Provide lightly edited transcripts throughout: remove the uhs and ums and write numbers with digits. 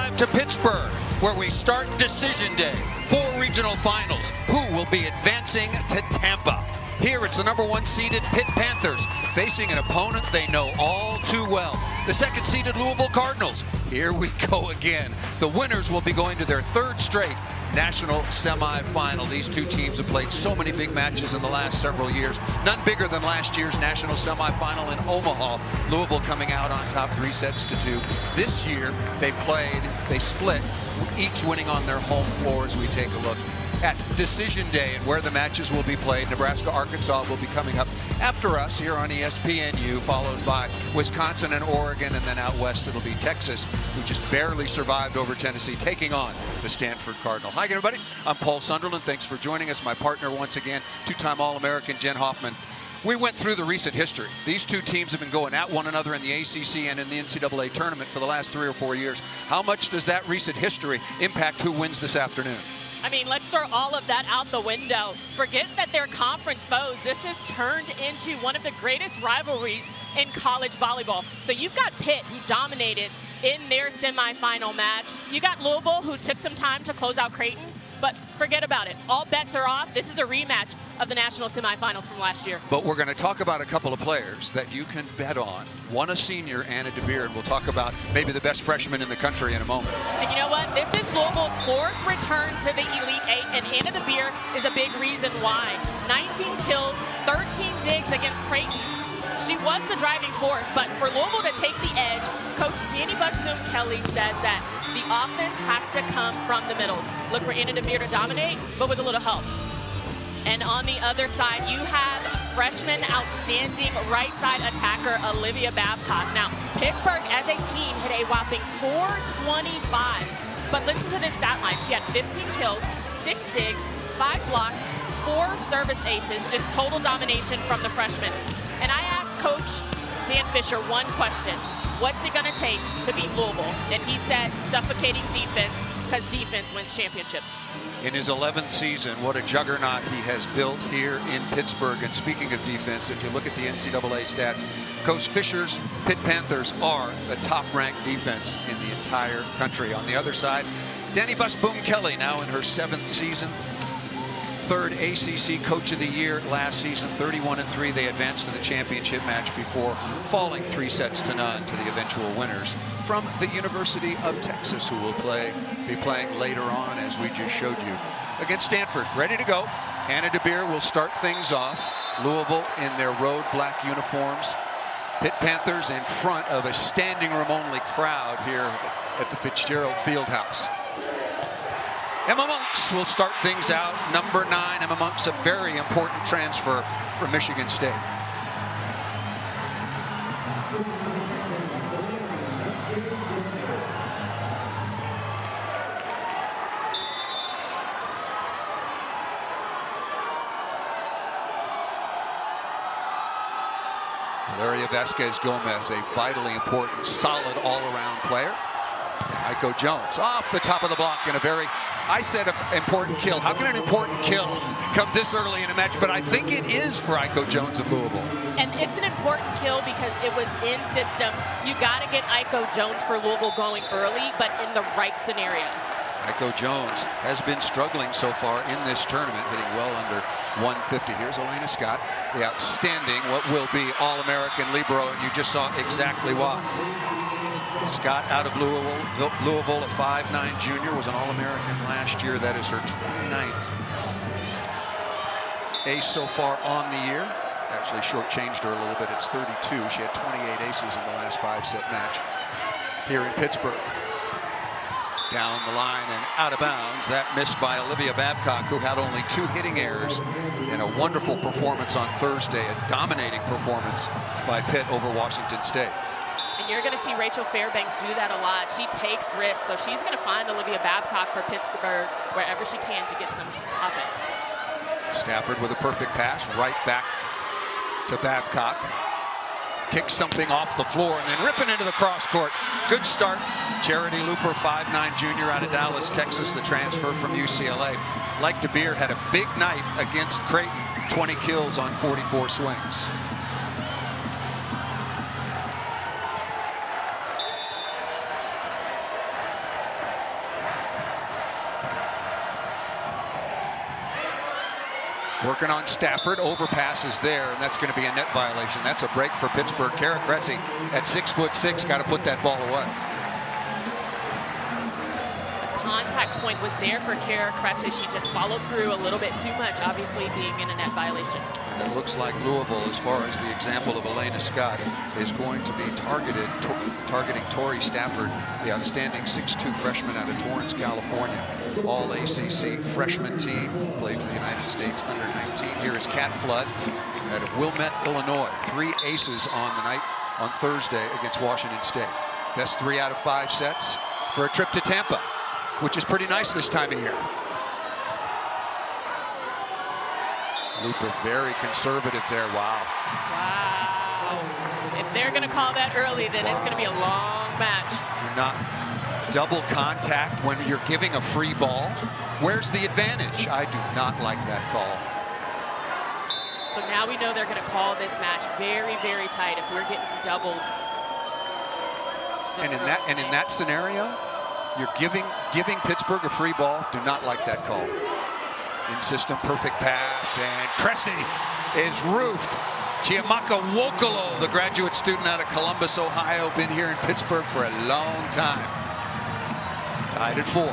drive to Pittsburgh, where we start decision day. 4 regional finals. Who will be advancing to Tampa? Here it's the #1 seeded Pitt Panthers facing an opponent they know all too well, the 2nd seeded Louisville Cardinals. Here we go again. The winners will be going to their 3rd straight national semifinal. These two teams have played so many big matches in the last several years. None bigger than last year's national semifinal in Omaha. Louisville coming out on top 3-2. This year they split, each winning on their home floor. As we take a look at decision day and where the matches will be played. Nebraska-Arkansas will be coming up after us here on ESPNU, followed by Wisconsin and Oregon, and then out west it'll be Texas, who just barely survived over Tennessee, taking on the Stanford Cardinal. Hi everybody, I'm Paul Sunderland. Thanks for joining us. My partner once again, 2-time All-American Jen Hoffman. We went through the recent history. These two teams have been going at one another in the ACC and in the NCAA tournament for the last 3 or 4 years. How much does that recent history impact who wins this afternoon? I mean, let's throw all of that out the window. Forget that they're conference foes. This has turned into one of the greatest rivalries in college volleyball. So you've got Pitt, who dominated in their semifinal match. You got Louisville, who took some time to close out Creighton. But forget about it. All bets are off. This is a rematch of the national semifinals from last year. But we're going to talk about a couple of players that you can bet on. One a senior, Anna DeBeer, and we'll talk about maybe the best freshman in the country in a moment. And you know what? This is Louisville's 4th return to the Elite 8, and Anna DeBeer is a big reason why. 19 kills, 13 digs against Creighton. She was the driving force, but for Louisville to take the edge, Coach Danny Busboom-Kelly says that the offense has to come from the middles. Look for Anna DeBeer to dominate, but with a little help. And on the other side, you have freshman outstanding right side attacker Olivia Babcock. Now, Pittsburgh as a team hit a whopping 425. But listen to this stat line. She had 15 kills, 6 digs, 5 blocks, 4 service aces, just total domination from the freshman. And I asked Coach Dan Fisher one question. What's it going to take to beat Louisville? And he said suffocating defense, because defense wins championships. In his 11th season, what a juggernaut he has built here in Pittsburgh. And speaking of defense, if you look at the NCAA stats, Coach Fisher's Pitt Panthers are the top-ranked defense in the entire country. On the other side, Danny Busboom-Kelly, now in her 7th season, 3rd ACC Coach of the Year last season, 31-3. They advanced to the championship match before falling 3-0 to the eventual winners from the University of Texas, who will be playing later on, as we just showed you, against Stanford. Ready to go. Anna DeBeer will start things off. Louisville in their road black uniforms. Pitt Panthers in front of a standing room only crowd here at the Fitzgerald Fieldhouse. Emma Monks will start things out. Number 9, Emma Monks, a very important transfer from Michigan State. Valeria Vasquez-Gomez, a vitally important, solid all-around player. Aiko Jones off the top of the block in a very, I said, important kill. How can an important kill come this early in a match? But I think it is for Aiko Jones of Louisville. And it's an important kill because it was in system. You got to get Aiko Jones for Louisville going early, but in the right scenarios. Aiko Jones has been struggling so far in this tournament, hitting well under 150. Here's Elena Scott, the outstanding, what will be All-American libero, and you just saw exactly why. Scott out of Louisville, a 5'9" junior, was an All-American last year. That is her 29th ace so far on the year. Actually shortchanged her a little bit. It's 32. She had 28 aces in the last 5-set match here in Pittsburgh. Down the line and out of bounds. That missed by Olivia Babcock, who had only 2 hitting errors in a wonderful performance on Thursday. A dominating performance by Pitt over Washington State. And you're going to see Rachel Fairbanks do that a lot. She takes risks, so she's going to find Olivia Babcock for Pittsburgh wherever she can to get some offense. Stafford with a perfect pass, right back to Babcock. Kicks something off the floor and then ripping into the cross court. Good start. Charity Looper, 5'9" junior out of Dallas, Texas, the transfer from UCLA. Like DeBeer, had a big night against Creighton, 20 kills on 44 swings. Working on Stafford, overpasses there, and that's going to be a net violation. That's a break for Pittsburgh. Kara Cressy at 6'6", got to put that ball away. The contact point was there for Kara Cressy. She just followed through a little bit too much, obviously being in a net violation. And it looks like Louisville, as far as the example of Elena Scott, is going to be targeting Tori Stafford, the outstanding 6'2" freshman out of Torrance, California. All ACC freshman team, played for the United States under-19. Here is Kat Flood out of Wilmette, Illinois. 3 aces on the night on Thursday against Washington State. Best 3 out of 5 sets for a trip to Tampa, which is pretty nice this time of year. Looper very conservative there. Wow. Wow. If they're going to call that early, then it's going to be a long match. You're not double contact when you're giving a free ball. Where's the advantage? I do not like that call. So now we know they're going to call this match very, very tight if we're getting doubles. And in that scenario, you're giving Pittsburgh a free ball. Do not like that call. In system, perfect pass, and Cressy is roofed. Chiamaka Wokolo, the graduate student out of Columbus, Ohio, been here in Pittsburgh for a long time. Tied at 4.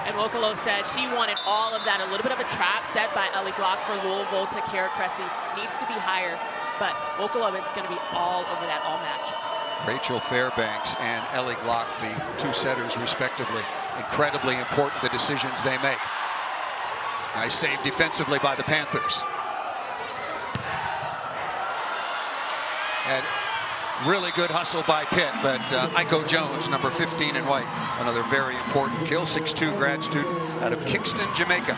And Wokolo said she wanted all of that. A little bit of a trap set by Ellie Glock for Louisville to Kara Cressy. Needs to be higher, but Wokolo is going to be all over that all match. Rachel Fairbanks and Ellie Glock, the 2 setters respectively. Incredibly important, the decisions they make. Nice save defensively by the Panthers. And really good hustle by Pitt, but Iko Jones, number 15 in white, another very important kill. 6'2" grad student out of Kingston, Jamaica.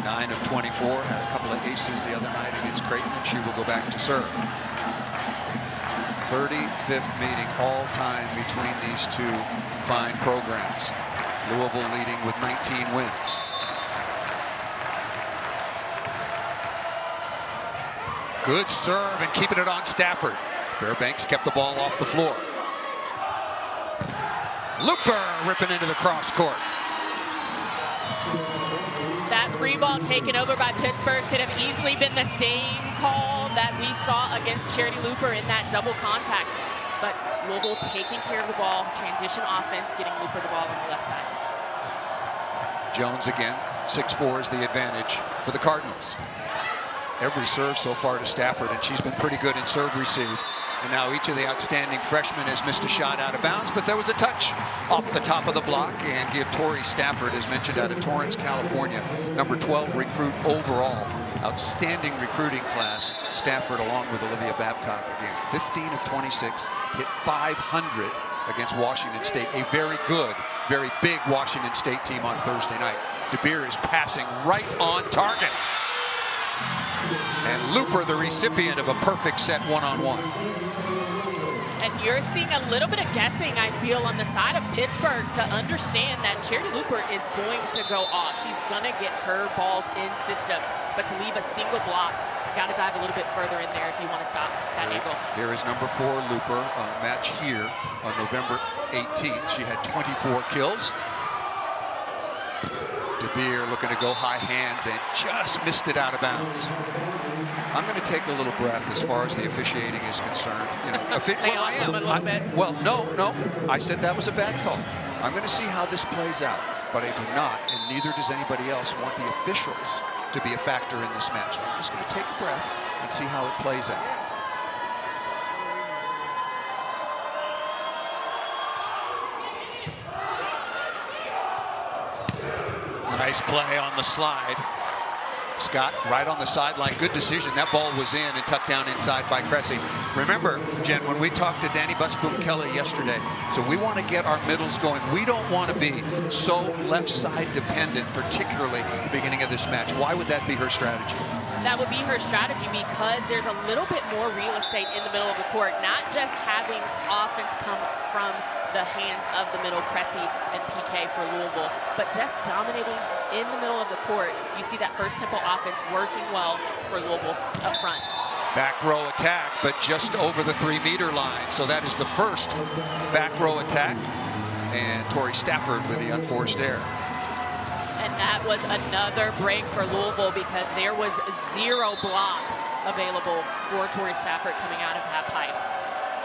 9 of 24, had a couple of aces the other night against Creighton, and she will go back to serve. 35th meeting all time between these 2 fine programs. Louisville leading with 19 wins. Good serve and keeping it on Stafford. Fairbanks kept the ball off the floor. Looper ripping into the cross court. That free ball taken over by Pittsburgh could have easily been the same call that we saw against Charity Looper in that double contact. But Louisville taking care of the ball, transition offense, getting Looper the ball on the left side. Jones again, 6'4" is the advantage for the Cardinals. Every serve so far to Stafford, and she's been pretty good in serve receive. And now each of the outstanding freshmen has missed a shot out of bounds, but there was a touch off the top of the block, and give Tori Stafford, as mentioned, out of Torrance, California, number 12 recruit overall. Outstanding recruiting class. Stafford along with Olivia Babcock again. 15 of 26, hit 500 against Washington State. A very good, very big Washington State team on Thursday night. DeBeer is passing right on target. And Looper, the recipient of a perfect set one-on-one. And you're seeing a little bit of guessing, I feel, on the side of Pittsburgh to understand that Charity Looper is going to go off. She's going to get her balls in system. But to leave a single block, got to dive a little bit further in there if you want to stop that angle. There is number 4, Looper, on a match here on November 18th. She had 24 kills. DeBeer looking to go high hands and just missed it out of bounds. I'm going to take a little breath as far as the officiating is concerned. You know, well, I am. A little bit. Well, no. I said that was a bad call. I'm going to see how this plays out, but I do not, and neither does anybody else, want the officials to be a factor in this match. I'm just going to take a breath and see how it plays out. Nice play on the slide. Scott right on the sideline. Good decision. That ball was in and tucked down inside by Cressy. Remember, Jen, when we talked to Danny Busboom-Kelly yesterday, so we want to get our middles going. We don't want to be so left side dependent, particularly at the beginning of this match. Why would that be her strategy? That would be her strategy because there's a little bit more real estate in the middle of the court, not just having offense come from the hands of the middle, Cressy and PK for Louisville, but just dominating in the middle of the court. You see that first tempo offense working well for Louisville up front. Back row attack, but just over the 3-meter line. So that is the first back row attack. And Tori Stafford with the unforced error. And And that was another break for Louisville because there was 0 block available for Tori Stafford coming out of that pipe.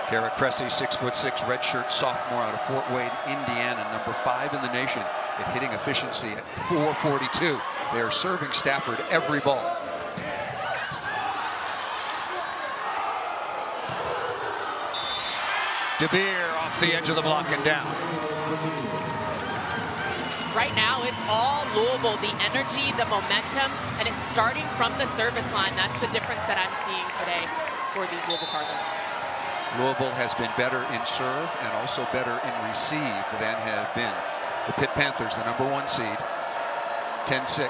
Kara Cressy, 6'6", redshirt sophomore out of Fort Wayne, Indiana, number 5 in the nation at hitting efficiency at .442. They are serving Stafford every ball. DeBeer off the edge of the block and down. Right now, it's all Louisville, the energy, the momentum, and it's starting from the service line. That's the difference that I'm seeing today for these Louisville Cardinals. Louisville has been better in serve and also better in receive than have been the Pitt Panthers, the number 1 seed. 10-6.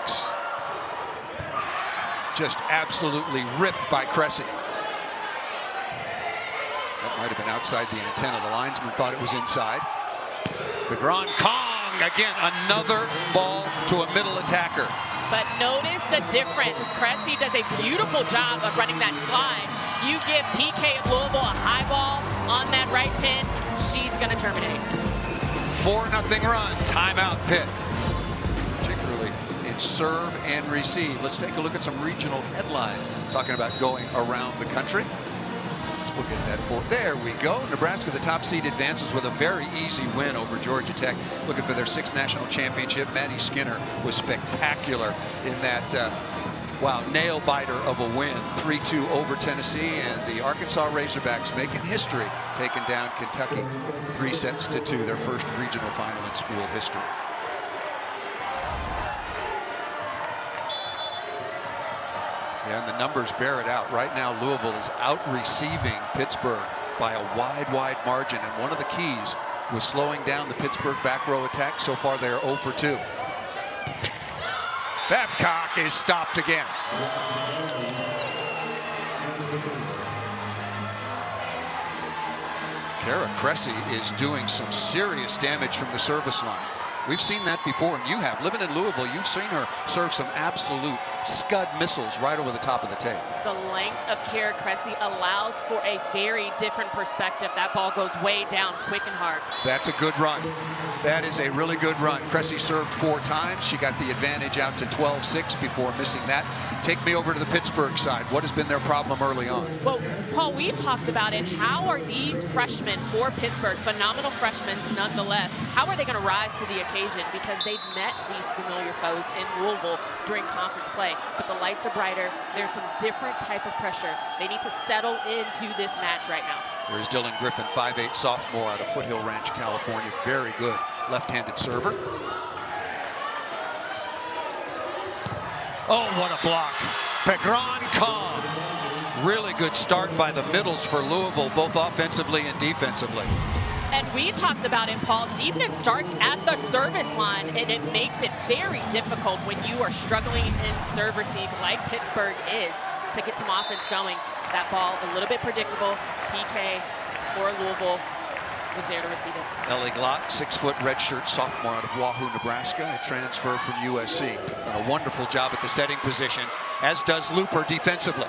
Just absolutely ripped by Cressy. That might have been outside the antenna. The linesman thought it was inside. The Grand Kong, again, another ball to a middle attacker. But notice the difference. Cressy does a beautiful job of running that slide. You give PK of Louisville a high ball on that right pin, she's going to terminate. 4-0 run, timeout Pitt. Particularly in serve and receive. Let's take a look at some regional headlines talking about going around the country. We'll get that for. There we go. Nebraska, the top seed, advances with a very easy win over Georgia Tech. Looking for their 6th national championship. Maddie Skinner was spectacular in that nail biter of a win. 3-2 over Tennessee, and the Arkansas Razorbacks making history, taking down Kentucky 3-2, their first regional final in school history. Yeah, and the numbers bear it out. Right now, Louisville is out-receiving Pittsburgh by a wide margin, and one of the keys was slowing down the Pittsburgh back row attack. So far, they are 0 for 2. Babcock is stopped again. Kara Cressy is doing some serious damage from the service line. We've seen that before, and you have. Living in Louisville, you've seen her serve some absolute scud missiles right over the top of the tape. The length of Kara Cressy allows for a very different perspective. That ball goes way down, quick and hard. That's a good run. That is a really good run. Cressy served 4 times. She got the advantage out to 12-6 before missing that. Take me over to the Pittsburgh side. What has been their problem early on? Well, Paul, we've talked about it. How are these freshmen for Pittsburgh, phenomenal freshmen nonetheless, how are they going to rise to the occasion? Because they've met these familiar foes in Louisville during conference play. But the lights are brighter. There's some different type of pressure. They need to settle into this match right now. There's Dylan Griffin, 5'8", sophomore out of Foothill Ranch, California. Very good left-handed server. Oh, what a block. Pegron Kong. Really good start by the middles for Louisville, both offensively and defensively. And we talked about it, Paul. Defense starts at the service line, and it makes it very difficult when you are struggling in serve receive like Pittsburgh is to get some offense going. That ball, a little bit predictable. PK for Louisville was there to receive it. Ellie Glock, 6-foot redshirt sophomore out of Wahoo, Nebraska, a transfer from USC. Done a wonderful job at the setting position, as does Looper defensively.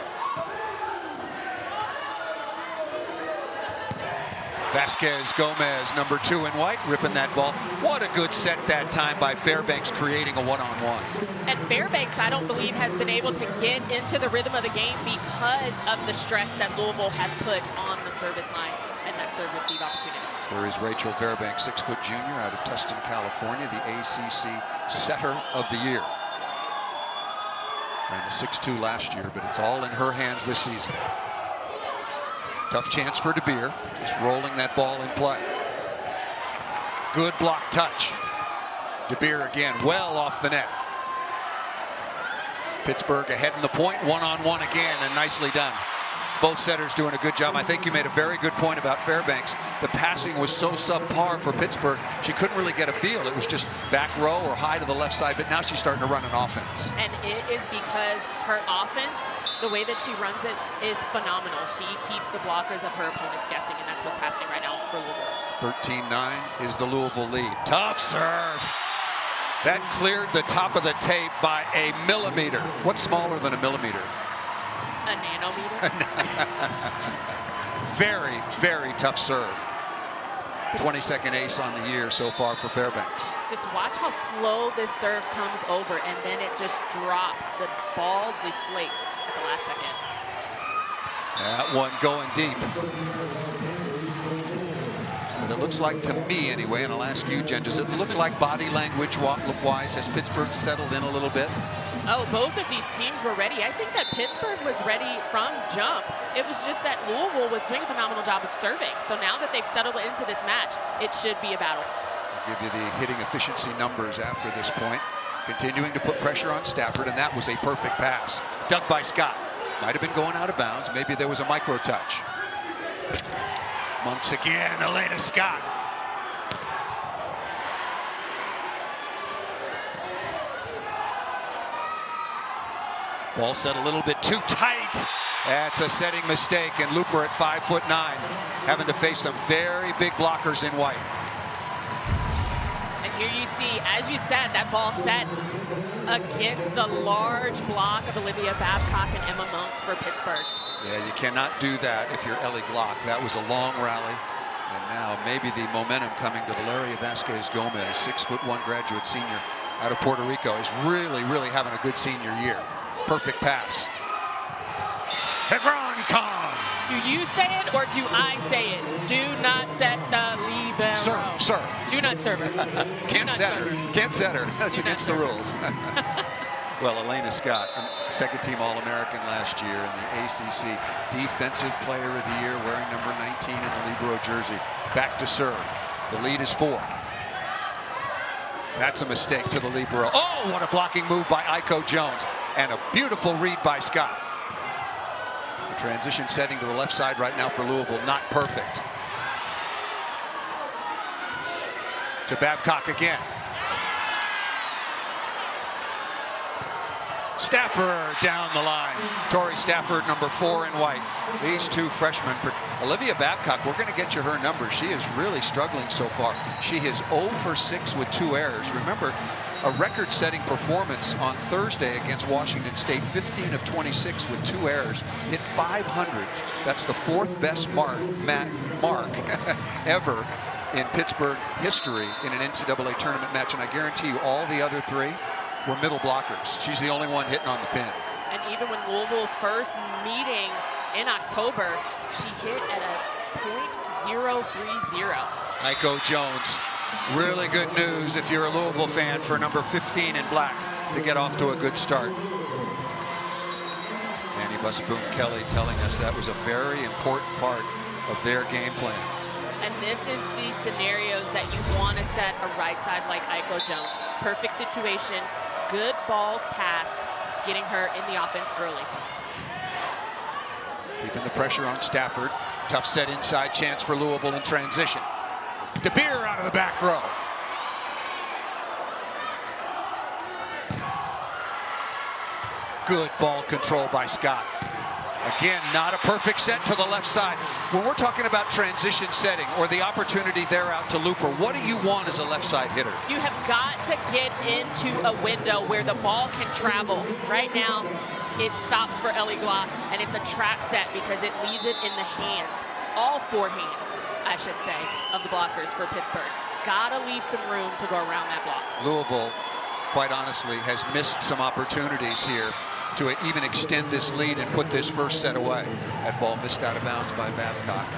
Vasquez Gomez, number 2 in white, ripping that ball. What a good set that time by Fairbanks, creating a one-on-one. And Fairbanks, I don't believe, has been able to get into the rhythm of the game because of the stress that Louisville has put on the service line and that serve receive opportunity. There is Rachel Fairbanks, 6-foot junior out of Tustin, California, the ACC setter of the year. Ran a 6'2" last year, but it's all in her hands this season. Tough chance for DeBeer, just rolling that ball in play. Good block touch. DeBeer again, well off the net. Pittsburgh ahead in the point, one-on-one again, and nicely done. Both setters doing a good job. I think you made a very good point about Fairbanks. The passing was so subpar for Pittsburgh, she couldn't really get a feel. It was just back row or high to the left side, but now she's starting to run an offense. And it is because her offense, the way that she runs it, is phenomenal. She keeps the blockers of her opponents guessing, and that's what's happening right now for Louisville. 13-9 is the Louisville lead. Tough serve. That cleared the top of the tape by a millimeter. What's smaller than a millimeter? A nanometer. Very, very tough serve. 22nd ace on the year so far for Fairbanks. Just watch how slow this serve comes over, and then it just drops. The ball deflates at the last second. That one going deep. But it looks like, to me anyway, and I'll ask you, Jen, does it look like body language-wise has Pittsburgh settled in a little bit? Oh, both of these teams were ready. I think that Pittsburgh was ready from jump. It was just that Louisville was doing a phenomenal job of serving. So now that they've settled into this match, it should be a battle. I'll give you the hitting efficiency numbers after this point. Continuing to put pressure on Stafford, and that was a perfect pass. Dug by Scott. Might have been going out of bounds. Maybe there was a micro touch. Monks again, Elena Scott. Ball set a little bit too tight. That's a setting mistake, and Looper at 5'9", having to face some very big blockers in white. And here you see, as you said, that ball set against the large block of Olivia Babcock and Emma Monks for Pittsburgh. Yeah, you cannot do that if you're Ellie Glock. That was a long rally. And now maybe the momentum coming to Valeria Vasquez-Gomez, 6'1" graduate senior out of Puerto Rico, is really having a good senior year. Perfect pass. Hebron Khan. Do you say it or do I say it? Do not set the libero. Serve. Do not serve her. Can't set her. That's against the rules. Well, Elena Scott, second-team All-American last year in the ACC Defensive Player of the Year, wearing number 19 in the libero jersey. Back to serve. The lead is 4. That's a mistake to the libero. Oh, what a blocking move by Aiko Jones. And a beautiful read by Scott. The transition setting to the left side right now for Louisville, not perfect. To Babcock again. Stafford down the line. Tori Stafford, number 4 in white. These two freshmen. Olivia Babcock, we're going to get you her numbers. She is really struggling so far. She is 0 for 6 with 2 errors. Remember, a record-setting performance on Thursday against Washington State, 15 of 26 with 2 errors, hit 500. That's the 4th best mark ever in Pittsburgh history in an NCAA tournament match, and I guarantee you all the other 3 were middle blockers. She's the only one hitting on the pin. And even when Louisville's first meeting in October, she hit at a .030. Aiko Jones. Really good news if you're a Louisville fan for number 15 in black to get off to a good start. Annie Busboom-Kelly telling us that was a very important part of their game plan. And this is the scenarios that you want to set a right side like Aiko Jones. Perfect situation, good balls passed, getting her in the offense early. Keeping the pressure on Stafford. Tough set inside chance for Louisville in transition. DeBeer out of the back row. Good ball control by Scott. Again, not a perfect set to the left side. When we're talking about transition setting or the opportunity there out to Looper, what do you want as a left side hitter? You have got to get into a window where the ball can travel. Right now, it stops for Ellie Glock, and it's a trap set because it leaves it in the hands, all 4 hands, I should say, of the blockers for Pittsburgh. Gotta leave some room to go around that block. Louisville, quite honestly, has missed some opportunities here to even extend this lead and put this first set away. That ball missed out of bounds by Babcock,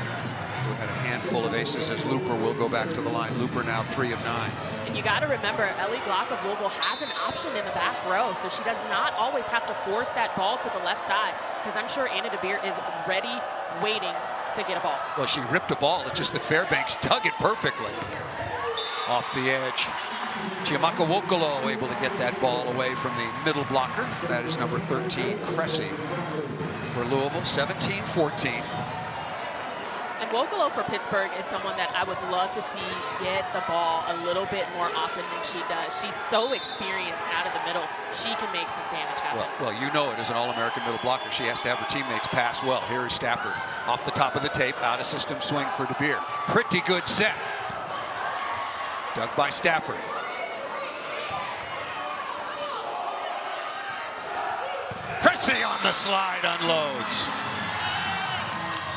who had a handful of aces as Looper will go back to the line. Looper now 3 of 9. And you got to remember, Ellie Glock of Louisville has an option in the back row, so she does not always have to force that ball to the left side, because I'm sure Anna DeBeer is ready, waiting to get a ball. Well, she ripped a ball. It's just that Fairbanks dug it perfectly. Off the edge. Chiamaka Wokolo able to get that ball away from the middle blocker. That is number 13, Cressy, for Louisville, 17-14. And Wokolo for Pittsburgh is someone that I would love to see get the ball a little bit more often than she does. She's so experienced out of the middle. She can make some damage happen. Well, you know it as an All-American middle blocker. She has to have her teammates pass well. Here is Stafford off the top of the tape, out of system swing for DeBeer. Pretty good set. Dug by Stafford. Cressy on the slide unloads.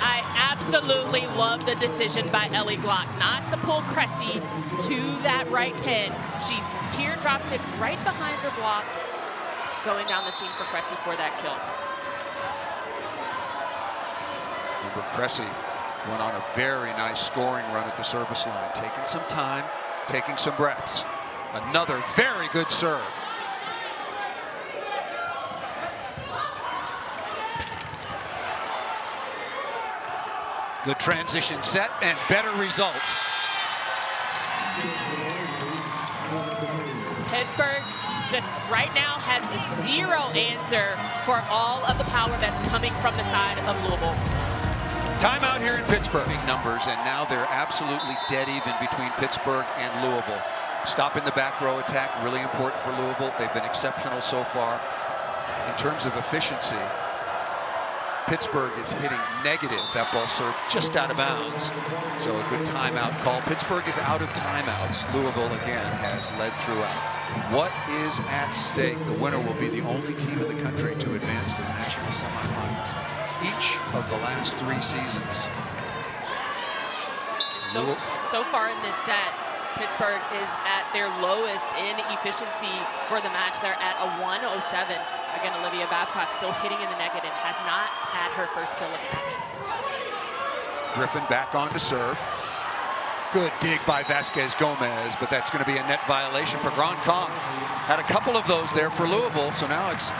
I absolutely love the decision by Ellie Glock not to pull Cressy to that right pin. She teardrops it right behind her block, going down the seam for Cressy for that kill. Remember, Cressy went on a very nice scoring run at the service line, taking some time, taking some breaths. Another very good serve. Good transition set and better result. Pittsburgh just right now has zero answer for all of the power that's coming from the side of Louisville. Timeout here in Pittsburgh. Big numbers, and now they're absolutely dead even between Pittsburgh and Louisville. Stopping the back row attack, really important for Louisville. They've been exceptional so far. In terms of efficiency, Pittsburgh is hitting negative. That ball served just out of bounds. So a good timeout call. Pittsburgh is out of timeouts. Louisville again has led throughout. What is at stake? The winner will be the only team in the country to advance to the national semifinals each of the last 3 seasons. So far in this set, Pittsburgh is at their lowest in efficiency for the match. They're at a 107. Again, Olivia Babcock still hitting in the negative, has not had her first kill of the match. Griffin back on to serve. Good dig by Vasquez Gomez, but that's going to be a net violation for Grand Kong. Had a couple of those there for Louisville, so now it's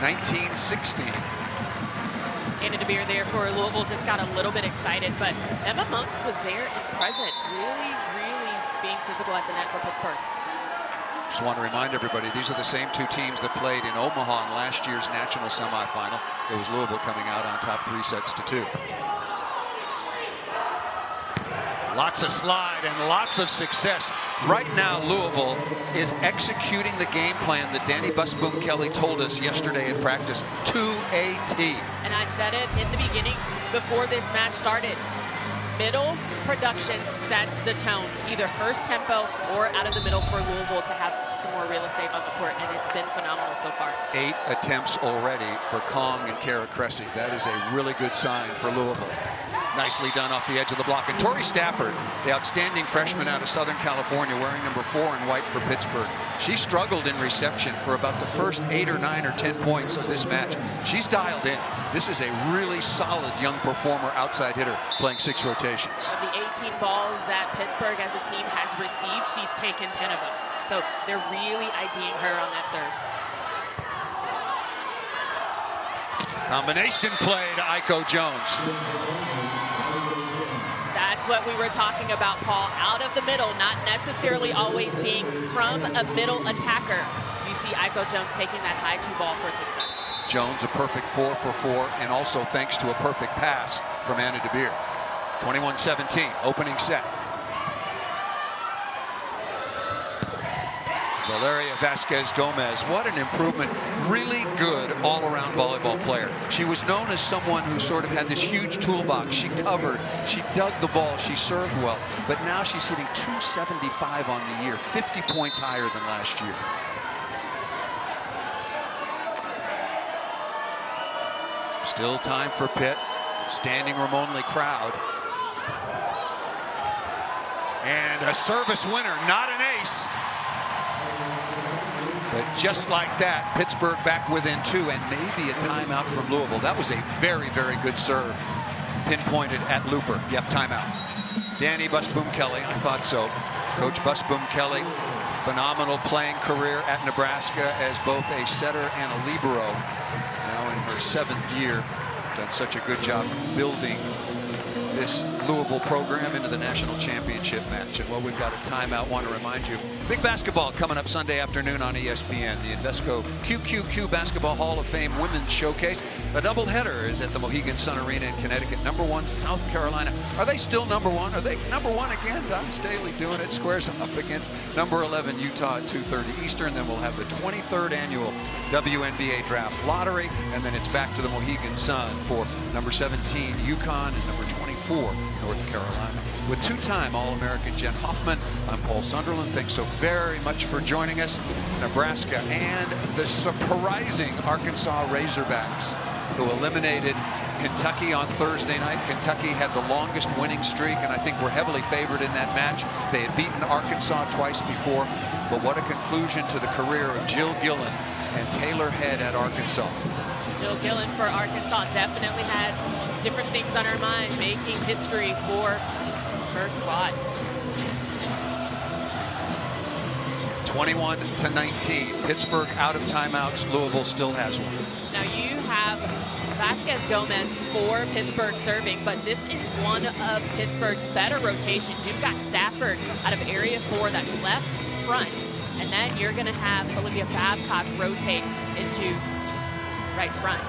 19-16. Anna DeBeer there for Louisville just got a little bit excited, but Emma Monks was there and present, really being physical at the net for Pittsburgh. Just want to remind everybody, these are the same 2 teams that played in Omaha in last year's national semifinal. It was Louisville coming out on top 3 sets to 2. Lots of slide and lots of success. Right now, Louisville is executing the game plan that Danny Busboom Kelly told us yesterday in practice to a T. And I said it in the beginning before this match started. Middle production sets the tone, either first tempo or out of the middle for Louisville to have some more real estate on the court, and it's been phenomenal so far. 8 attempts already for Kong and Kara Cressy. That is a really good sign for Louisville. Nicely done off the edge of the block. And Tori Stafford, the outstanding freshman out of Southern California, wearing number 4 in white for Pittsburgh. She struggled in reception for about the first 8 or 9 or 10 points of this match. She's dialed in. This is a really solid young performer, outside hitter, playing 6 rotations. Of the 18 balls that Pittsburgh as a team has received, she's taken 10 of them. So they're really IDing her on that serve. Combination play to Aiko Jones. That's what we were talking about, Paul. Out of the middle, not necessarily always being from a middle attacker. You see Aiko Jones taking that high 2 ball for success. Jones a perfect 4 for 4, and also thanks to a perfect pass from Anna DeBeer. 21-17, opening set. Valeria Vasquez Gomez, what an improvement. Really good all-around volleyball player. She was known as someone who sort of had this huge toolbox. She covered, she dug the ball, she served well, but now she's hitting 275 on the year, 50 points higher than last year. Still time for Pitt. Standing room only crowd. And a service winner, not an ace. But just like that, Pittsburgh back within 2, and maybe a timeout from Louisville. That was a very good serve. Pinpointed at Looper. Yep, timeout. Danny Busboom Kelly, I thought so. Coach Busboom Kelly, phenomenal playing career at Nebraska as both a setter and a libero. Now in her 7th year, done such a good job building this Louisville program into the national championship match. And while we've got a timeout, want to remind you, big basketball coming up Sunday afternoon on ESPN. The Invesco QQQ Basketball Hall of Fame Women's Showcase. A doubleheader is at the Mohegan Sun Arena in Connecticut. #1 South Carolina. Are they still #1? Are they #1 again? Don Staley doing it. Squares off against #11 Utah at 2:30 Eastern. Then we'll have the 23rd annual WNBA Draft Lottery. And then it's back to the Mohegan Sun for #17 UConn and #24 North Carolina. With 2-time All-American Jen Hoffman, I'm Paul Sunderland. Thanks so very much for joining us. Nebraska and the surprising Arkansas Razorbacks who eliminated Kentucky on Thursday night. Kentucky had the longest winning streak, and I think were heavily favored in that match. They had beaten Arkansas twice before, but what a conclusion to the career of Jill Gillen and Taylor Head at Arkansas. Jill Gillen for Arkansas definitely had different things on her mind, making history for her squad. 21-19. Pittsburgh out of timeouts. Louisville still has one. Now you have Vasquez Gomez for Pittsburgh serving, but this is one of Pittsburgh's better rotations. You've got Stafford out of area 4, that's left front, and then you're going to have Olivia Babcock rotate into right front.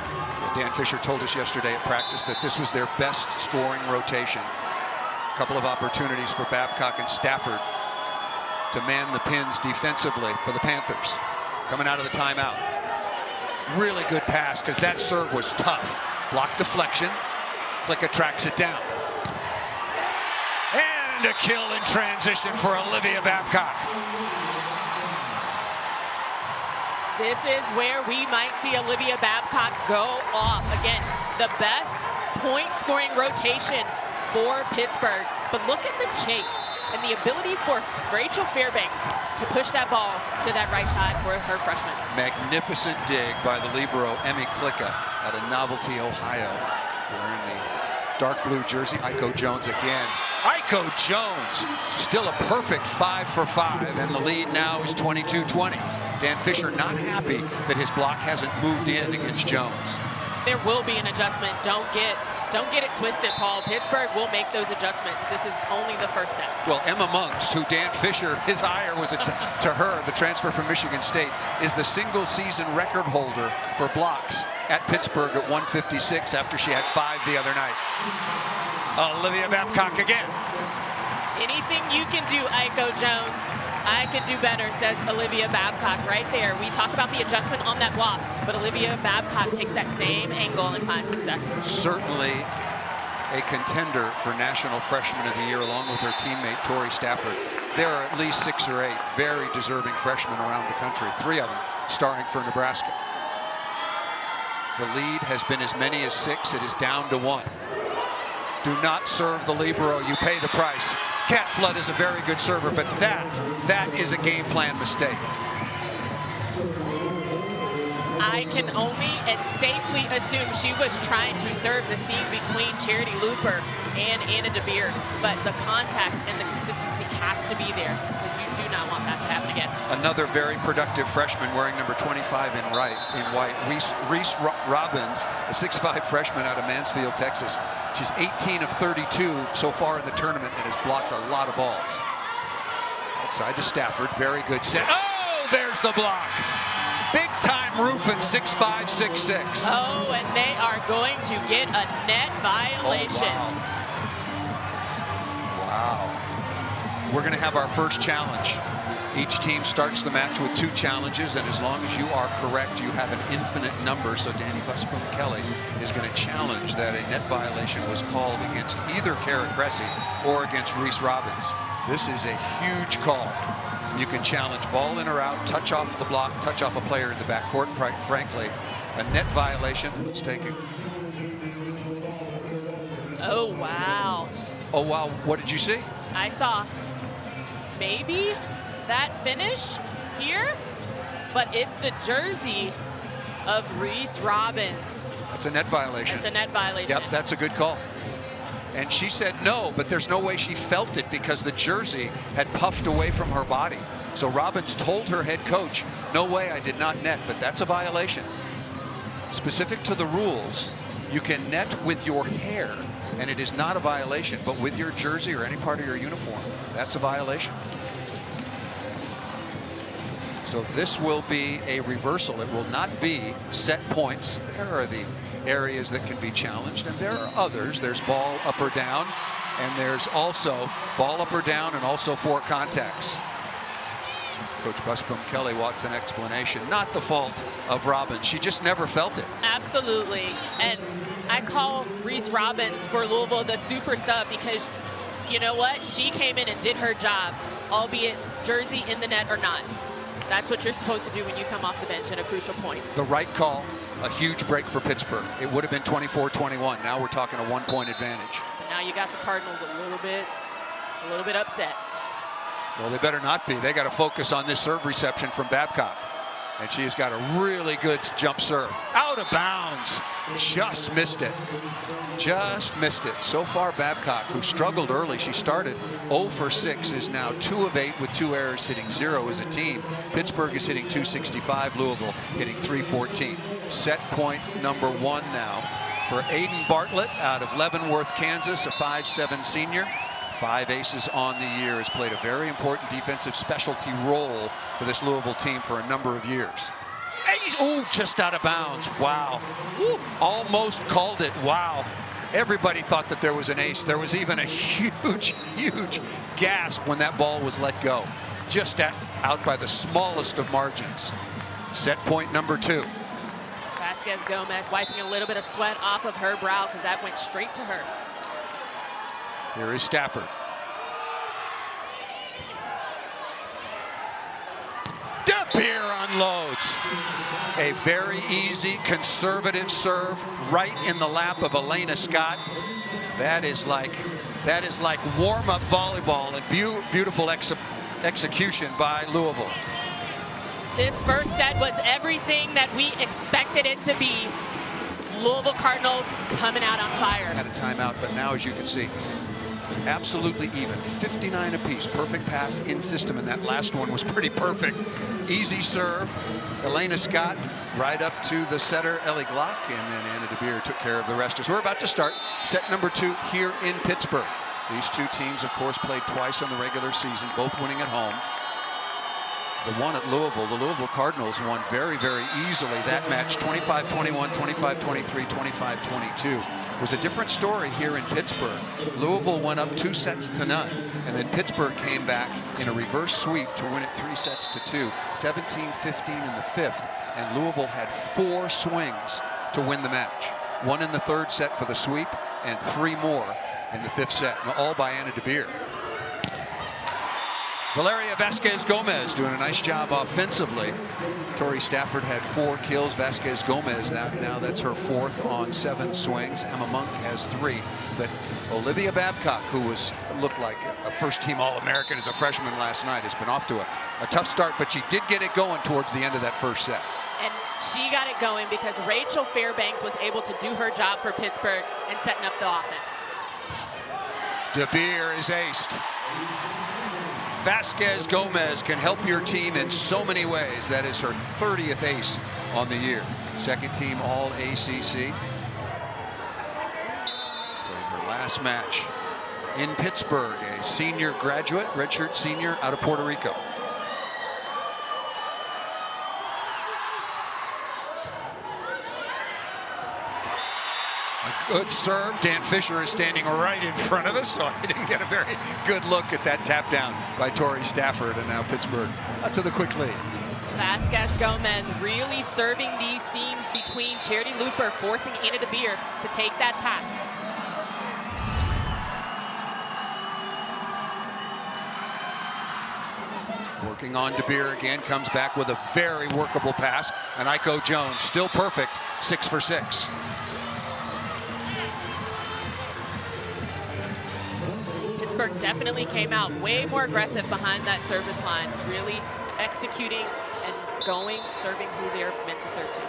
Dan Fisher told us yesterday at practice that this was their best scoring rotation. A couple of opportunities for Babcock and Stafford to man the pins defensively for the Panthers. Coming out of the timeout. Really good pass, because that serve was tough. Block deflection. Klicka tracks it down. And a kill in transition for Olivia Babcock. This is where we might see Olivia Babcock go off. Again, the best point-scoring rotation for Pittsburgh. But look at the chase and the ability for Rachel Fairbanks to push that ball to that right side for her freshman. Magnificent dig by the libero, Emmy Klicka, out of Novelty, Ohio. Wearing the dark blue jersey. Iko Jones again. Iko Jones, still a perfect 5 for 5, and the lead now is 22-20. Dan Fisher not happy that his block hasn't moved in against Jones. There will be an adjustment. Don't get it twisted, Paul. Pittsburgh will make those adjustments. This is only the first step. Well, Emma Monks, who Dan Fisher, his hire was to her, the transfer from Michigan State, is the single season record holder for blocks at Pittsburgh at 156 after she had 5 the other night. Olivia Babcock again. Anything you can do, Iko Jones, I could do better, says Olivia Babcock right there. We talk about the adjustment on that block, but Olivia Babcock takes that same angle and finds success. Certainly A contender for National Freshman of the Year along with her teammate Tori Stafford. There are at least 6 or 8 very deserving freshmen around the country, 3 of them starring for Nebraska. The lead has been as many as 6. It is down to 1. Do not serve the libero. You pay the price. Cat Flood is a very good server, but that is a game plan mistake. I can only and safely assume she was trying to serve the seam between Charity Looper and Anna DeBeer, but the contact and the consistency has to be there because you do not want that to happen again. Another very productive freshman wearing number 25 in white, Reese Robbins, a 6'5" freshman out of Mansfield, Texas. She's 18 of 32 so far in the tournament and has blocked a lot of balls. Outside to Stafford, very good set. Oh, there's the block. Big time Rufin, 6'5", 6'6". Oh, and they are going to get a net violation. Oh, wow. We're going to have our first challenge. Each team starts the match with 2 challenges, and as long as you are correct, you have an infinite number. So Danny Busboom Kelly is going to challenge that a net violation was called against either Kara Cressy or against Reese Robbins. This is a huge call. You can challenge ball in or out, touch off the block, touch off a player in the backcourt. Frankly, a net violation. It's taking. Oh, wow. Oh, wow. What did you see? I saw maybe that finish here, but it's the jersey of Reese Robbins. That's a net violation. It's a net violation. Yep, that's a good call. And she said no, but there's no way she felt it because the jersey had puffed away from her body. So Robbins told her head coach, no way, I did not net, but that's a violation. Specific to the rules, you can net with your hair, and it is not a violation, but with your jersey or any part of your uniform, that's a violation. So this will be a reversal. It will not be set points. There are the areas that can be challenged, and there are others. There's ball up or down, and there's also ball up or down and also 4 contacts. Coach Busboom Kelly wants an explanation. Not the fault of Robbins. She just never felt it. Absolutely. And I call Reese Robbins for Louisville the super sub because you know what? She came in and did her job, albeit jersey in the net or not. That's what you're supposed to do when you come off the bench at a crucial point. The right call, a huge break for Pittsburgh. It would have been 24-21. Now we're talking a 1-point advantage. But now you got the Cardinals a little bit upset. Well, they better not be. They got to focus on this serve reception from Babcock. And she's got a really good jump serve. Out of bounds. Just missed it. Just missed it. So far, Babcock, who struggled early, she started 0 for 6, is now 2 of 8 with 2 errors, hitting 0 as a team. Pittsburgh is hitting .265. Louisville hitting .314. Set point number 1 now for Aiden Bartlett out of Leavenworth, Kansas, a 5'7" senior. 5 aces on the year, has played a very important defensive specialty role for this Louisville team for a number of years. Ooh, just out of bounds. Wow. Woo. Almost called it. Wow. Everybody thought that there was an ace. There was even a huge gasp when that ball was let go. Just out by the smallest of margins. Set point number 2. Vasquez Gomez wiping a little bit of sweat off of her brow because that went straight to her. Here is Stafford. DeBeer unloads. A very easy, conservative serve right in the lap of Elena Scott. That is like warm-up volleyball and beautiful execution by Louisville. This first set was everything that we expected it to be. Louisville Cardinals coming out on fire. Had a timeout, but now, as you can see, absolutely even. 59 apiece. Perfect pass in system, and that last one was pretty perfect. Easy serve. Elena Scott right up to the setter, Ellie Glock, and then Anna DeBeer took care of the rest. As we're about to start set number 2 here in Pittsburgh. These two teams, of course, played twice in the regular season, both winning at home. The one at Louisville, the Louisville Cardinals won very, very easily that match, 25-21, 25-23, 25-22. It was a different story here in Pittsburgh. Louisville went up 2-0, and then Pittsburgh came back in a reverse sweep to win it 3-2, 17-15 in the 5th, and Louisville had 4 swings to win the match. 1 in the 3rd set for the sweep, and 3 more in the 5th set, all by Anna DeBeer. Valeria Vasquez Gomez doing a nice job offensively. Tori Stafford had 4 kills. Vasquez Gomez, now that's her 4th on 7 swings. Emma Monk has 3. But Olivia Babcock, who looked like a first-team All-American as a freshman last night, has been off to a tough start, but she did get it going towards the end of that first set. And she got it going because Rachel Fairbanks was able to do her job for Pittsburgh and setting up the offense. DeBeer is aced. Vasquez Gomez can help your team in so many ways. That is her 30th ace on the year. 2nd team All ACC. Her last match in Pittsburgh, a senior graduate, redshirt senior out of Puerto Rico. Good serve. Dan Fisher is standing right in front of us, so I didn't get a very good look at that tap down by Tori Stafford, and now Pittsburgh up to the quick lead. Vasquez Gomez really serving these seams between Charity Looper, forcing Anna DeBeer to take that pass. Working on DeBeer again, comes back with a very workable pass, and Iko Jones still perfect, 6 for 6. Pittsburgh definitely came out way more aggressive behind that service line, really executing and going, serving who they're meant to serve to.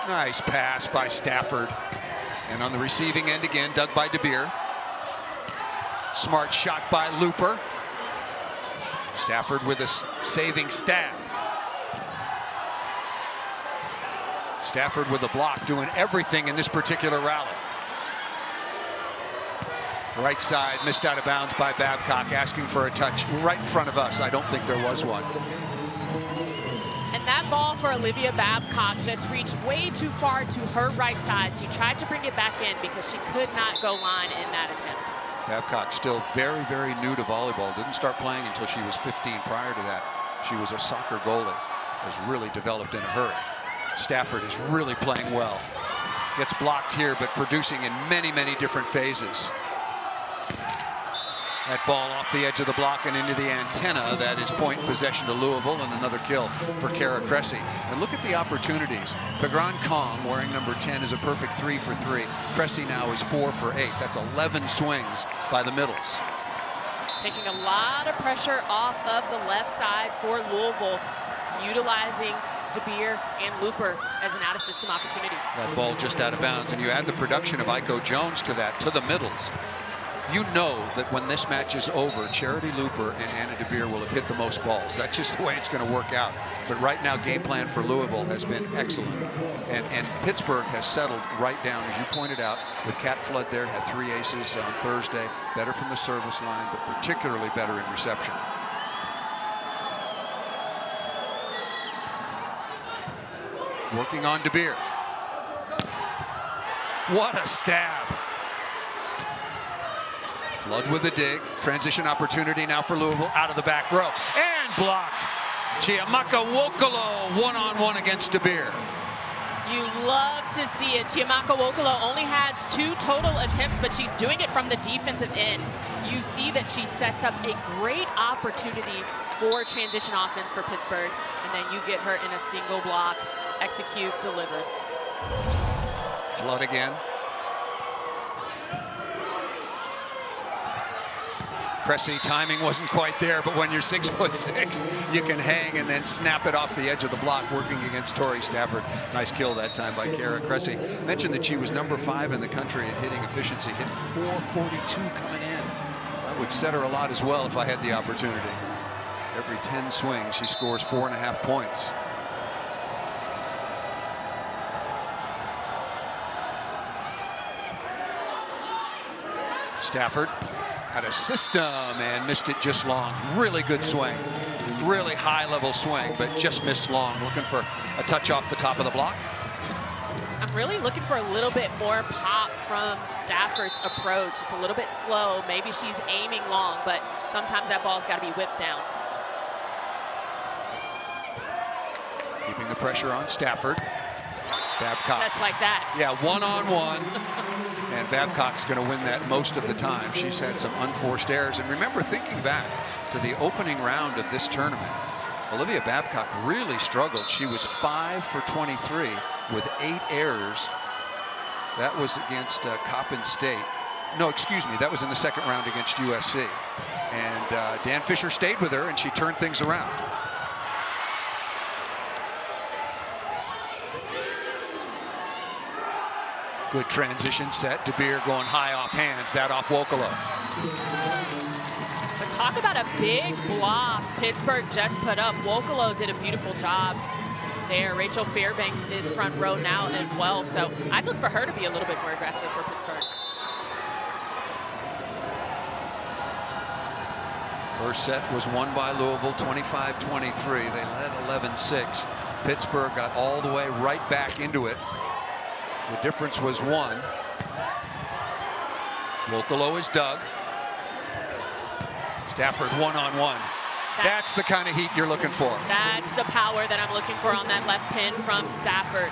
Nice pass by Stafford. And on the receiving end again, dug by DeBeer. Smart shot by Looper. Stafford with a saving stab. Stafford with a block, doing everything in this particular rally. Right side, missed out of bounds by Babcock, asking for a touch right in front of us. I don't think there was one. And that ball for Olivia Babcock just reached way too far to her right side. She tried to bring it back in because she could not go line in that attempt. Babcock still very, very new to volleyball. Didn't start playing until she was 15. Prior to that, she was a soccer goalie. Has really developed in a hurry. Stafford is really playing well. Gets blocked here, but producing in many, many different phases. That ball off the edge of the block and into the antenna. That is point possession to Louisville, and another kill for Kara Cressy. And look at the opportunities. Pagran Kong, wearing number 10, is a perfect 3 for 3. Cressy now is 4 for 8. That's 11 swings by the middles. Taking a lot of pressure off of the left side for Louisville, utilizing DeBeer and Looper as an out-of-system opportunity. That ball just out of bounds, and you add the production of Iko Jones to that, to the middles. You know that when this match is over, Charity Looper and Anna DeBeer will have hit the most balls. That's just the way it's going to work out. But right now, game plan for Louisville has been excellent. And Pittsburgh has settled right down, as you pointed out, with Cat Flood there, had 3 aces on Thursday. Better from the service line, but particularly better in reception. Working on DeBeer. What a stab. Flood with a dig. Transition opportunity now for Louisville, out of the back row. And blocked. Chiamaka Wokolo one-on-one against DeBeer. You love to see it. Chiamaka Wokolo only has 2 total attempts, but she's doing it from the defensive end. You see that she sets up a great opportunity for transition offense for Pittsburgh, and then you get her in a single block. Execute, delivers. Flood again. Cressy, timing wasn't quite there, but when you're 6'6", you can hang and then snap it off the edge of the block, working against Tori Stafford. Nice kill that time by Kara Cressy. Mentioned that she was number 5 in the country in hitting efficiency, hit 442 coming in. That would set her a lot as well if I had the opportunity. Every 10 swings, she scores 4.5 points. Stafford had a system and missed it just long. Really good swing. Really high-level swing, but just missed long. Looking for a touch off the top of the block. I'm really looking for a little bit more pop from Stafford's approach. It's a little bit slow. Maybe she's aiming long, but sometimes that ball's got to be whipped down. Keeping the pressure on Stafford. Babcock. Just like that. Yeah, one-on-one. And Babcock's going to win that most of the time. She's had some unforced errors. And remember, thinking back to the opening round of this tournament, Olivia Babcock really struggled. She was 5 for 23 with 8 errors. That was against Coppin State. No, excuse me, that was in the second round against USC. And Dan Fisher stayed with her, and she turned things around. Good transition set. DeBeer going high off hands. That off Wokolo. But talk about a big block Pittsburgh just put up. Wokolo did a beautiful job there. Rachel Fairbanks is front row now as well. So I'd look for her to be a little bit more aggressive for Pittsburgh. First set was won by Louisville, 25-23. They led 11-6. Pittsburgh got all the way right back into it. The difference was 1. Wokolo is dug. Stafford one-on-one. That's the kind of heat you're looking for. That's the power that I'm looking for on that left pin from Stafford.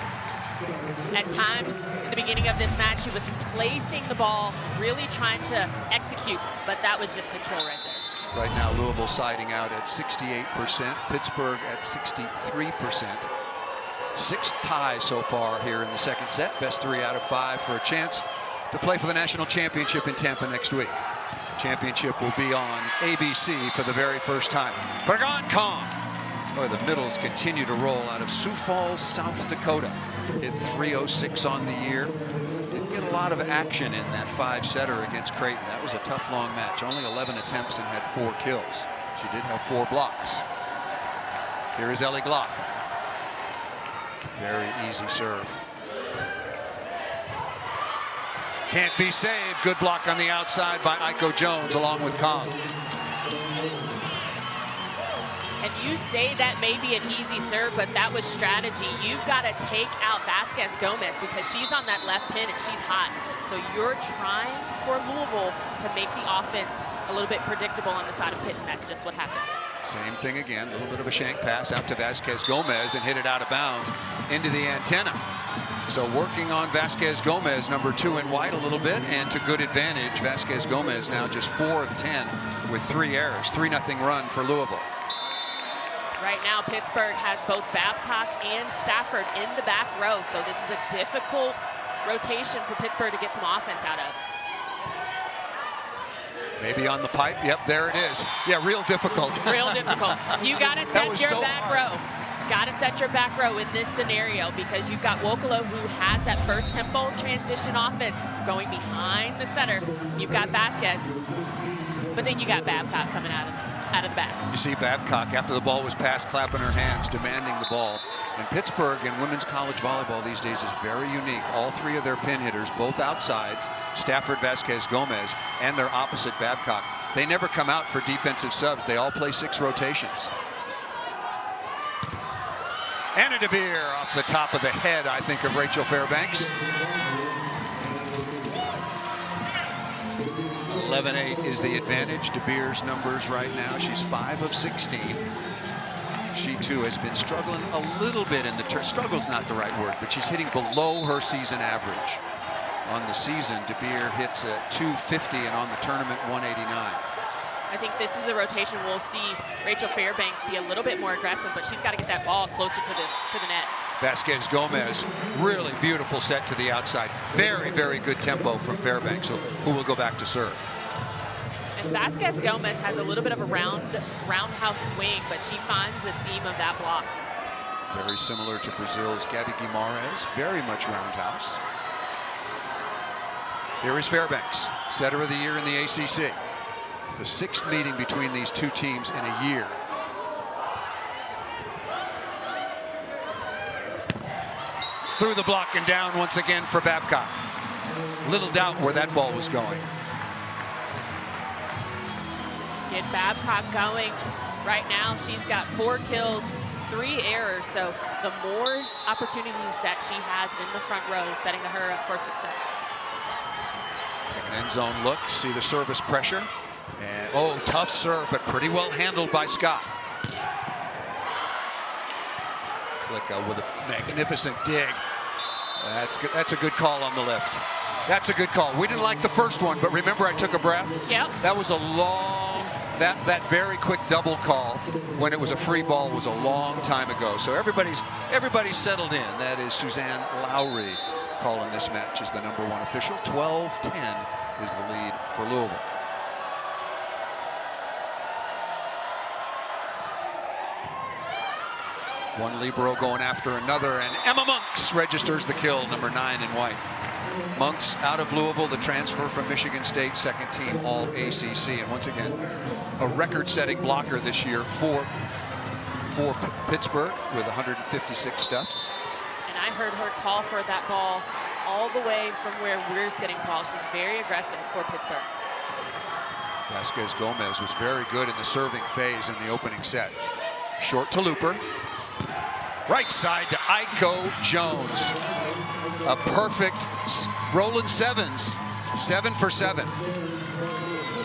At times in the beginning of this match, she was placing the ball, really trying to execute, but that was just a kill right there. Right now, Louisville siding out at 68%, Pittsburgh at 63%. 6 ties so far here in the second set. Best 3 out of 5 for a chance to play for the national championship in Tampa next week. Championship will be on ABC for the very first time. Pagran Kong. Boy, the middles continue to roll out of Sioux Falls, South Dakota. Hit 306 on the year. Didn't get a lot of action in that 5-setter against Creighton. That was a tough, long match. Only 11 attempts and had 4 kills. She did have 4 blocks. Here is Ellie Glock. Very easy serve. Can't be saved. Good block on the outside by Iko Jones along with Kong. And you say that may be an easy serve, but that was strategy. You've got to take out Vasquez Gomez because she's on that left pin and she's hot. So you're trying for Louisville to make the offense a little bit predictable on the side of Pitt, and that's just what happened. Same thing again, a little bit of a shank pass out to Vasquez Gomez and hit it out of bounds into the antenna. So working on Vasquez Gomez, number 2 in white, a little bit, and to good advantage. Vasquez Gomez now just 4 of 10 with 3 errors. 3-0 run for Louisville. Right now, Pittsburgh has both Babcock and Stafford in the back row, so this is a difficult rotation for Pittsburgh to get some offense out of. Maybe on the pipe. Yep, there it is. Yeah, real difficult. Real difficult. You got to set your back row. Got to set your back row in this scenario because you've got Wokolo, who has that first tempo transition offense going behind the center. You've got Vasquez, but then you got Babcock coming out of the back. You see Babcock, after the ball was passed, clapping her hands, demanding the ball. And Pittsburgh in women's college volleyball these days is very unique. All 3 of their pin hitters, both outsides, Stafford, Vasquez, Gomez, and their opposite Babcock, they never come out for defensive subs. They all play 6 rotations. Anna DeBeer off the top of the head, I think, of Rachel Fairbanks. 11-8 is the advantage. DeBeer's numbers right now, she's 5 of 16. She too has been struggling a little bit in the struggle's not the right word, but she's hitting below her season average. On the season, DeBeer hits a 250 and on the tournament 189. I think this is the rotation we'll see Rachel Fairbanks be a little bit more aggressive, but she's got to get that ball closer to the net. Vasquez Gomez, really beautiful set to the outside. Very, very good tempo from Fairbanks, who will go back to serve. And Vasquez Gomez has a little bit of a roundhouse swing, but she finds the seam of that block. Very similar to Brazil's Gabi Guimarães, very much roundhouse. Here is Fairbanks, setter of the year in the ACC. The 6th meeting between these 2 teams in a year. Through the block and down once again for Babcock. Little doubt where that ball was going. Get Babcock going. Right now she's got 4 kills, 3 errors, so the more opportunities that she has in the front row, setting her up for success. Take an end zone look, see the service pressure. And oh, tough serve, but pretty well handled by Scott. Klicka with a magnificent dig. That's good. That's a good call on the lift. That's a good call. We didn't like the first one, but remember I took a breath? Yep. That was a long, that very quick double call when it was a free ball was a long time ago. So everybody's settled in. That is Suzanne Lowry calling this match as the #1 official. 12-10 is the lead for Louisville. One libero going after another, and Emma Monks registers the kill, #9 in white. Monks out of Louisville, the transfer from Michigan State, 2nd team all ACC, and once again a record-setting blocker this year for Pittsburgh with 156 stuffs. And I heard her call for that ball all the way from where we're sitting, Paul. She's very aggressive for Pittsburgh. Vasquez Gomez was very good in the serving phase in the opening set. Short to Looper. Right side to Aiko Jones. A perfect rolling 7s. 7 for 7.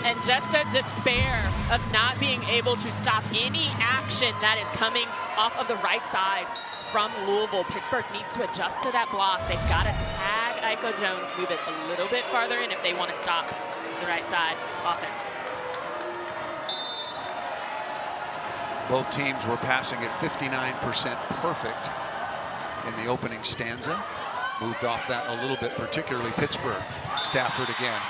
And just the despair of not being able to stop any action that is coming off of the right side from Louisville. Pittsburgh needs to adjust to that block. They've got to tag Aiko Jones, move it a little bit farther in if they want to stop the right side offense. Both teams were passing at 59% perfect in the opening stanza. Moved off that a little bit, particularly Pittsburgh. Stafford again.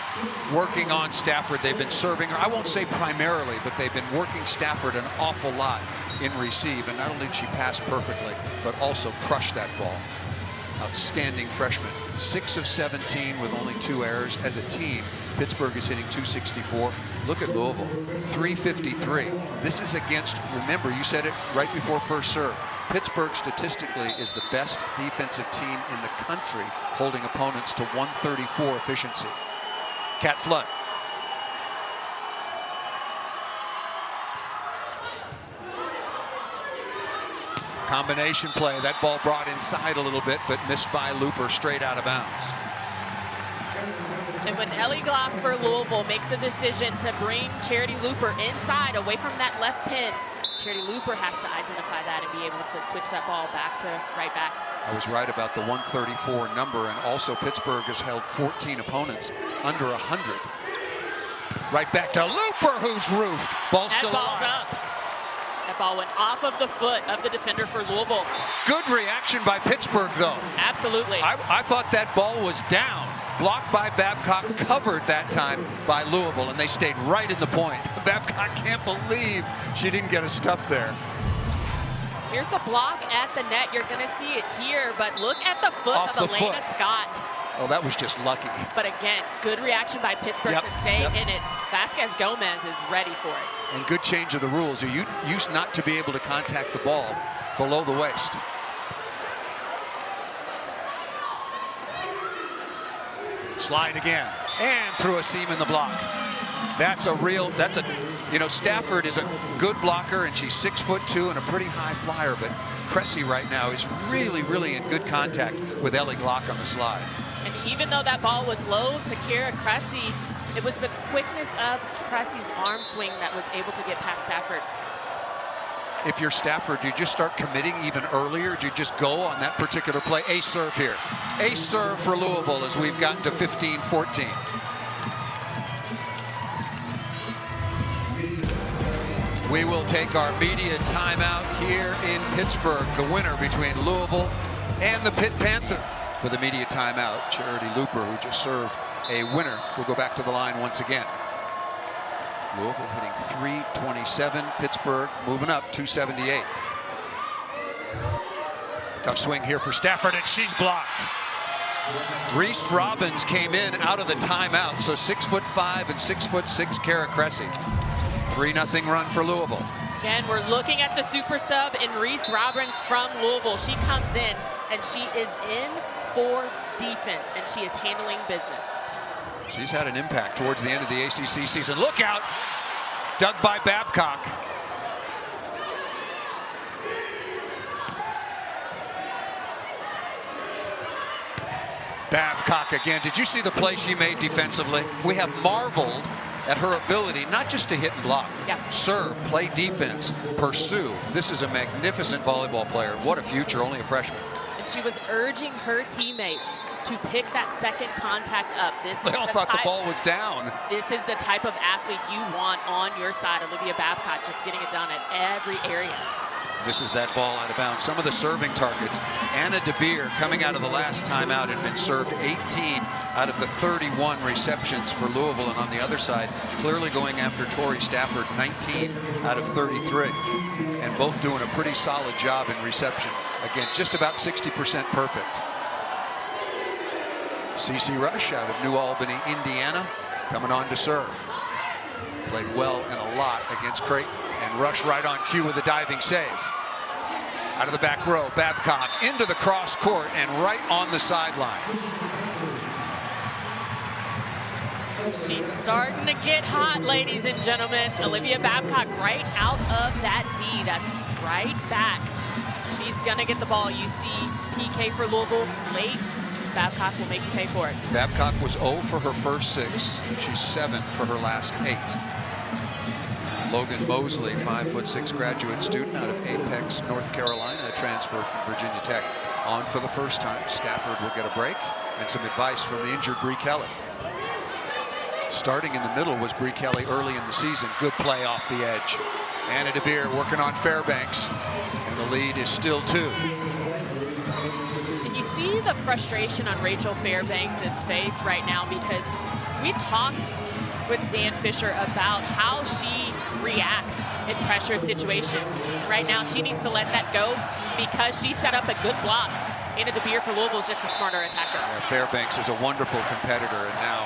Working on Stafford. They've been serving her, I won't say primarily, but they've been working Stafford an awful lot in receive. And not only did she pass perfectly, but also crushed that ball. Outstanding freshman. 6 of 17 with only 2 errors. As a team, Pittsburgh is hitting 264. Look at Louisville, 353. This is against, remember, you said it right before first serve. Pittsburgh statistically is the best defensive team in the country, holding opponents to 134 efficiency. Cat Flood. Combination play. That ball brought inside a little bit, but missed by Looper, straight out of bounds. And when Ellie Glock for Louisville makes the decision to bring Charity Looper inside, away from that left pin, Charity Looper has to identify that and be able to switch that ball back to right back. I was right about the 134 number, and also Pittsburgh has held 14 opponents under 100. Right back to Looper, who's roofed. Ball's still alive. Up. That ball went off of the foot of the defender for Louisville. Good reaction by Pittsburgh, though. Absolutely. I thought that ball was down. Blocked by Babcock, covered that time by Louisville, and they stayed right in the point. Babcock can't believe she didn't get a stuff there. Here's the block at the net. You're going to see it here, but look at the foot of Elena Scott. Oh, that was just lucky. But again, good reaction by Pittsburgh to stay in it. Vasquez Gomez is ready for it. And good change of the rules. You used not to be able to contact the ball below the waist. Slide again, and through a seam in the block. Stafford is a good blocker, and she's 6'2" and a pretty high flyer, but Cressy right now is really, really in good contact with Ellie Glock on the slide. And even though that ball was low to Kira Cressy, it was the quickness of Cressy's arm swing that was able to get past Stafford. If you're Stafford, do you just start committing even earlier? Do you just go on that particular play? Ace serve here. Ace serve for Louisville as we've gotten to 15-14. We will take our media timeout here in Pittsburgh. The winner between Louisville and the Pitt Panthers. For the media timeout, Charity Looper, who just served a winner, will go back to the line once again. Louisville hitting .327. Pittsburgh moving up 278. Tough swing here for Stafford, and she's blocked. Reese Robbins came in out of the timeout, so 6'5" and 6'6" Kara Cressy. 3-0 run for Louisville. Again, we're looking at the super sub in Reese Robbins from Louisville. She comes in, and she is in for defense, and she is handling business. She's had an impact towards the end of the ACC season. Look out! Dug by Babcock. Babcock again. Did you see the play she made defensively? We have marveled at her ability not just to hit and block, serve, play defense, pursue. This is a magnificent volleyball player. What a future, only a freshman. And she was urging her teammates to pick that second contact up. They all thought the ball was down. This is the type of athlete you want on your side. Olivia Babcock just getting it done at every area. Misses that ball out of bounds. Some of the serving targets. Anna DeBeer, coming out of the last timeout, had been served 18 out of the 31 receptions for Louisville. And on the other side, clearly going after Tori Stafford, 19 out of 33. And both doing a pretty solid job in reception. Again, just about 60% perfect. CeCe Rush out of New Albany, Indiana, coming on to serve. Played well and a lot against Creighton. And Rush right on cue with a diving save. Out of the back row, Babcock into the cross court and right on the sideline. She's starting to get hot, ladies and gentlemen. Olivia Babcock right out of that D. That's right back. She's gonna get the ball. You see PK for Louisville late. Babcock will make you pay for it. Babcock was 0 for her first 6. She's 7 for her last 8. Logan Mosley, 5'6" graduate student out of Apex, North Carolina, a transfer from Virginia Tech, on for the first time. Stafford will get a break and some advice from the injured Bree Kelly. Starting in the middle was Bree Kelly early in the season. Good play off the edge. Anna DeBeer working on Fairbanks, and the lead is still 2. And you see the frustration on Rachel Fairbanks' face right now, because we talked with Dan Fisher about how she reacts in pressure situations. Right now, she needs to let that go because she set up a good block. Anna DeBeer for Louisville is just a smarter attacker. Fairbanks is a wonderful competitor, and now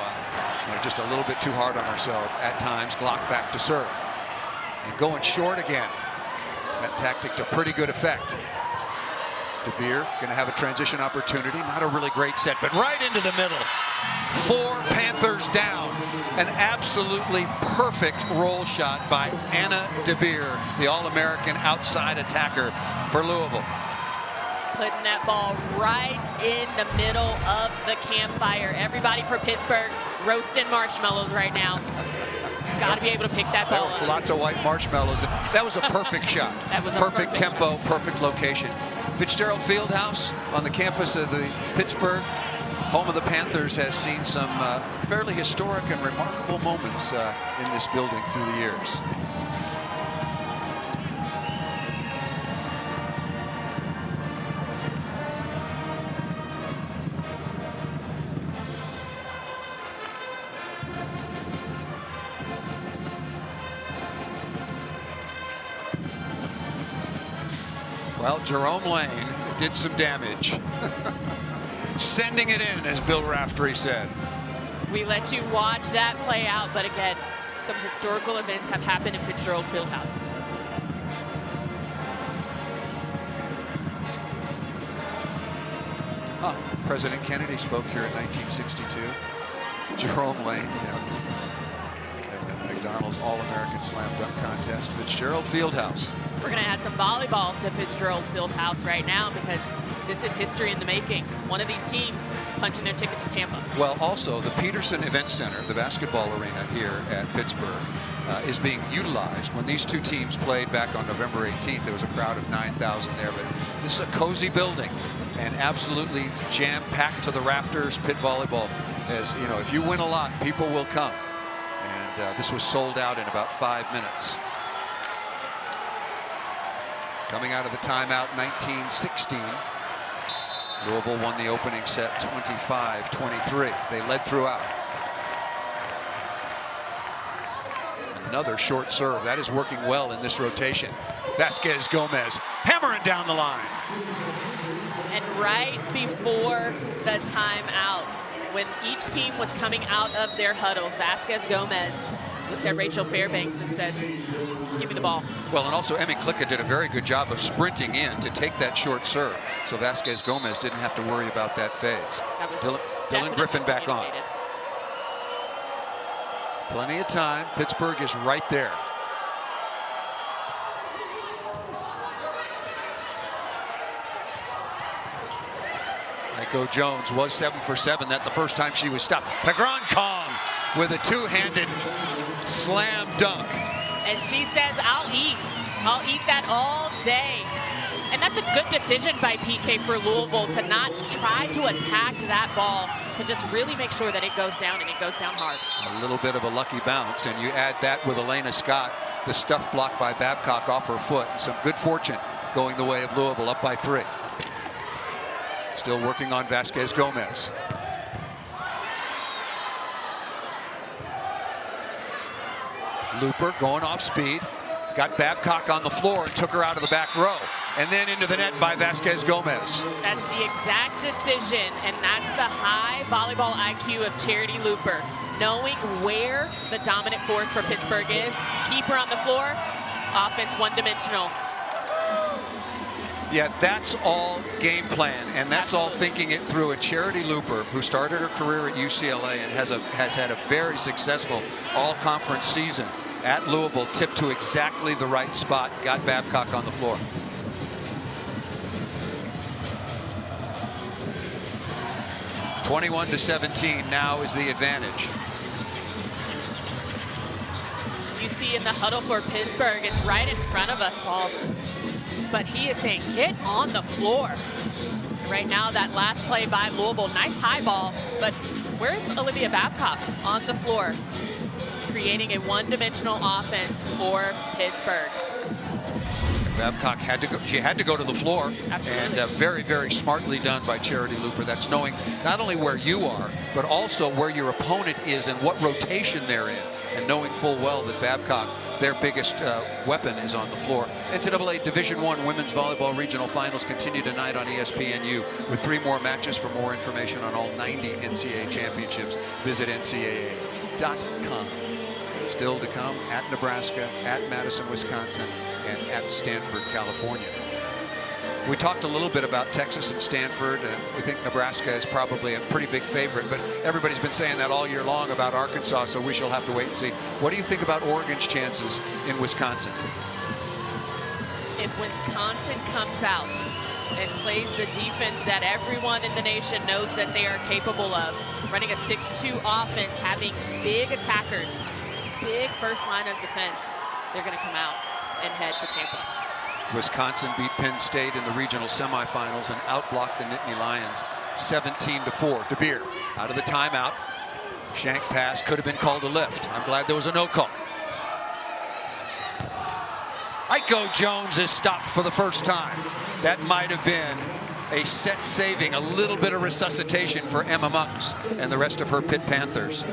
just a little bit too hard on herself at times. Glock back to serve. And going short again. That tactic to pretty good effect. DeBeer going to have a transition opportunity. Not a really great set, but right into the middle. 4 Panthers down. An absolutely perfect roll shot by Anna DeBeer, the All-American outside attacker for Louisville. Putting that ball right in the middle of the campfire. Everybody for Pittsburgh roasting marshmallows right now. Got to be able to pick that ball up. Lots of white marshmallows. That was a perfect shot. That was a perfect tempo, perfect location. Fitzgerald Fieldhouse on the campus of the Pittsburgh, home of the Panthers, has seen some fairly historic and remarkable moments in this building through the years. Well, Jerome Lane did some damage. Sending it in, as Bill Raftery said. We let you watch that play out, but again, some historical events have happened in Fitzgerald Fieldhouse. President Kennedy spoke here in 1962. Jerome Lane, and then McDonald's All-American Slam Dunk Contest, Fitzgerald Fieldhouse. We're going to add some volleyball to Fitzgerald Fieldhouse right now because this is history in the making. One of these teams punching their ticket to Tampa. Well, also the Peterson Event Center, the basketball arena here at Pittsburgh, is being utilized. When these two teams played back on November 18th, there was a crowd of 9,000 there. But this is a cozy building and absolutely jam-packed to the rafters. Pitt volleyball, as you know, if you win a lot, people will come. And this was sold out in about 5 minutes. Coming out of the timeout, 1916. Louisville won the opening set 25-23. They led throughout. Another short serve. That is working well in this rotation. Vasquez Gomez hammering down the line. And right before the timeout, when each team was coming out of their huddles, Vasquez Gomez looked at Rachel Fairbanks and said, "Give me the ball." Well, and also Emmy Klicka did a very good job of sprinting in to take that short serve. So Vasquez Gomez didn't have to worry about that phase. Dylan Griffin back on. Plenty of time. Pittsburgh is right there. Aiko Jones was 7 for 7. That's the first time she was stopped. Pagron Kong with a two-handed slam dunk. And she says, I'll eat that all day. And that's a good decision by PK for Louisville to not try to attack that ball, to just really make sure that it goes down, and it goes down hard. A little bit of a lucky bounce, and you add that with Elena Scott, the stuff blocked by Babcock off her foot, and some good fortune going the way of Louisville, up by 3. Still working on Vasquez Gomez. Looper going off speed, got Babcock on the floor and took her out of the back row, and then into the net by Vasquez Gomez. That's the exact decision, and that's the high volleyball IQ of Charity Looper. Knowing where the dominant force for Pittsburgh is, keep her on the floor, offense one-dimensional. Yeah, that's all game plan, and that's all thinking it through. And Charity Looper, who started her career at UCLA and has had a very successful all-conference season at Louisville, tipped to exactly the right spot, got Babcock on the floor. (21-17) now is the advantage. You see in the huddle for Pittsburgh, it's right in front of us, Paul. But he is saying, get on the floor. Right now, that last play by Louisville, nice high ball, but where's Olivia Babcock? On the floor, creating a one-dimensional offense for Pittsburgh. Babcock had to go. She had to go to the floor. Absolutely. And very, very smartly done by Charity Looper. That's knowing not only where you are, but also where your opponent is and what rotation they're in, and knowing full well that Babcock, their biggest weapon, is on the floor. NCAA Division I Women's Volleyball Regional Finals continue tonight on ESPNU with 3 more matches. For more information on all 90 NCAA championships, visit ncaa.com. Still to come at Nebraska, at Madison, Wisconsin, and at Stanford, California. We talked a little bit about Texas and Stanford, and we think Nebraska is probably a pretty big favorite, but everybody's been saying that all year long about Arkansas, so we shall have to wait and see. What do you think about Oregon's chances in Wisconsin? If Wisconsin comes out and plays the defense that everyone in the nation knows that they are capable of, running a 6-2 offense, having big attackers, big first line of defense, they're going to come out and head to Tampa. Wisconsin beat Penn State in the regional semifinals and outblocked the Nittany Lions 17-4. De Beer out of the timeout. Shank pass, could have been called a lift. I'm glad there was a no call. Aiko Jones is stopped for the first time. That might have been a set saving, a little bit of resuscitation for Emma Monks and the rest of her Pitt Panthers.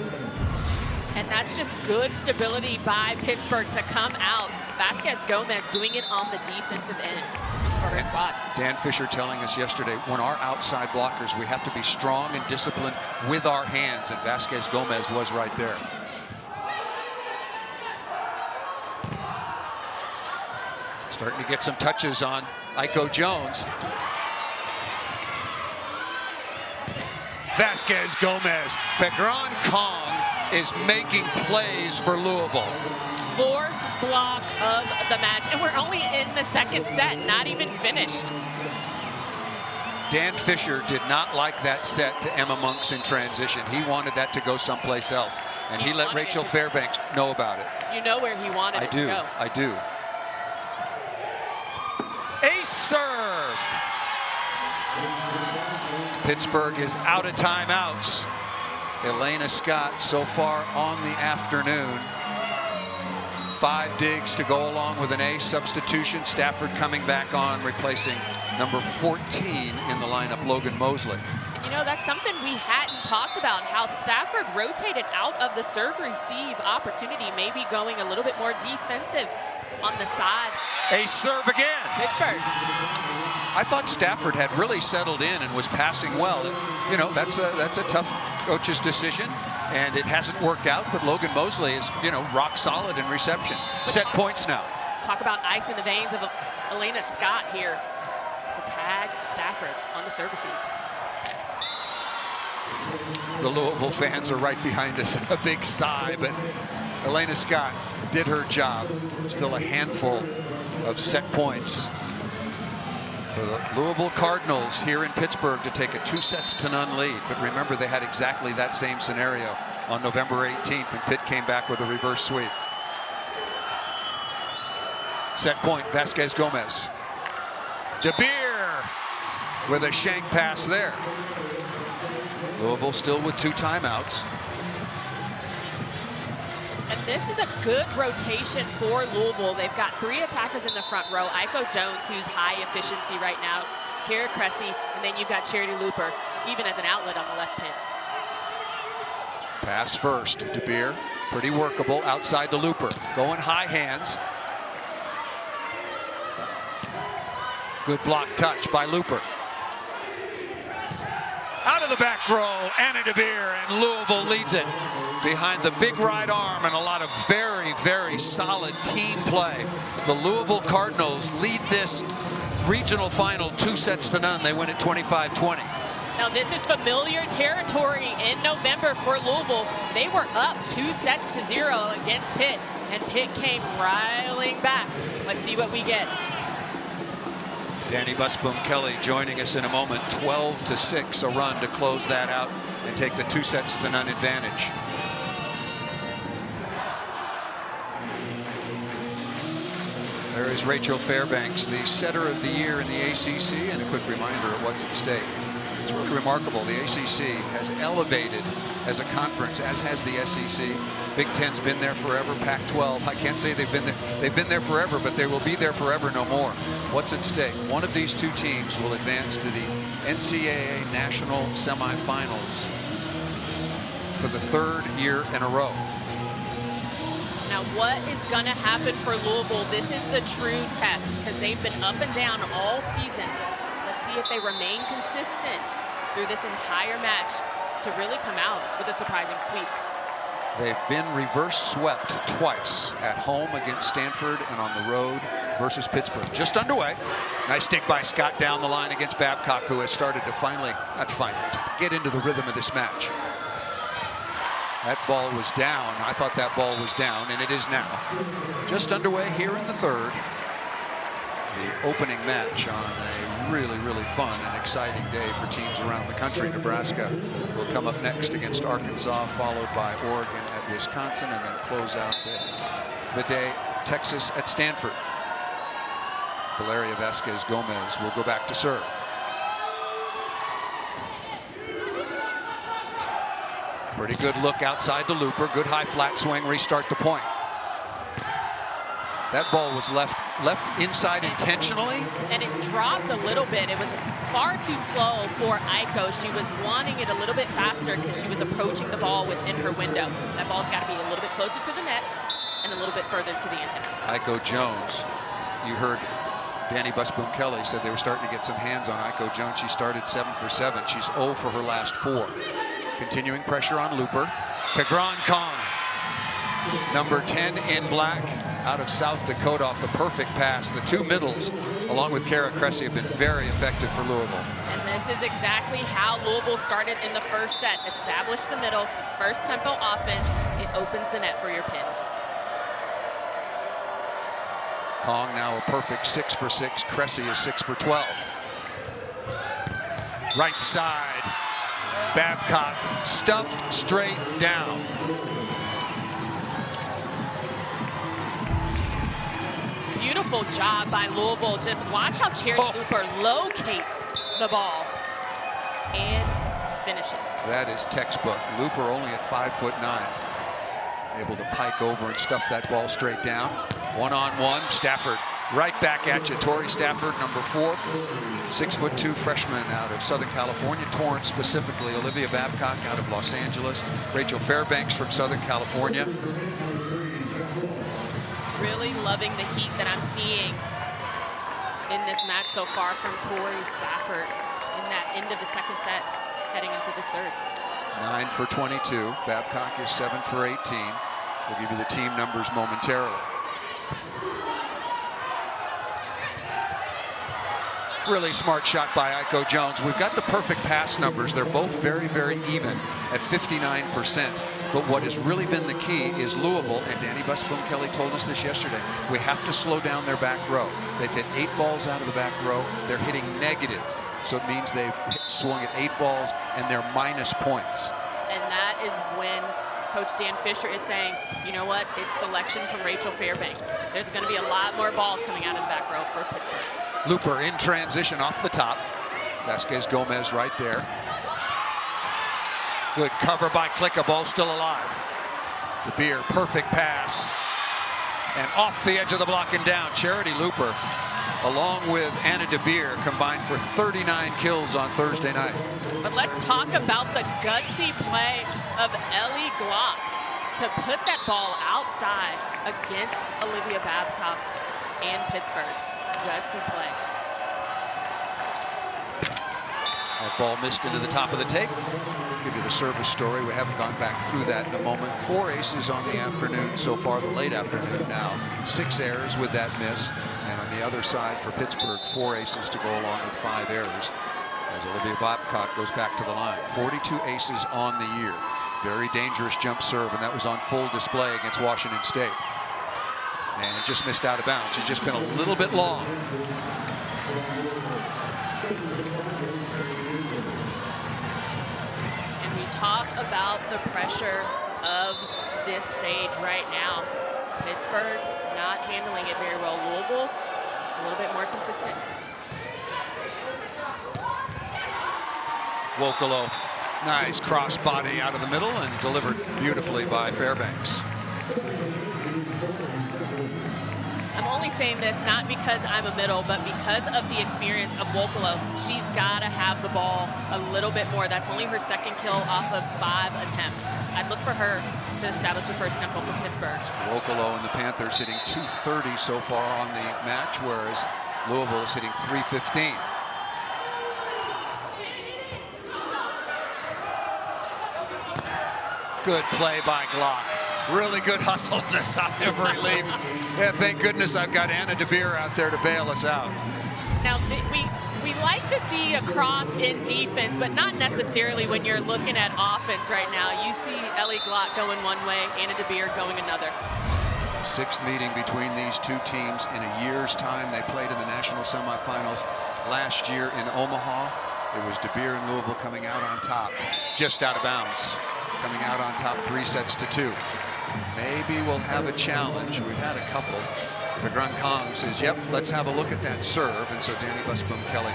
And that's just good stability by Pittsburgh to come out. Vasquez Gomez doing it on the defensive end for her squad. Dan Fisher telling us yesterday, when our outside blockers, we have to be strong and disciplined with our hands, and Vasquez Gomez was right there. Starting to get some touches on Aiko Jones. Vasquez Gomez. Pegron Kong is making plays for Louisville. Fourth block of the match, and we're only in the second set, not even finished. Dan Fisher did not like that set to Emma Monks in transition. He wanted that to go someplace else, and he let Rachel Fairbanks know about it. You know where he wanted it to go. I do. Ace serve. Pittsburgh is out of timeouts. Elena Scott so far on the afternoon. 5 digs to go along with an ace substitution. Stafford coming back on, replacing number 14 in the lineup, Logan Mosley. And you know, that's something we hadn't talked about, how Stafford rotated out of the serve-receive opportunity, maybe going a little bit more defensive on the side. A serve again. Pittsburgh. I thought Stafford had really settled in and was passing well. You know, that's a tough coach's decision, and it hasn't worked out, but Logan Mosley is, you know, rock solid in reception. Set points now. Talk about ice in the veins of Elena Scott here to tag Stafford on the serve receive. The Louisville fans are right behind us. A big sigh, but Elena Scott did her job. Still a handful of set points for the Louisville Cardinals here in Pittsburgh to take a 2-0 lead. But remember, they had exactly that same scenario on November 18th, and Pitt came back with a reverse sweep. Set point, Vasquez Gomez. De Beer with a shank pass there. Louisville still with 2 timeouts. And this is a good rotation for Louisville. They've got 3 attackers in the front row. Aiko Jones, who's high efficiency right now. Kira Cressy, and then you've got Charity Looper, even as an outlet on the left pin. Pass first, De Beer, pretty workable outside the Looper. Going high hands. Good block touch by Looper. Out of the back row, Anna De Beer, and Louisville leads it behind the big right arm and a lot of very, very solid team play. The Louisville Cardinals lead this regional final 2-0. They win it 25-20. Now this is familiar territory in November for Louisville. They were up 2-0 against Pitt, and Pitt came riling back. Let's see what we get. Danny Busboom-Kelly joining us in a moment. 12-6, a run to close that out and take the 2-0 advantage. There is Rachel Fairbanks, the setter of the year in the ACC, and a quick reminder of what's at stake. It's really remarkable. The ACC has elevated as a conference, as has the SEC. Big Ten's been there forever. Pac-12, I can't say they've been there forever, but they will be there forever no more. What's at stake? One of these 2 teams will advance to the NCAA national semifinals for the 3rd year in a row. Now what is going to happen for Louisville? This is the true test, because they've been up and down all season. Let's see if they remain consistent through this entire match to really come out with a surprising sweep. They've been reverse swept twice, at home against Stanford and on the road versus Pittsburgh. Just underway. Nice stick by Scott down the line against Babcock, who has started to get into the rhythm of this match. That ball was down. I thought that ball was down, and it is now. Just underway here in the 3rd. The opening match on a really, really fun and exciting day for teams around the country. Nebraska will come up next against Arkansas, followed by Oregon at Wisconsin, and then close out the day, Texas at Stanford. Valeria Vasquez Gomez will go back to serve. Pretty good look outside the looper. Good high flat swing. Restart the point. That ball was left inside intentionally. And it dropped a little bit. It was far too slow for Aiko. She was wanting it a little bit faster because she was approaching the ball within her window. That ball's got to be a little bit closer to the net and a little bit further to the antenna. Aiko Jones, you heard Danny Busboom Kelly said they were starting to get some hands on Aiko Jones. She started 7 for 7. She's 0 for her last 4. Continuing pressure on looper. Pegron Kong, number 10 in black, out of South Dakota off the perfect pass. The two middles, along with Kara Cressy, have been very effective for Louisville. And this is exactly how Louisville started in the first set. Establish the middle, first tempo offense. It opens the net for your pins. Kong now a perfect 6 for 6. Cressy is 6 for 12. Right side. Babcock stuffed straight down. Beautiful job by Louisville. Just watch how Charity Looper locates the ball and finishes. That is textbook. Looper only at 5'9", able to pike over and stuff that ball straight down. One-on-one. Stafford right back at you. Tori Stafford, number 4, 6'2" freshman out of Southern California. Torrance specifically. Olivia Babcock out of Los Angeles. Rachel Fairbanks from Southern California. Really loving the heat that I'm seeing in this match so far from Tori Stafford in that end of the second set, heading into this third. 9 for 22. Babcock is 7 for 18. We'll give you the team numbers momentarily. Really smart shot by Aiko Jones. We've got the perfect pass numbers. They're both very, very even at 59%. But what has really been the key is Louisville, and Danny Busboom Kelly told us this yesterday, we have to slow down their back row. They've hit 8 balls out of the back row. They're hitting negative. So it means they've swung at 8 balls and they're minus points. And that is when Coach Dan Fisher is saying, you know what, it's selection from Rachel Fairbanks. There's going to be a lot more balls coming out of the back row for Pittsburgh. Looper in transition off the top. Vasquez Gomez right there. Good cover by Klicka, ball still alive. De Beer, perfect pass. And off the edge of the block and down. Charity Looper, along with Anna De Beer, combined for 39 kills on Thursday night. But let's talk about the gutsy play of Ellie Glock to put that ball outside against Olivia Babcock and Pittsburgh. Gutsy play. That ball missed into the top of the tape. Give you the service story. We haven't gone back through that in a moment. 4 aces on the afternoon so far, the late afternoon now. 6 errors with that miss. And on the other side for Pittsburgh, 4 aces to go along with 5 errors. As Olivia Babcock goes back to the line. 42 aces on the year. Very dangerous jump serve, and that was on full display against Washington State. And it just missed out of bounds. It's just been a little bit long. Talk about the pressure of this stage right now. Pittsburgh not handling it very well. Louisville a little bit more consistent. Wokolo, nice cross body out of the middle and delivered beautifully by Fairbanks. I'm only saying this not because I'm a middle, but because of the experience of Wokolo. She's got to have the ball a little bit more. That's only her second kill off of 5 attempts. I'd look for her to establish the first tempo for Pittsburgh. Wokolo and the Panthers hitting .230 so far on the match, whereas Louisville is hitting .315. Good play by Glock. Really good hustle on the side of relief. Yeah, thank goodness I've got Anna De Beer out there to bail us out. Now, we like to see a cross in defense, but not necessarily when you're looking at offense right now. You see Ellie Glock going one way, Anna De Beer going another. 6th meeting between these two teams in a year's time. They played in the national semifinals last year in Omaha. It was De Beer and Louisville coming out on top, just out of bounds. Coming out on top 3 sets to 2. Maybe we'll have a challenge. We've had a couple. Legrand Kong says, yep, let's have a look at that serve. And so Danny Busboom-Kelly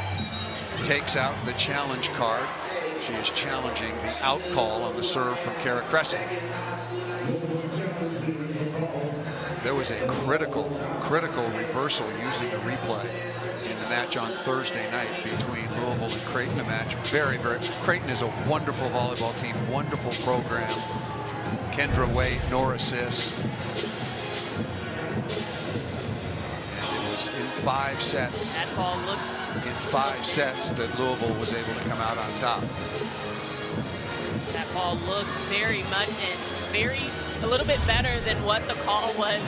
takes out the challenge card. She is challenging the out call on the serve from Kara Cressy. There was a critical reversal using a replay in the match on Thursday night between Louisville and Creighton. A match Creighton is a wonderful volleyball team, wonderful program. Kendra Waite, Nora Sis. And it was in 5 sets. That ball looked in 5 sets that Louisville was able to come out on top. That ball looked very much a little bit better than what the call was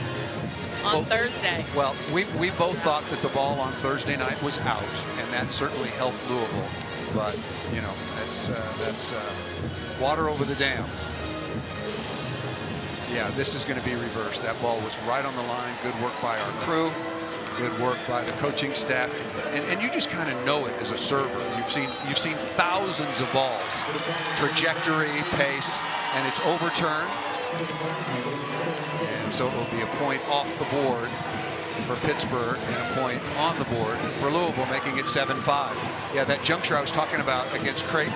on Thursday. Well, we both thought that the ball on Thursday night was out, and that certainly helped Louisville. But you know, that's water over the dam. Yeah, this is going to be reversed. That ball was right on the line. Good work by our crew. Good work by the coaching staff, and you just kind of know it as a server. You've seen thousands of balls, trajectory, pace, and it's overturned. And so it will be a point off the board for Pittsburgh and a point on the board for Louisville, making it 7-5. Yeah, that juncture I was talking about against Creighton,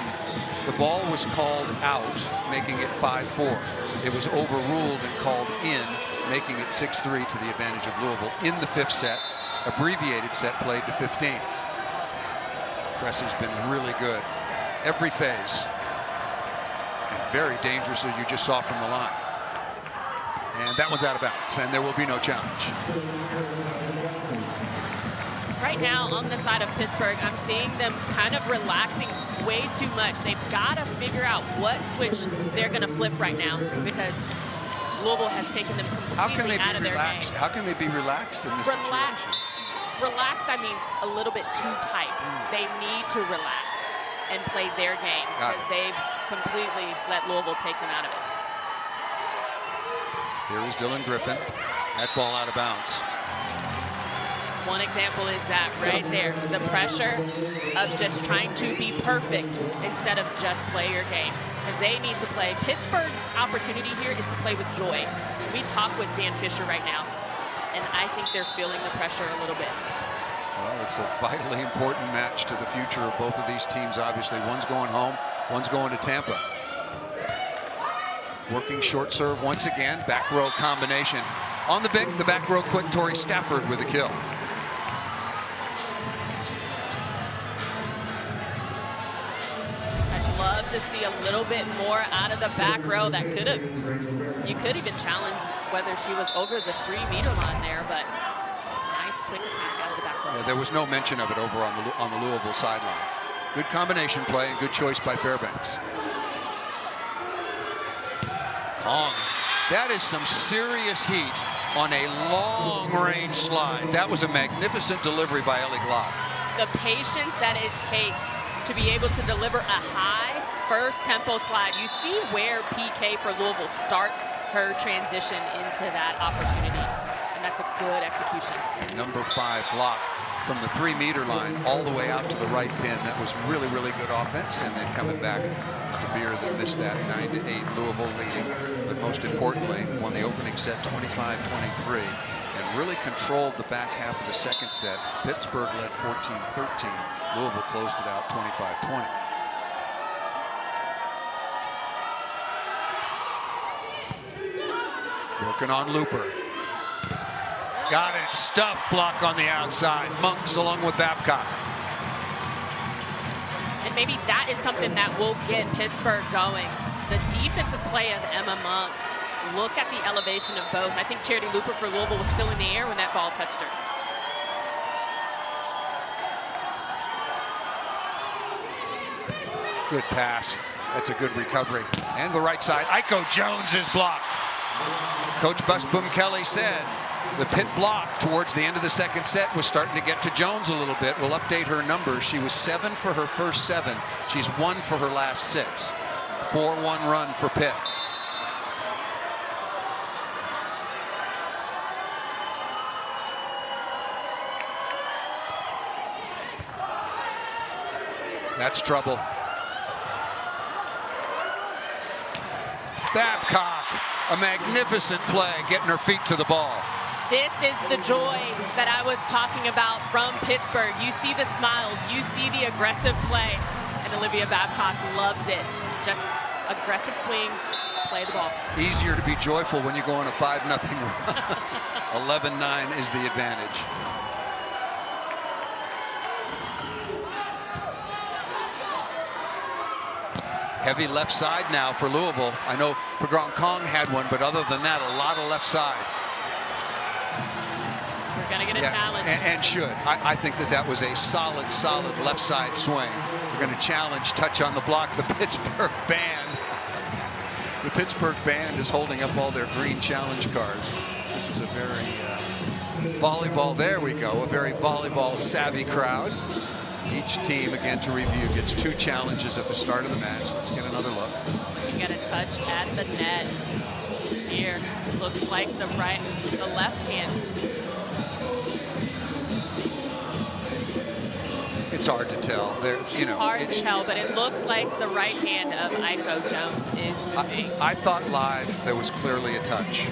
the ball was called out, making it 5-4. It was overruled and called in, making it 6-3 to the advantage of Louisville in the 5th set. Abbreviated set played to 15. Cressy's been really good every phase, and very dangerous, as you just saw from the line. And that one's out of bounds, and there will be no challenge. Right now on the side of Pittsburgh, I'm seeing them kind of relaxing way too much. They've got to figure out what switch they're going to flip right now, because Louisville has taken them completely out of their game. How can they be relaxed in this situation? Relaxed, I mean a little bit too tight. They need to relax and play their game, because they've completely let Louisville take them out of it. Here is Dylan Griffin. That ball out of bounds. One example is that right there, the pressure of just trying to be perfect instead of just play your game. Because they need to play. Pittsburgh's opportunity here is to play with joy. We talk with Dan Fisher right now, and I think they're feeling the pressure a little bit. Well, it's a vitally important match to the future of both of these teams. Obviously, one's going home, one's going to Tampa. Working short serve once again, back row combination. On the back row quick, Tori Stafford with a kill. I'd love to see a little bit more out of the back row. That you could even challenge whether she was over the 3-meter line there, but nice quick attack out of the back row. Yeah, there was no mention of it over on the Louisville sideline. Good combination play and good choice by Fairbanks. Kong. That is some serious heat on a long-range slide. That was a magnificent delivery by Ellie Glock. The patience that it takes to be able to deliver a high first tempo slide. You see where PK for Louisville starts her transition into that opportunity, and that's a good execution. Number 5 block from the 3-meter line all the way out to the right pin. That was really, really good offense, and then coming back to Beer that missed that 9-8 Louisville leading, but most importantly won the opening set 25-23 and really controlled the back half of the second set. Pittsburgh led 14-13. Louisville closed it out 25-20. Working on Looper. Got it. Stuff block on the outside. Monks along with Babcock. And maybe that is something that will get Pittsburgh going. The defensive play of Emma Monks. Look at the elevation of both. I think Charity Looper for Louisville was still in the air when that ball touched her. Good pass. That's a good recovery. And the right side. Iko Jones is blocked. Coach Busboom-Kelly said the Pitt block towards the end of the second set was starting to get to Jones a little bit. We'll update her numbers. She was 7 for her first 7. She's 1 for her last 6. 4-1 run for Pitt. That's trouble. Babcock, a magnificent play, getting her feet to the ball. This is the joy that I was talking about from Pittsburgh. You see the smiles, you see the aggressive play, and Olivia Babcock loves it. Just aggressive swing, play the ball. Easier to be joyful when you go on a 5-0 run. 11-9 is the advantage. Heavy left side now for Louisville. I know Kong had one, but other than that, a lot of left side. We're going to get a challenge. And should. I think that was a solid left side swing. We're going to challenge, touch on the block, the Pittsburgh band. The Pittsburgh band is holding up all their green challenge cards. This is a very volleyball, there we go, a very volleyball savvy crowd. Each team, again to review, gets 2 challenges at the start of the match. Let's get another look. You get a touch at the net. Here, looks like the left hand. It's hard to tell. Hard to tell, but it looks like the right hand of Aiko Jones is moving. I thought live there was clearly a touch,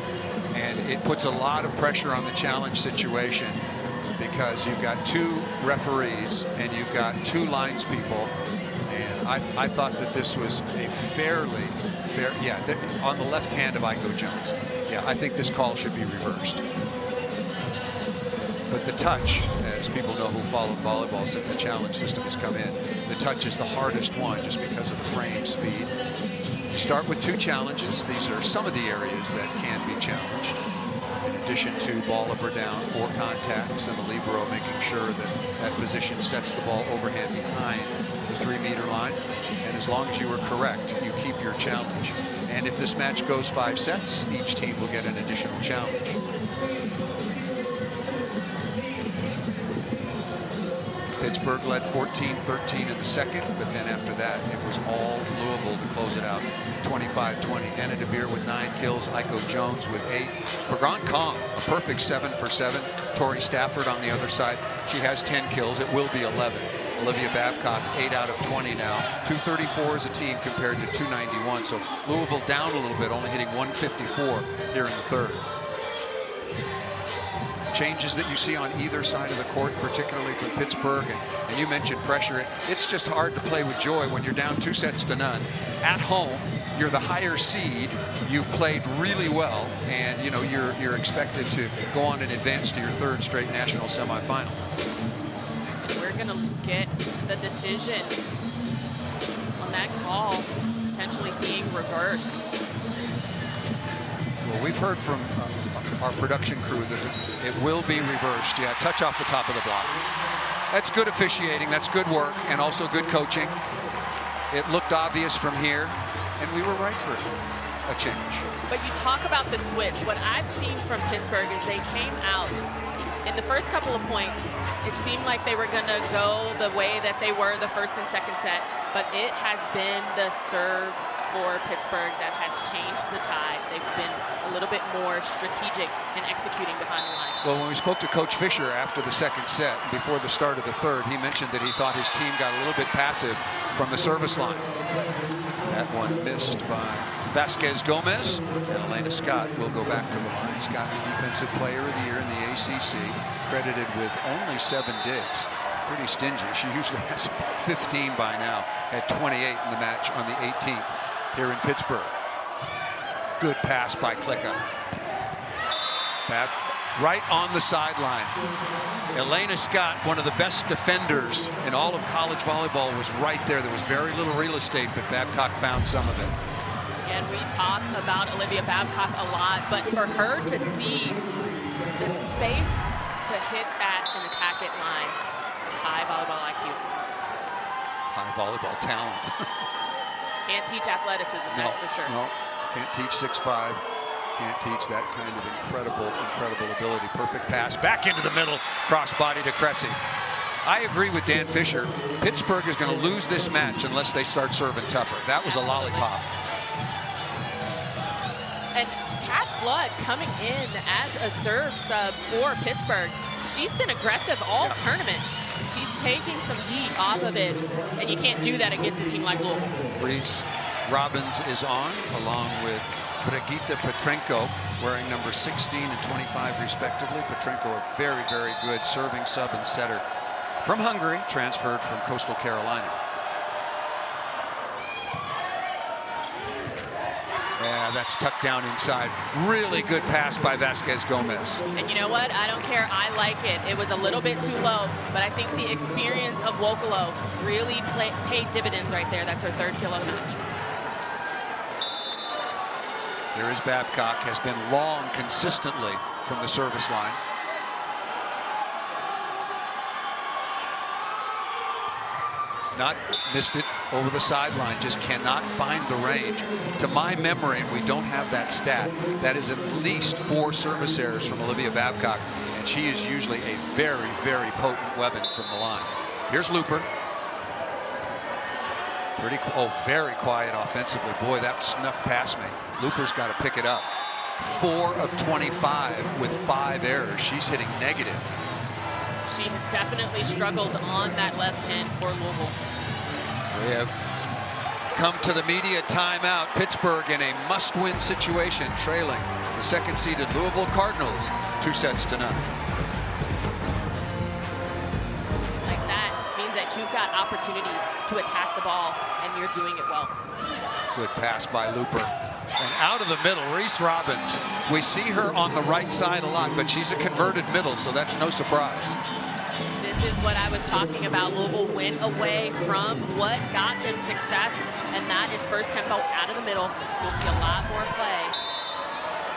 and it puts a lot of pressure on the challenge situation because you've got 2 referees and you've got 2 lines people, and I thought that this was a fairly fair, on the left hand of Aiko Jones. Yeah, I think this call should be reversed. But the touch, as people know who followed volleyball since the challenge system has come in, the touch is the hardest one just because of the frame speed. You start with 2 challenges. These are some of the areas that can be challenged. In addition to ball up or down, 4 contacts, and the libero making sure that that position sets the ball overhand behind the 3-meter line. And as long as you are correct, you keep your challenge. And if this match goes 5 sets, each team will get an additional challenge. Pittsburgh led 14-13 in the second, but then after that, it was all Louisville to close it out. 25-20. Anna DeBeer with 9 kills. Aiko Jones with 8. Kong, a perfect 7 for 7. Tori Stafford on the other side. She has 10 kills. It will be 11. Olivia Babcock, 8 out of 20 now. 234 as a team compared to 291. So Louisville down a little bit, only hitting 154 here in the third. Changes that you see on either side of the court, particularly from Pittsburgh, and you mentioned pressure. It's just hard to play with joy when you're down 2 sets to none. At home, you're the higher seed. You've played really well, and you're expected to go on and advance to your 3rd straight national semifinal. And we're gonna get the decision on that call potentially being reversed. Well, we've heard from our production crew that it will be reversed. Yeah, touch off the top of the block. That's good officiating, that's good work, and also good coaching. It looked obvious from here, and we were right for a change. But you talk about the switch. What I've seen from Pittsburgh is they came out in the first couple of points. It seemed like they were going to go the way that they were the first and second set, but it has been the serve for Pittsburgh that has changed the tide. They've been a little bit more strategic in executing behind the line. Well, when we spoke to Coach Fisher after the second set, before the start of the third, he mentioned that he thought his team got a little bit passive from the service line. That one missed by Vasquez Gomez, and Elena Scott will go back to the line. Scott, the Defensive Player of the Year in the ACC, credited with only 7 digs. Pretty stingy. She usually has 15 by now. Had 28 in the match on the 18th. Here in Pittsburgh. Good pass by Klicka. Right on the sideline. Elena Scott, one of the best defenders in all of college volleyball, was right there. There was very little real estate, but Babcock found some of it. And we talk about Olivia Babcock a lot, but for her to see the space to hit that and attack it line, it's high volleyball IQ. High volleyball talent. Can't teach athleticism, that's for sure. No, can't teach 6'5". Can't teach that kind of incredible ability. Perfect pass back into the middle, crossbody to Cressy. I agree with Dan Fisher. Pittsburgh is going to lose this match unless they start serving tougher. That was a lollipop. And Kat Flood coming in as a serve sub for Pittsburgh. She's been aggressive all tournament. She's taking some heat off of it, and you can't do that against a team like Louisville. Reese Robbins is on, along with Brigitte Petrenko wearing number 16 and 25 respectively. Petrenko, a very, very good serving sub and setter from Hungary, transferred from Coastal Carolina. Yeah, that's tucked down inside. Really good pass by Vasquez Gomez. And you know what? I don't care. I like it. It was a little bit too low, but I think the experience of Wokolo really paid dividends right there. That's her third kill of the match. Here is Babcock, has been long consistently from the service line. Not missed it over the sideline, just cannot find the range. To my memory, and we don't have that stat, that is at least 4 service errors from Olivia Babcock, and she is usually a very, very potent weapon from the line. Here's Looper. Very quiet offensively. Boy, that snuck past me. Looper's got to pick it up. 4 of 25 with 5 errors. She's hitting negative. She has definitely struggled on that left hand for Louisville. We have come to the media timeout. Pittsburgh in a must-win situation, trailing the second-seeded Louisville Cardinals 2-0. Like that means that you've got opportunities to attack the ball, and you're doing it well. Good pass by Looper. And out of the middle, Reese Robbins. We see her on the right side a lot, but she's a converted middle, so that's no surprise. This is what I was talking about. Louisville went away from what got them success, and that is first tempo out of the middle. You'll see a lot more play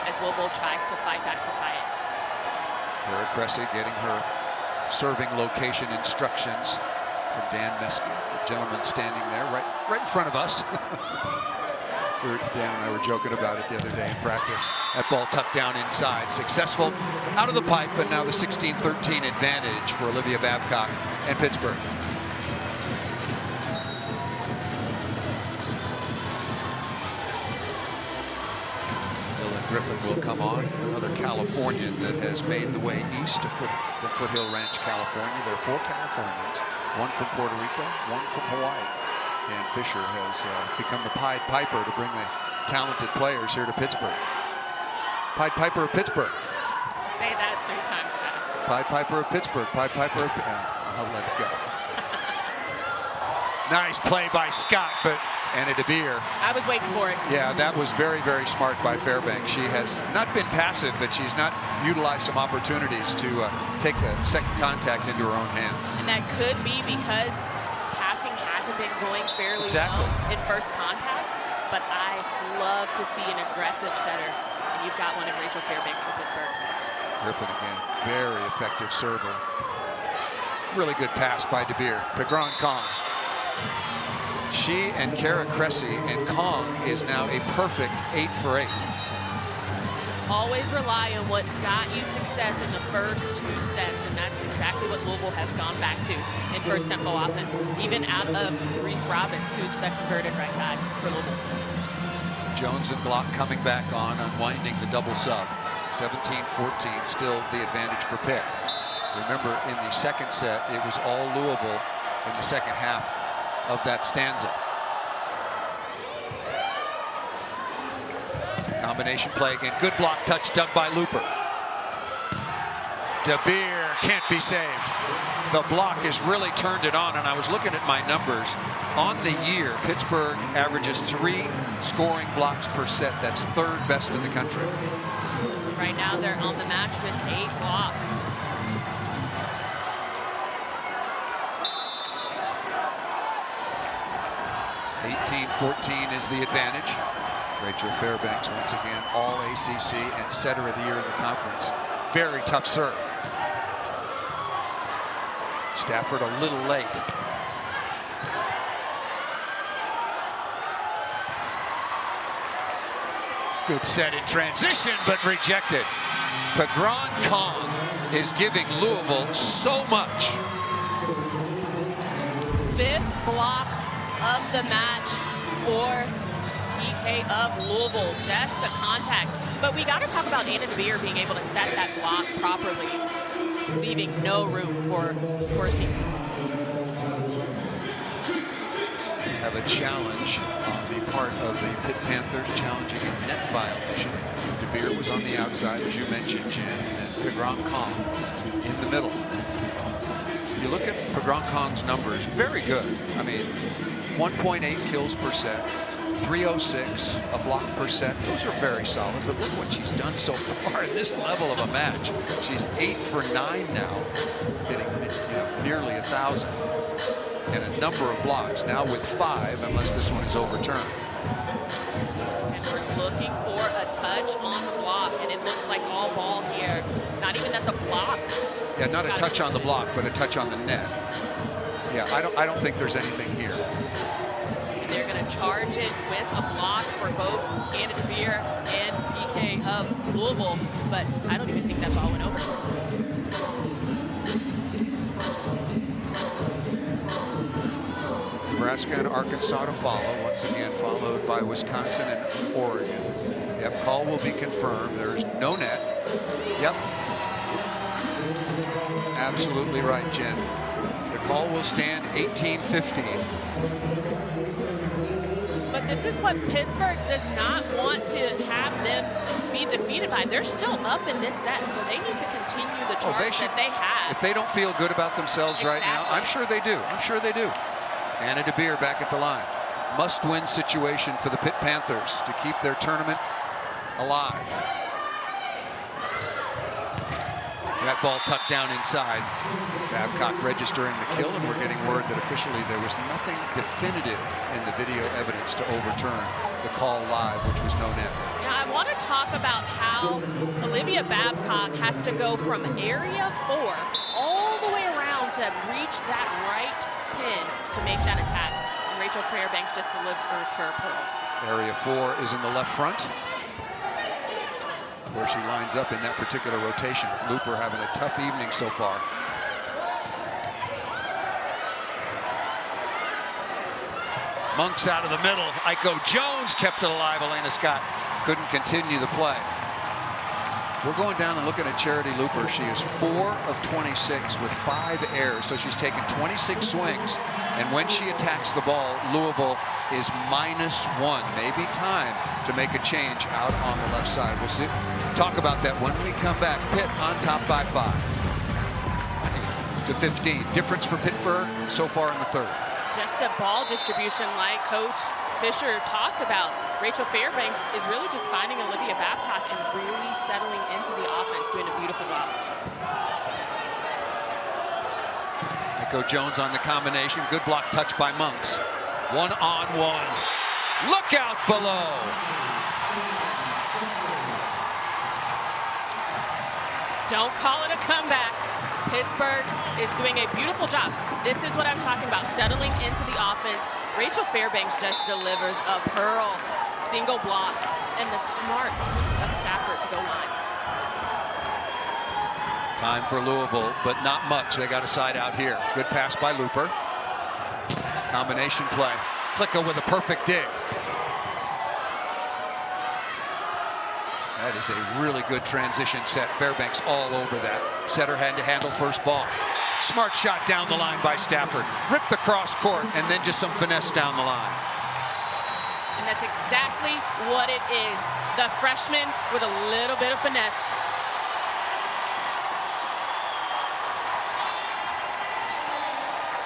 as Louisville tries to fight back to tie it. Kara Cressy getting her serving location instructions from Dan Meske, the gentleman standing there right in front of us. Dan and I were joking about it the other day in practice. That ball tucked down inside. Successful out of the pipe, but now the 16-13 advantage for Olivia Babcock and Pittsburgh. Dylan Griffin will come on, another Californian that has made the way east to Foothill Ranch, California. There are 4 Californians, 1 from Puerto Rico, 1 from Hawaii. Dan Fisher has become the Pied Piper to bring the talented players here to Pittsburgh. Pied Piper of Pittsburgh. Say that 3 times fast. Pied Piper of Pittsburgh. Pied Piper of... I'll let it go. Nice play by Scott, but Anna DeBeer. I was waiting for it. Yeah, that was very, very smart by Fairbanks. She has not been passive, but she's not utilized some opportunities to take the second contact into her own hands. And that could be because passing hasn't been going fairly well in first contact, but I love to see an aggressive setter, and you've got one in Rachel Fairbanks for Pittsburgh. Griffin again, very effective server. Really good pass by DeBeer. Pegron Kong. She and Kara Cressy, and Kong is now a perfect 8 for 8. Always rely on what got you success in the first 2 sets, and that's exactly what Louisville has gone back to in first tempo offense, even out of Reese Robbins, who's the converted right side for Louisville. Jones and Block coming back on, unwinding the double sub. 17-14, still the advantage for Pitt. Remember, in the second set, it was all Louisville in the second half of that stanza. Combination play again. Good block touch dug by Looper. DeBeer can't be saved. The block has really turned it on, and I was looking at my numbers. On the year, Pittsburgh averages 3 scoring blocks per set. That's 3rd best in the country. Right now, they're on the match with 8 blocks. (18-14) is the advantage. Rachel Fairbanks, once again, all ACC and setter of the year in the conference. Very tough serve. Stafford a little late. Good set in transition, but rejected. Pegron Kong is giving Louisville so much. 5th block of the match for DK of Louisville. Just the contact. But we got to talk about Anna DeBeer being able to set that block properly, leaving no room for sequel. Have the challenge on the part of the Pitt Panthers, challenging a net violation. De Beer was on the outside, as you mentioned, Jen, and Pagron Kong in the middle. You look at Pagron Kong's numbers, very good. I mean, 1.8 kills per set, 306 a block per set. Those are very solid, but look what she's done so far at this level of a match. She's 8 for 9 now, hitting nearly 1,000 and a number of blocks. Now with 5, unless this one is overturned. And we're looking for a touch on the block, and it looks like all ball here. Not even at the block. Yeah, not a touch on the block, but a touch on the net. Yeah, I don't think there's anything here. And they're going to charge it with a block for both Anna De Beer and PK of Louisville, but I don't even think that ball went over. Nebraska and Arkansas to follow, once again followed by Wisconsin and Oregon. Yep, call will be confirmed. There's no net. Yep. Absolutely right, Jen. The call will stand 18-15. But this is what Pittsburgh does not want to have them be defeated by. They're still up in this set, so they need to continue the charge that they have. If they don't feel good about themselves right now, I'm sure they do. I'm sure they do. Anna De Beer back at the line. Must-win situation for the Pitt Panthers to keep their tournament alive. That ball tucked down inside. Babcock registering the kill, and we're getting word that officially there was nothing definitive in the video evidence to overturn the call live, which was no net. Now, I want to talk about how Olivia Babcock has to go from area 4 all the way around to reach that right pin to make that attack. And Rachel Fairbanks just delivers her pearl. Area 4 is in the left front, where she lines up in that particular rotation. Looper having a tough evening so far. Monks out of the middle. Iko Jones kept it alive. Elena Scott couldn't continue the play. We're going down and looking at Charity Looper. She is 4 of 26 with 5 errors, so she's taken 26 swings. And when she attacks the ball, Louisville is -1. Maybe time to make a change out on the left side. We'll see. Talk about that when we come back. Pitt on top by 5 to 15. Difference for Pittsburgh so far in the third. Just the ball distribution, like Coach Fisher talked about. Rachel Fairbanks is really just finding Olivia Babcock and really settling into the offense, doing a beautiful job. Iko Jones on the combination. Good block touch by Monks. 1-on-1. Look out below. Don't call it a comeback. Pittsburgh is doing a beautiful job. This is what I'm talking about, settling into the offense. Rachel Fairbanks just delivers a pearl. Single block, and the smarts of Stafford to go line. Time for Louisville, but not much. They got a side out here. Good pass by Looper. Combination play. Klicka with a perfect dig. That is a really good transition set. Fairbanks all over that. Setter had to handle first ball. Smart shot down the line by Stafford. Ripped the cross court, and then just some finesse down the line. And that's exactly what it is. The freshman with a little bit of finesse.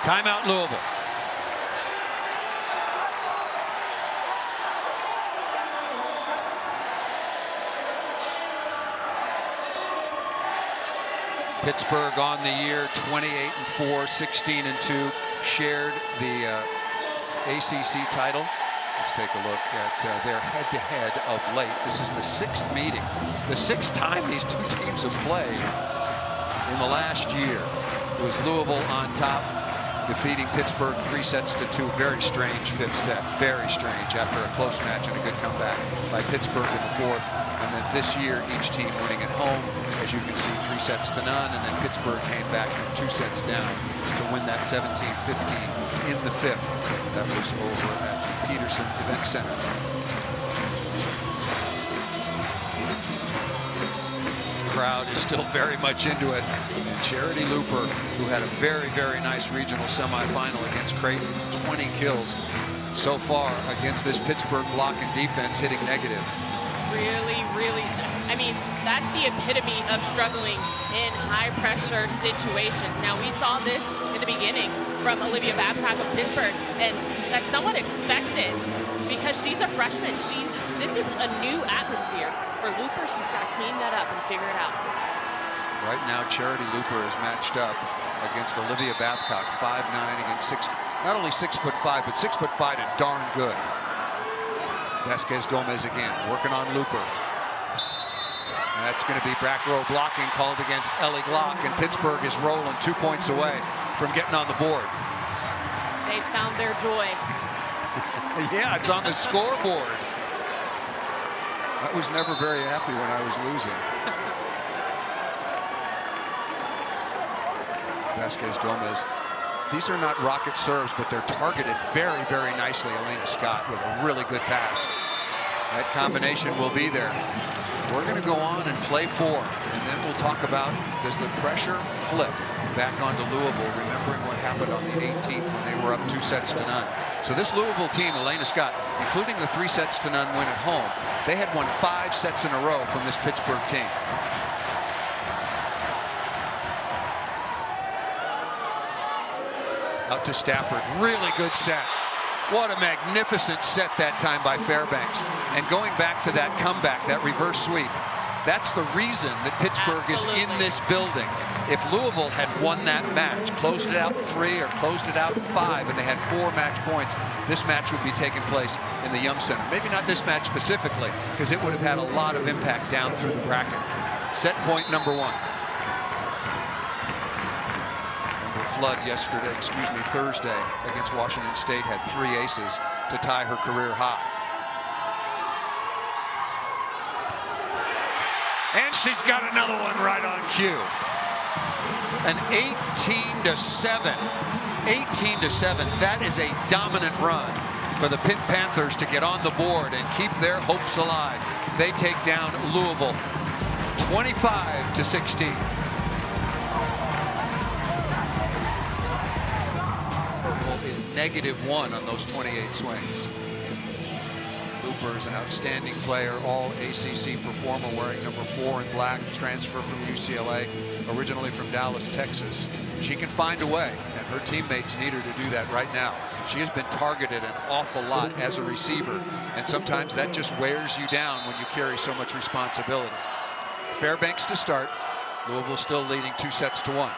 Timeout Louisville. Pittsburgh on the year, 28-4, 16-2, shared the ACC title. Let's take a look at their head-to-head of late. This is the 6th meeting, the 6th time these two teams have played in the last year. It was Louisville on top, defeating Pittsburgh 3-2. Very strange 5th set, very strange after a close match and a good comeback by Pittsburgh in the 4th. And then this year, each team winning at home, as you can see, 3-0. And then Pittsburgh came back from 2 sets down to win that 17-15 in the 5th. That was over at the Peterson Event Center. The crowd is still very much into it. And Charity Looper, who had a very, very nice regional semifinal against Creighton, 20 kills. so far against this Pittsburgh block and defense, hitting negative. Really, really, I mean, that's the epitome of struggling in high-pressure situations. Now, we saw this in the beginning from Olivia Babcock of Pittsburgh, and that's somewhat expected because she's a freshman. This is a new atmosphere for Looper. She's got to clean that up and figure it out. Right now, Charity Looper is matched up against Olivia Babcock, 5'9" against not only 6'5", but 6'5" and darn good. Vasquez Gomez again, working on Looper. And that's going to be back row blocking called against Ellie Glock, and Pittsburgh is rolling 2 points away from getting on the board. They found their joy. Yeah, it's on the scoreboard. I was never very happy when I was losing. Vasquez Gomez. These are not rocket serves, but they're targeted very, very nicely. Elena Scott with a really good pass. That combination will be there. We're going to go on and play 4, and then we'll talk about, does the pressure flip back onto Louisville, remembering what happened on the 18th when they were up 2 sets to none. So this Louisville team, Elena Scott, including the 3 sets to none win at home, they had won 5 sets in a row from this Pittsburgh team. Out to Stafford, really good set. What a magnificent set that time by Fairbanks. And going back to that comeback, that reverse sweep, that's the reason that Pittsburgh is in this building. If Louisville had won that match, closed it out 3 or closed it out 5, and they had 4 match points, this match would be taking place in the Yum Center. Maybe not this match specifically, because it would have had a lot of impact down through the bracket. Set point number 1. Flood Thursday against Washington State had 3 aces to tie her career high. And she's got another one right on cue. An 18-7. 18-7. That is a dominant run for the Pitt Panthers to get on the board and keep their hopes alive. They take down Louisville 25-16. Is -1 on those 28 swings. Looper is an outstanding player, all ACC performer, wearing number 4 in black, transfer from UCLA, originally from Dallas, Texas. She can find a way, and her teammates need her to do that right now. She has been targeted an awful lot as a receiver, and sometimes that just wears you down when you carry so much responsibility. Fairbanks to start. Louisville still leading 2 sets to 1.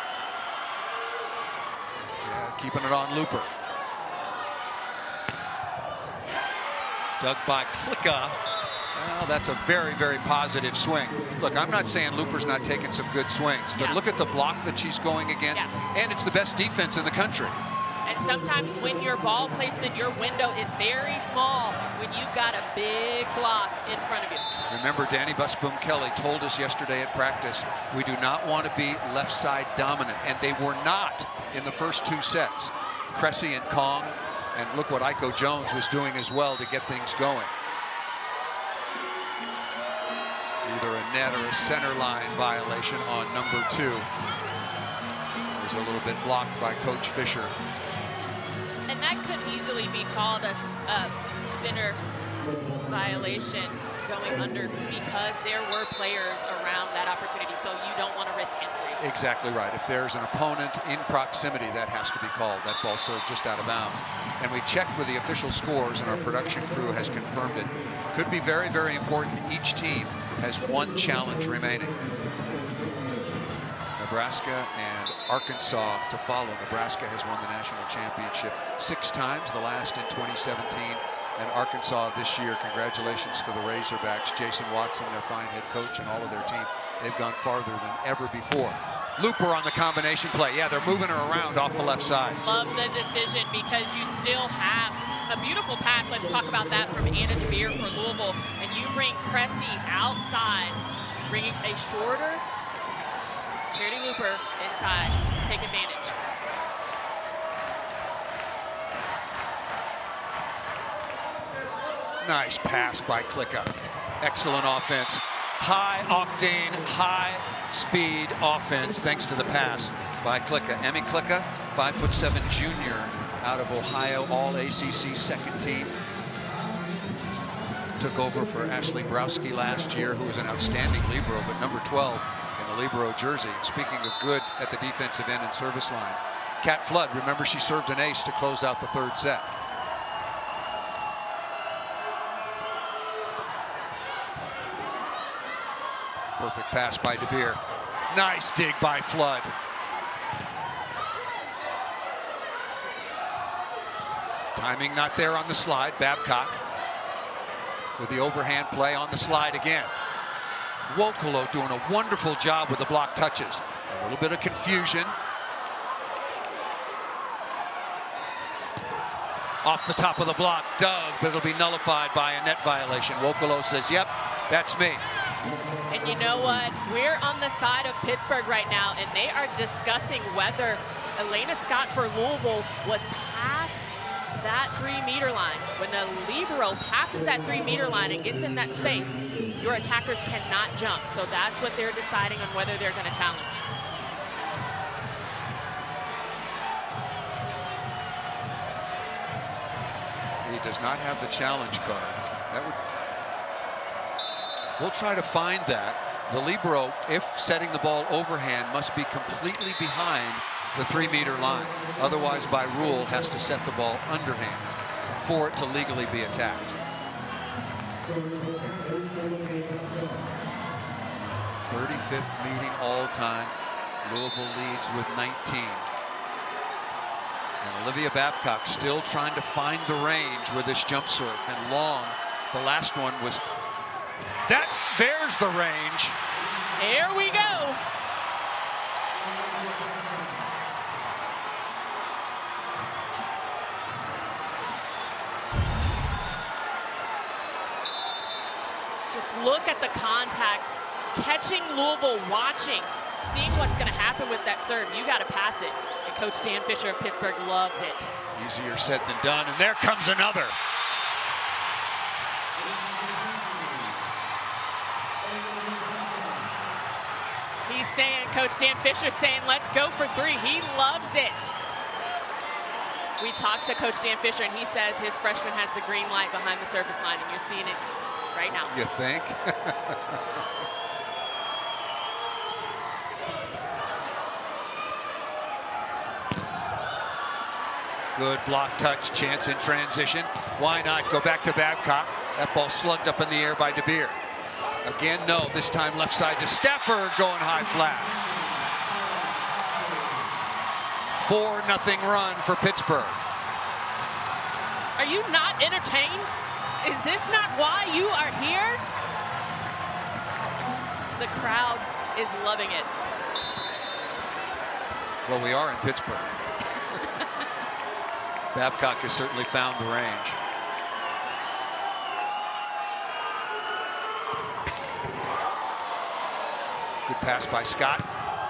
Keeping it on Looper. Dug by Klicka. Well, that's a very, very positive swing. Look, I'm not saying Looper's not taking some good swings, but look at the block that she's going against, and it's the best defense in the country. And sometimes when your ball placement, your window is very small, when you've got a big block in front of you. Remember, Danny Busboom Kelly told us yesterday at practice, we do not want to be left side dominant, and they were not in the first 2 sets. Cressy and Kong, and look what Iko Jones was doing as well to get things going. Either a net or a center line violation on number 2. There's a little bit blocked by Coach Fisher. And that could easily be called a center violation going under because there were players around that opportunity, so you don't want to risk injury. Exactly right. If there's an opponent in proximity, that has to be called. That ball served just out of bounds. And we checked with the official scores, and our production crew has confirmed it. Could be very, very important. Each team has 1 challenge remaining. Nebraska and Arkansas to follow. Nebraska has won the national championship 6 times, the last in 2017. And Arkansas this year, congratulations to the Razorbacks. Jason Watson, their fine head coach, and all of their team. They've gone farther than ever before. Looper on the combination play. Yeah, they're moving her around off the left side. Love the decision because you still have a beautiful pass. Let's talk about that from Anna DeBeer for Louisville. And you bring Cressy outside, bringing a shorter Charity Looper inside. Take advantage. Nice pass by Klicka. Excellent offense. High octane, high speed offense thanks to the pass by Klicka. Emmy Klicka, 5'7" junior out of Ohio, all ACC second team. Took over for Ashley Browski last year, who was an outstanding libero, but number 12 in the libero jersey. Speaking of good at the defensive end and service line, Kat Flood, remember she served an ace to close out the third set. Perfect pass by DeBeer. Nice dig by Flood. Timing not there on the slide. Babcock with the overhand play on the slide again. Wokolo doing a wonderful job with the block touches. A little bit of confusion. Off the top of the block, dug, but it'll be nullified by a net violation. Wokolo says, yep, that's me. And you know what? We're on the side of Pittsburgh right now, and they are discussing whether Elena Scott for Louisville was past that 3-meter line. When the libero passes that 3-meter line and gets in that space, your attackers cannot jump. So that's what they're deciding on whether they're going to challenge. He does not have the challenge card. That would. We'll try to find that. The libero, if setting the ball overhand, must be completely behind the 3-meter line. Otherwise, by rule, has to set the ball underhand for it to legally be attacked. 35th meeting all time. Louisville leads with 19. And Olivia Babcock still trying to find the range with this jump serve. And long, the last one was. There's the range. Here we go. Just look at the contact. Catching Louisville, watching, seeing what's going to happen with that serve. You got to pass it. And Coach Dan Fisher of Pittsburgh loves it. Easier said than done. And there comes another. He's saying, Coach Dan Fisher's saying, let's go for 3. He loves it. We talked to Coach Dan Fisher, and he says his freshman has the green light behind the service line, and you're seeing it right now. You think? Good block touch, chance in transition. Why not go back to Babcock? That ball slugged up in the air by DeBeer. Again, no, this time left side to Stafford, going high flat. 4-0 run for Pittsburgh. Are you not entertained? Is this not why you are here? The crowd is loving it. Well, we are in Pittsburgh. Babcock has certainly found the range. Good pass by Scott,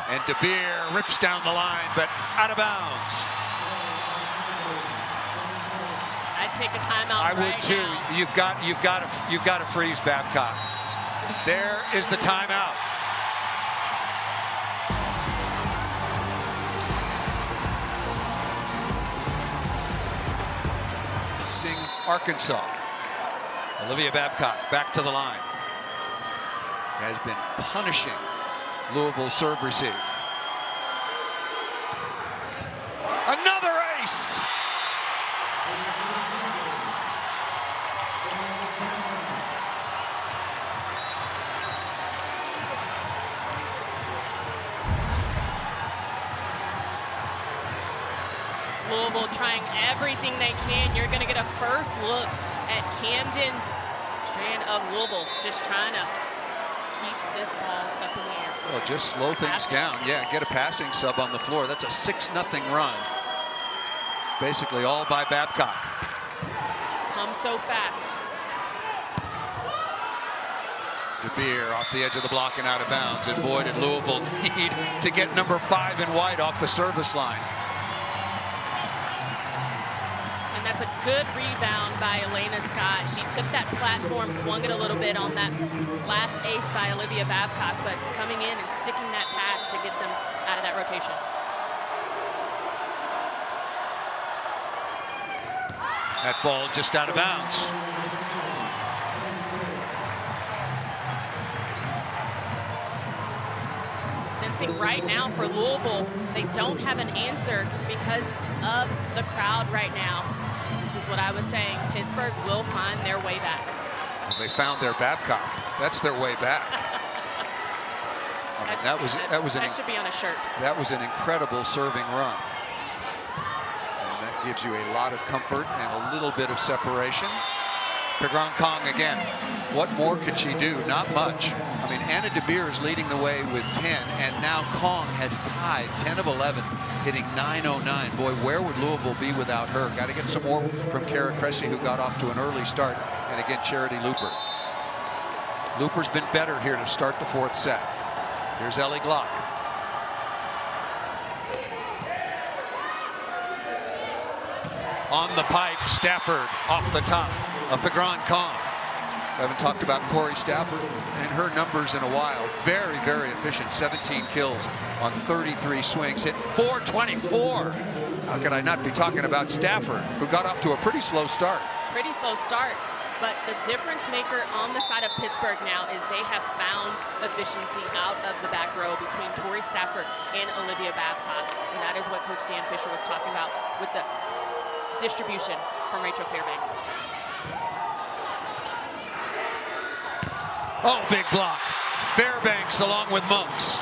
and DeBeer rips down the line, but out of bounds. I'd take a timeout. I would too. Now. You've got to freeze Babcock. There is the timeout. Arkansas. Olivia Babcock back to the line. Has been punishing Louisville serve receive. Another ace. Louisville trying everything they can. You're going to get a first look at Camden Tran of Louisville, just trying to keep this ball up in the air. Well, just slow things down. Yeah, get a passing sub on the floor. That's a 6-0 run. Basically all by Babcock. Come so fast. DeBeer off the edge of the block and out of bounds. And boy, did Louisville need to get number 5 in white off the service line. And that's a good rebound by Elena Scott. She took that platform, swung it a little bit on that last ace by Olivia Babcock, but coming in and sticking that pass to get them out of that rotation. That ball just out of bounds. Sensing right now for Louisville, they don't have an answer because of the crowd right now. This is what I was saying. Pittsburgh will find their way back. Well, they found their Babcock. That's their way back. I mean, that should be on a shirt. That was an incredible serving run. And that gives you a lot of comfort and a little bit of separation. Pagron Kong again. What more could she do? Not much. I mean, Anna DeBeer is leading the way with 10, and now Kong has tied 10 of 11, hitting .909. Boy, where would Louisville be without her? Got to get some more from Kara Cressy, who got off to an early start, and again, Charity Looper. Looper's been better here to start the fourth set. Here's Ellie Glock. On the pipe, Stafford off the top of Pagron Kong. I haven't talked about Corey Stafford and her numbers in a while. Very, very efficient. 17 kills on 33 swings. Hit .424. How could I not be talking about Stafford, who got off to a pretty slow start? Pretty slow start. But the difference maker on the side of Pittsburgh now is they have found efficiency out of the back row between Tori Stafford and Olivia Babcock. And that is what Coach Dan Fisher was talking about with the distribution from Rachel Fairbanks. Oh, big block. Fairbanks along with Monks.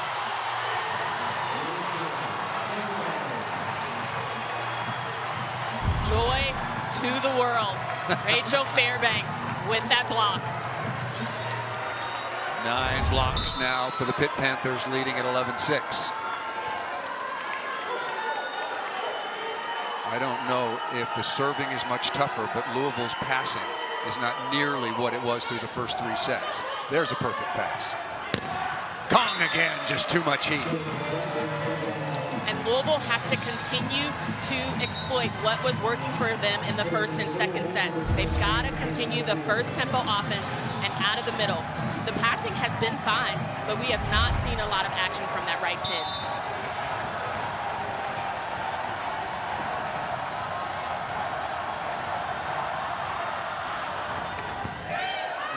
Joy to the world. Rachel Fairbanks with that block. 9 blocks now for the Pitt Panthers, leading at 11-6. I don't know if the serving is much tougher, but Louisville's passing is not nearly what it was through the first 3 sets. There's a perfect pass. Kong again, just too much heat. And Louisville has to continue to exploit what was working for them in the first and second set. They've got to continue the first tempo offense and out of the middle. The passing has been fine, but we have not seen a lot of action from that right pin.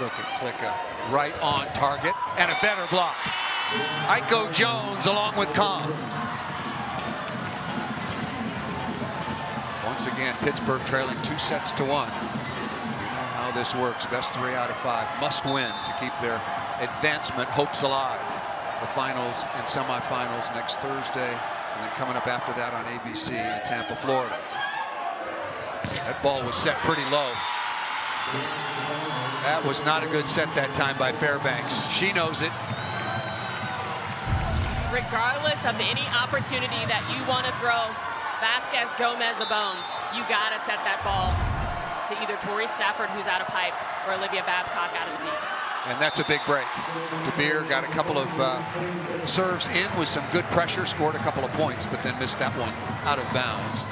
Look at Klicka, right on target, And a better block. Iko Jones along with Kong. Once again, Pittsburgh trailing 2-1. You know how this works. Best 3 out of 5 must win to keep their advancement hopes alive. The finals and semifinals next Thursday, and then coming up after that on ABC in Tampa, Florida. That ball was set pretty low. That was not a good set that time by Fairbanks. She knows it. Regardless of any opportunity that you want to throw Vasquez Gomez a bone, you got to set that ball to either Tori Stafford, who's out of pipe, or Olivia Babcock out of the deep. And that's a big break. DeBeer got a couple of serves in with some good pressure, scored a couple of points, but then missed that one out of bounds.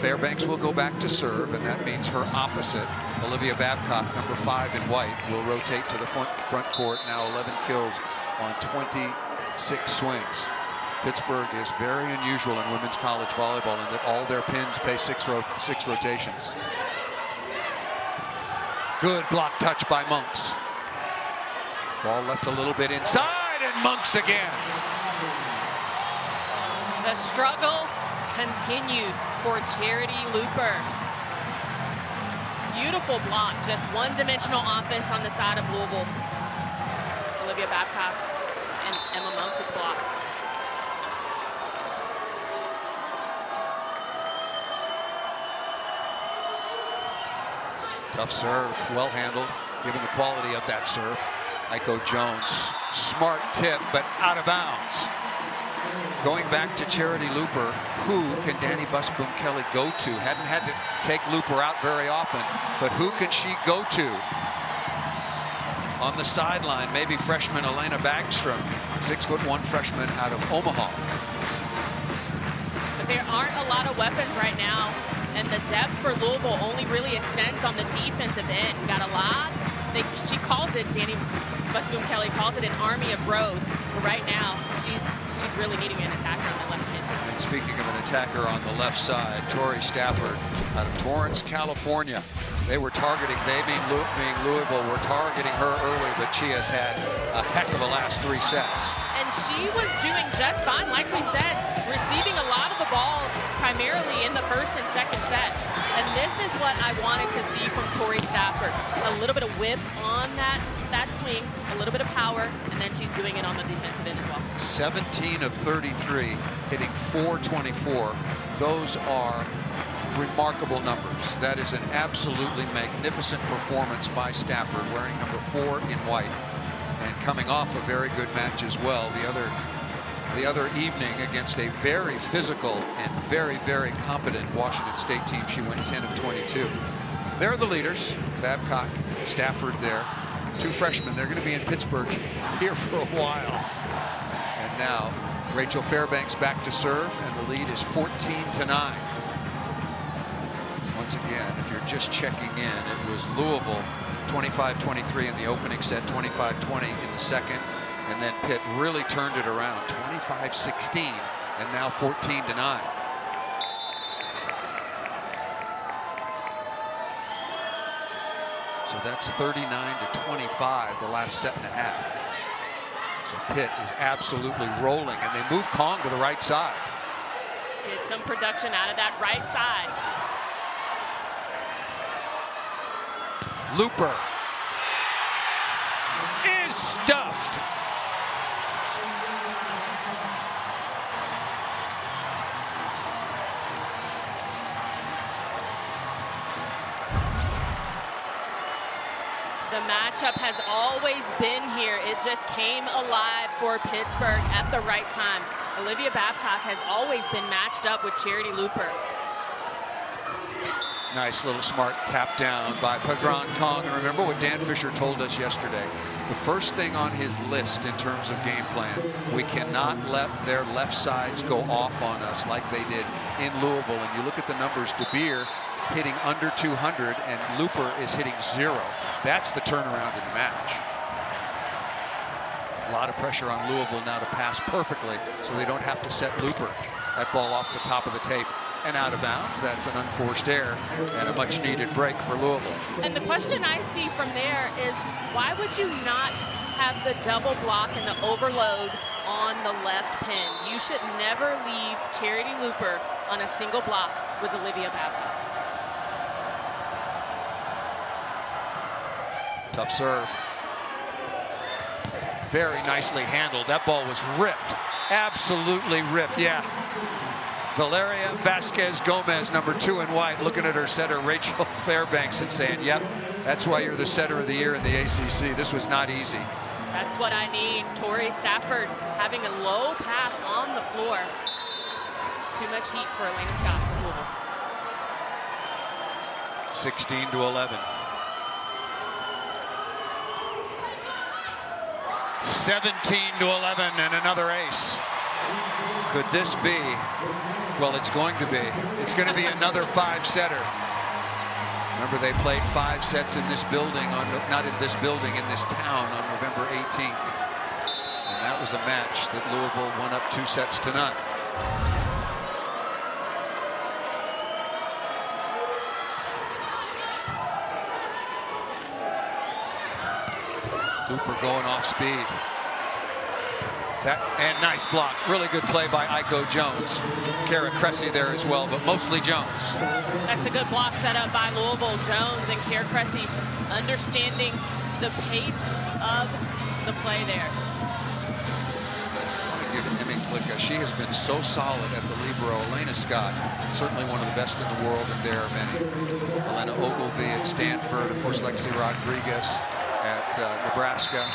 Fairbanks will go back to serve, and that means her opposite, Olivia Babcock, number 5 in white, will rotate to the front court. Now 11 kills on 26 swings. Pittsburgh is very unusual in women's college volleyball in that all their pins pay 6 rotations. Good block touch by Monks. Ball left a little bit inside, And Monks again. The struggle continues for Charity Looper. Beautiful block, just one-dimensional offense on the side of Louisville. Olivia Babcock and Emma Monks with the block. tough serve, well handled, given the quality of that serve. Iko Jones, smart tip, but out of bounds. Going back to Charity Looper, who can Danny Busboom Kelly go to? Hadn't had to take Looper out very often, but who can she go to? On the sideline, maybe freshman Elena Bagstrom, 6'1" freshman out of Omaha. But there aren't a lot of weapons right now, and the depth for Louisville only really extends on the defensive end. Got a lot She calls it, Danny Busboom-Kelly calls it an army of bros. But right now, she's really needing an attacker on the left pin. And speaking of an attacker on the left side, Tori Stafford out of Torrance, California. They were targeting, being Louisville, were targeting her early, but she has had a heck of the last 3 sets. And she was doing just fine, like we said, receiving a lot of the balls primarily in the first and second set. And this is what I wanted to see from Tori Stafford. A little bit of whip on that swing, a little bit of power, and then she's doing it on the defensive end as well. 17 of 33, hitting .424. Those are remarkable numbers. That is an absolutely magnificent performance by Stafford, wearing number 4 in white and coming off a very good match as well. The other evening against a very physical and very, very competent Washington State team, she went 10 of 22. They're the leaders. Babcock, Stafford there. 2 freshmen. They're going to be in Pittsburgh here for a while. And now Rachel Fairbanks back to serve, and the lead is 14-9. Once again, if you're just checking in, it was Louisville 25-23 in the opening set, 25-20 in the second, and then Pitt really turned it around, 25-16, and now 14-9. So that's 39-25, the last set and a half. So Pitt is absolutely rolling, and they move Kong to the right side. Get some production out of that right side. Looper is stuffed. The matchup has always been here. It just came alive for Pittsburgh at the right time. Olivia Babcock has always been matched up with Charity Looper. Nice little smart tap down by Pagran Kong. And remember what Dan Fisher told us yesterday. The first thing on his list in terms of game plan, we cannot let their left sides go off on us like they did in Louisville. And you look at the numbers, De Beer hitting under 200 and Looper is hitting 0. That's the turnaround in the match. A lot of pressure on Louisville now to pass perfectly so they don't have to set Looper. That ball off the top of the tape and out of bounds. That's an unforced error and a much needed break for Louisville. And the question I see from there is, why would you not have the double block and the overload on the left pin? You should never leave Charity Looper on a single block with Olivia Babcock. Tough serve. Very nicely handled. That ball was ripped. Absolutely ripped. Yeah. Valeria Vasquez Gomez, number 2 in white, looking at her setter, Rachel Fairbanks, and saying, yep, that's why you're the setter of the year in the ACC. This was not easy. That's what I need. Tori Stafford having a low pass on the floor. Too much heat for Elena Scott from Louisville. 16-11. 17-11 and another ace. Could this be? Well, it's going to be. It's going to be another 5-setter. Remember, they played 5 sets in this building, not in this building, in this town on November 18th. And that was a match that Louisville won up 2-0. Looper going off speed. And nice block. Really good play by Aiko Jones. Kara Cressy there as well, but mostly Jones. That's a good block set up by Louisville. Jones and Kara Cressy understanding the pace of the play there. I want to give Emmy Klicka. She has been so solid at the libero. Elena Scott, certainly one of the best in the world, and there are many. Elena Ogilvie at Stanford, of course, Lexi Rodriguez at Nebraska.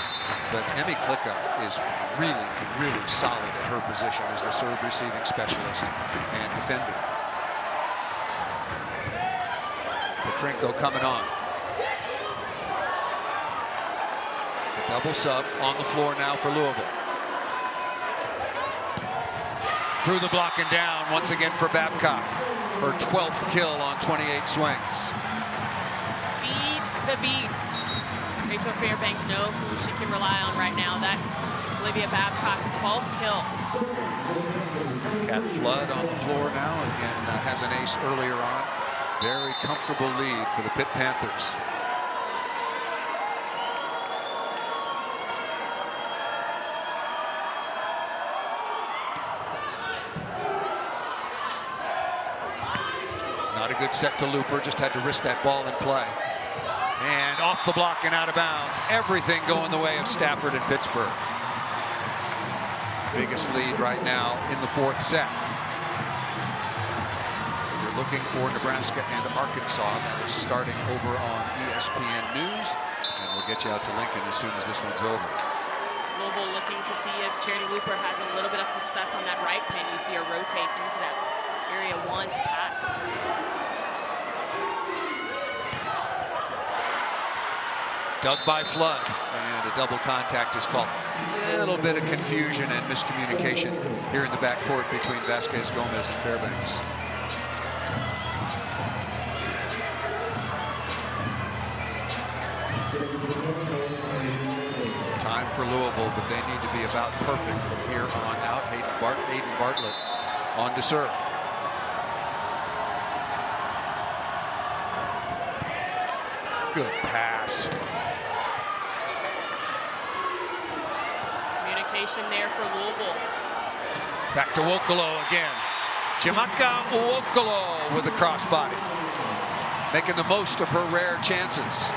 But Emmy Klicka is really, really solid at her position as the serve receiving specialist and defender. Petrenko coming on. The double sub on the floor now for Louisville. Through the block and down once again for Babcock. Her 12th kill on 28 swings. Feed the beast. Rachel Fairbanks know who she can rely on right now. That's Olivia Babcock's 12th kill. Cat Flood on the floor now. Again, has an ace earlier on. Very comfortable lead for the Pitt Panthers. Not a good set to Looper, just had to risk that ball in play. And off the block and out of bounds. Everything going the way of Stafford and Pittsburgh. Biggest lead right now in the 4th set. If you're looking for Nebraska and Arkansas, that is starting over on ESPN News. And we'll get you out to Lincoln as soon as this one's over. Louisville looking to see if Charity Looper has a little bit of success on that right pin. You see her rotate into that area 1 to pass. Dug by Flood, and a double contact is called. A little bit of confusion and miscommunication here in the backcourt between Vasquez, Gomez, and Fairbanks. Time for Louisville, but they need to be about perfect from here on out. Hayden Bartlett on to serve. Good pass. Communication there for Louisville. Back to Wokolo again. Jamaka Wokolo with a crossbody. Making the most of her rare chances.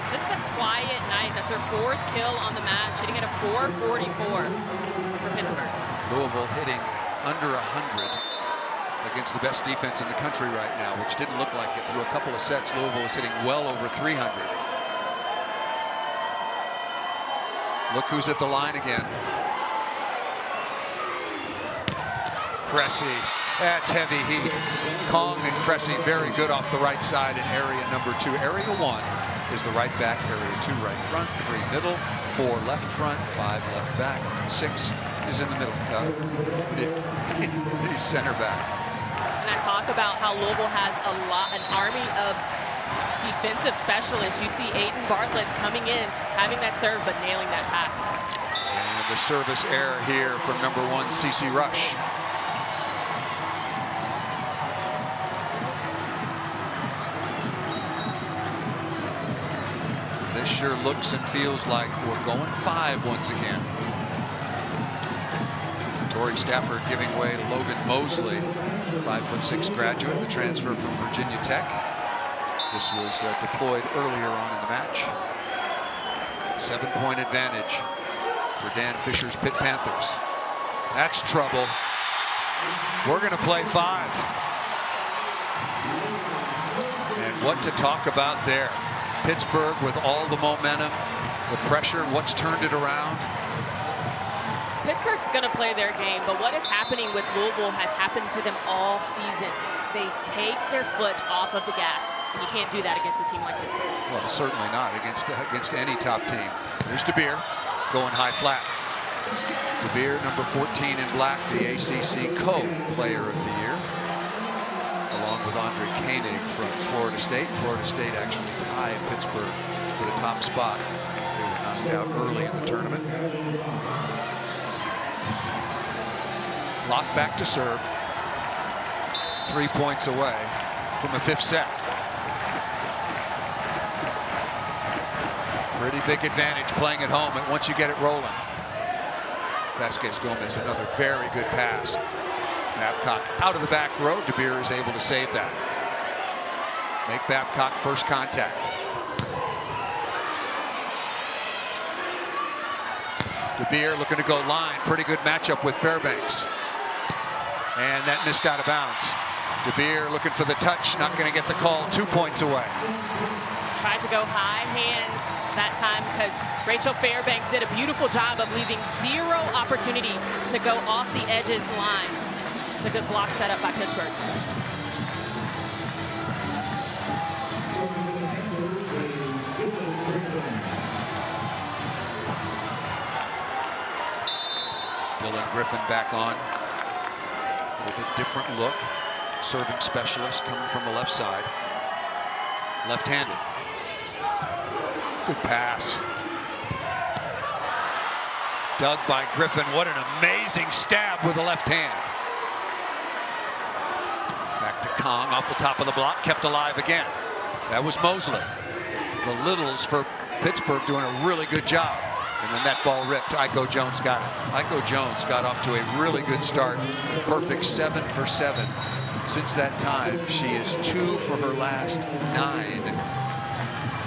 Just a quiet night. That's her 4th kill on the match, hitting at a 444 for Pittsburgh. Louisville hitting under 100 against the best defense in the country right now, which didn't look like it through a couple of sets. Louisville was hitting well over 300. Look who's at the line again. Cressy, that's heavy heat. Kong and Cressy very good off the right side in area number 2. Area 1 is the right back, area 2 right front, 3 middle, 4 left front, 5 left back, 6 is in the middle. He's center back. And I talk about how Louisville has an army of defensive specialists. You see Aiden Bartlett coming in, having that serve, but nailing that pass. And the service error here from number 1, CeCe Rush. This sure looks and feels like we're going 5 once again. Tori Stafford giving way to Logan Mosley, 5'6" graduate, the transfer from Virginia Tech. This was deployed earlier on in the match. 7-point advantage for Dan Fisher's Pitt Panthers. That's trouble. We're going to play 5. And what to talk about there. Pittsburgh with all the momentum, the pressure, what's turned it around. Pittsburgh's going to play their game, but what is happening with Louisville has happened to them all season. They take their foot off of the gas, and you can't do that against a team like Pittsburgh. Well, certainly not against any top team. There's DeBeer going high flat. DeBeer, number 14 in black, the ACC co-player of the year, along with Andre Koenig from Florida State. Florida State actually tied Pittsburgh for the top spot. They were knocked out early in the tournament. Lock back to serve. 3 points away from the 5th set. Pretty big advantage playing at home, and once you get it rolling. Vasquez Gomez, another very good pass. Babcock out of the back row. DeBeer is able to save that. Make Babcock first contact. DeBeer looking to go line. Pretty good matchup with Fairbanks. And that missed out of bounds. DeBeer looking for the touch, not going to get the call. 2 points away. Tried to go high hands that time because Rachel Fairbanks did a beautiful job of leaving 0 opportunity to go off the edges line. It's a good block set up by Pittsburgh. Dylan Griffin back on with a different look. Serving specialist coming from the left side. Left-handed. Good pass. Dug by Griffin. What an amazing stab with the left hand. Back to Kong off the top of the block, kept alive again. That was Mosley. The Littles for Pittsburgh doing a really good job. And then that ball ripped. Iko Jones got it. Iko Jones got off to a really good start. Perfect 7 for 7. Since that time, she is 2 for her last 9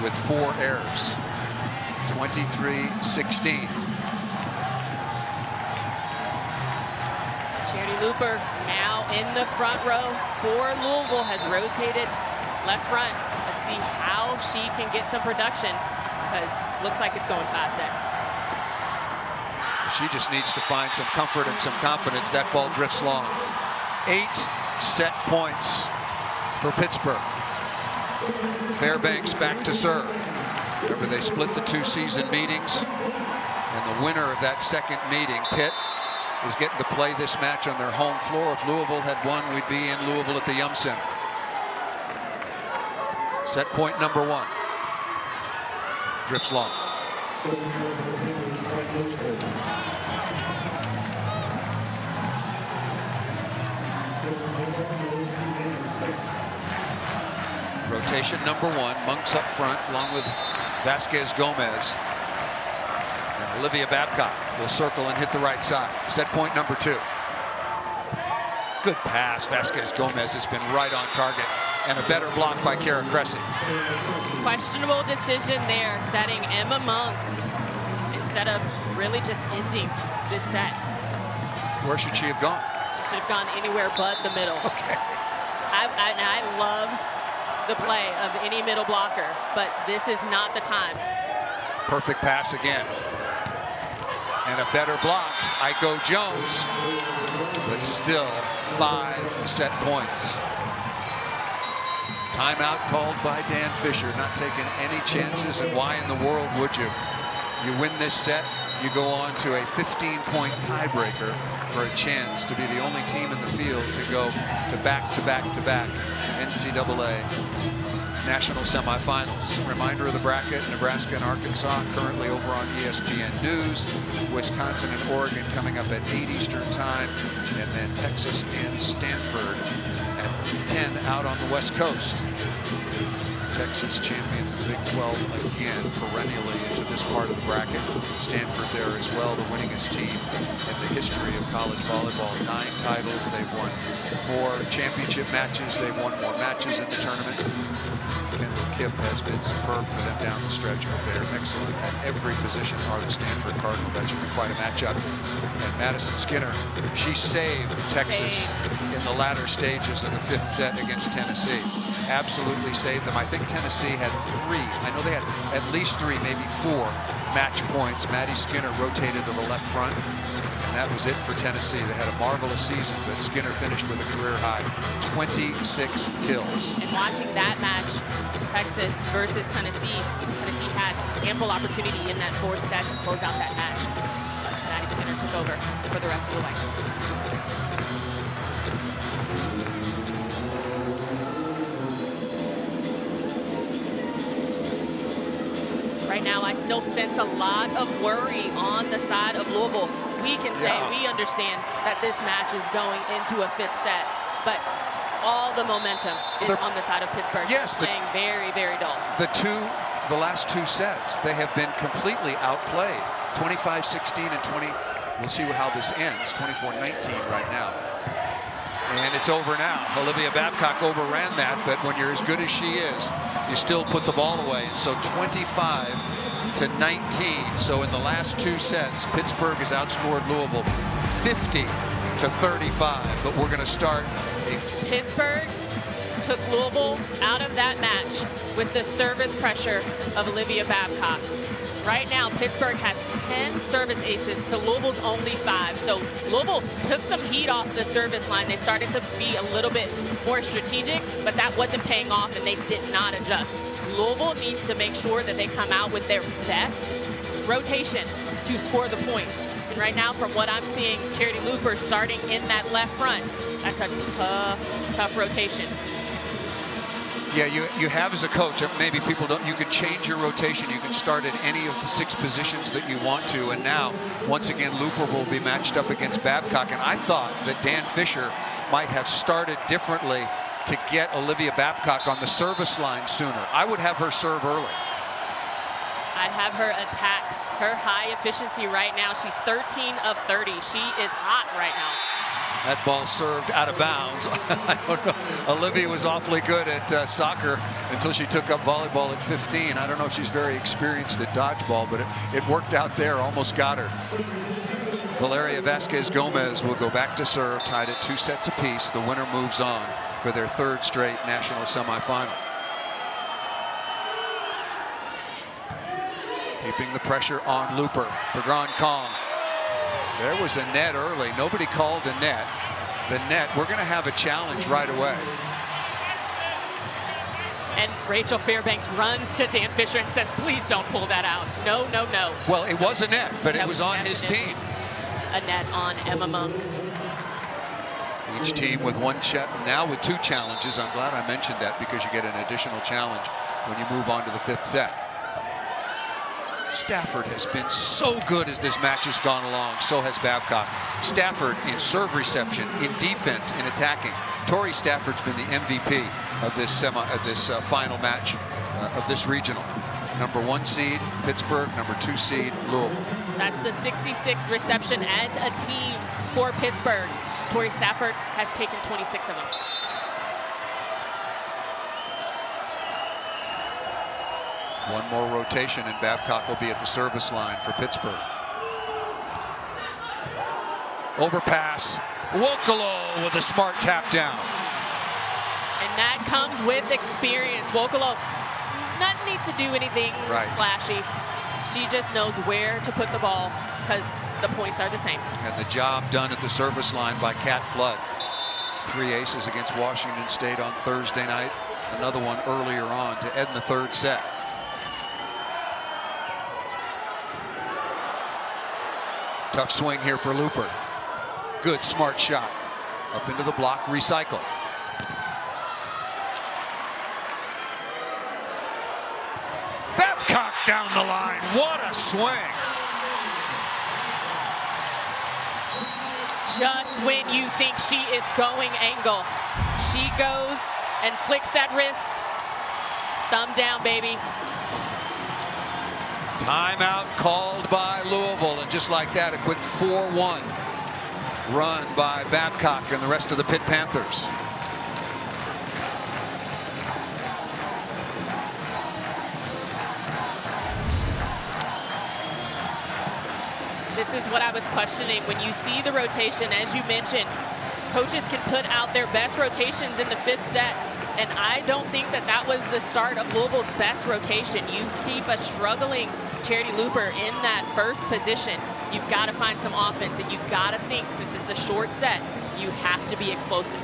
with 4 errors. 23-16. Charity Looper now in the front row for Louisville, has rotated left front. Let's see how she can get some production, because looks like it's going 5 sets. She just needs to find some comfort and some confidence. That ball drifts long. 8 set points for Pittsburgh. Fairbanks back to serve. Remember, they split the 2 season meetings, and the winner of that second meeting, Pitt, is getting to play this match on their home floor. If Louisville had won, we'd be in Louisville at the Yum Center. Set point number 1. Drifts long. Rotation number 1. Monks up front along with Vasquez Gomez. And Olivia Babcock will circle and hit the right side. Set point number 2. Good pass. Vasquez Gomez has been right on target. And a better block by Kara Cressy. Questionable decision there, setting Emma Monks instead of really just ending this set. Where should she have gone? She should have gone anywhere but the middle. Okay. I love the play of any middle blocker, but this is not the time. Perfect pass again. And a better block. Iko Jones. But still 5 set points. Timeout called by Dan Fisher, not taking any chances. And why in the world would you? You win this set, you go on to a 15-point tiebreaker for a chance to be the only team in the field to go to back-to-back-to-back NCAA national semifinals. Reminder of the bracket: Nebraska and Arkansas currently over on ESPN News. Wisconsin and Oregon coming up at 8 Eastern time, and then Texas and Stanford at 10 out on the West Coast. Texas champions of the Big 12 again, perennially into this part of the bracket. Stanford there as well, the winningest team in the history of college volleyball. 9 titles. They've won more championship matches. They've won more matches in the tournament. Kendall Kipp has been superb for them down the stretch, but they're excellent at every position are the Stanford Cardinal. That should be quite a matchup. And Madison Skinner, she saved Texas in the latter stages of the 5th set against Tennessee. Absolutely saved them. I think Tennessee had 3. I know they had at least 3, maybe 4 match points. Maddie Skinner rotated to the left front, and that was it for Tennessee. They had a marvelous season, but Skinner finished with a career high 26 kills. And watching that match, Texas versus Tennessee, Tennessee had ample opportunity in that 4th set to close out that match. Maddie Skinner took over for the rest of the way. Right now, I still sense a lot of worry on the side of Louisville. We can say we understand that this match is going into a 5th set, but all the momentum is on the side of Pittsburgh. Yes, playing very, very dull. The last 2 sets, they have been completely outplayed. 25-16 and 20. We'll see how this ends. 24-19 right now. And it's over now. Olivia Babcock overran that, but when you're as good as she is, you still put the ball away. And so 25-19. So in the last 2 sets, Pittsburgh has outscored Louisville 50-35. But we're going to start. Pittsburgh took Louisville out of that match with the service pressure of Olivia Babcock. Right now, Pittsburgh has 10 service aces to Louisville's only 5. So Louisville took some heat off the service line. They started to be a little bit more strategic, but that wasn't paying off, and they did not adjust. Louisville needs to make sure that they come out with their best rotation to score the points. And right now, from what I'm seeing, Charity Looper starting in that left front. That's a tough rotation. Yeah, you have as a coach, maybe people don't, you can change your rotation. You can start at any of the 6 positions that you want to. And now, once again, Looper will be matched up against Babcock. And I thought that Dan Fisher might have started differently to get Olivia Babcock on the service line sooner. I would have her serve early. I'd have her attack her high efficiency right now. She's 13 of 30. She is hot right now. That ball served out of bounds. I don't know. Olivia was awfully good at soccer until she took up volleyball at 15. I don't know if she's very experienced at dodgeball, but it worked out there. Almost got her. Valeria Vasquez Gomez will go back to serve, tied at 2 sets apiece. The winner moves on for their 3rd straight national semifinal. Keeping the pressure on Looper. Bergeron Kong. There was a net early. Nobody called a net. The net, we're going to have a challenge right away. And Rachel Fairbanks runs to Dan Fisher and says, please don't pull that out. No, no, no. Well, it was a net, but it was on his team. A net on Emma Monks. Each team with 1 shot, now with 2 challenges. I'm glad I mentioned that because you get an additional challenge when you move on to the 5th set. Stafford has been so good as this match has gone along. So has Babcock. Stafford in serve reception, in defense, in attacking. Tori Stafford's been the MVP of this final match of this regional. Number 1 seed Pittsburgh, number 2 seed Louisville. That's the 66th reception as a team for Pittsburgh. Tori Stafford has taken 26 of them. One more rotation and Babcock will be at the service line for Pittsburgh. Overpass. Wokolo with a smart tap down. And that comes with experience. Wokolo doesn't need to do anything flashy. She just knows where to put the ball because the points are the same. And the job done at the service line by Kat Flood. 3 aces against Washington State on Thursday night. Another one earlier on to end the 3rd set. Tough swing here for Looper. Good, smart shot. Up into the block, recycle. Babcock down the line. What a swing. Just when you think she is going angle, she goes and flicks that wrist. Thumb down, baby. Timeout called by Louisville, and just like that, a quick 4-1 run by Babcock and the rest of the Pitt Panthers. This is what I was questioning. When you see the rotation, as you mentioned, coaches can put out their best rotations in the 5th set. And I don't think that that was the start of Louisville's best rotation. You keep a struggling Charity Looper in that 1st position. You've got to find some offense, and you've got to think, since it's a short set, you have to be explosive.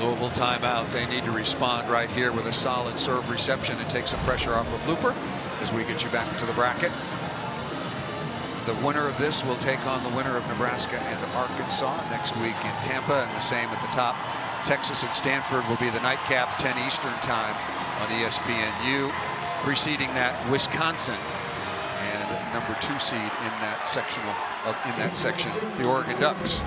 Louisville timeout. They need to respond right here with a solid serve reception and take some pressure off of Looper as we get you back into the bracket. The winner of this will take on the winner of Nebraska and Arkansas next week in Tampa, and the same at the top. Texas and Stanford will be the nightcap, 10 Eastern time on ESPNU. Preceding that, Wisconsin and number 2 seed in that section, the Oregon Ducks.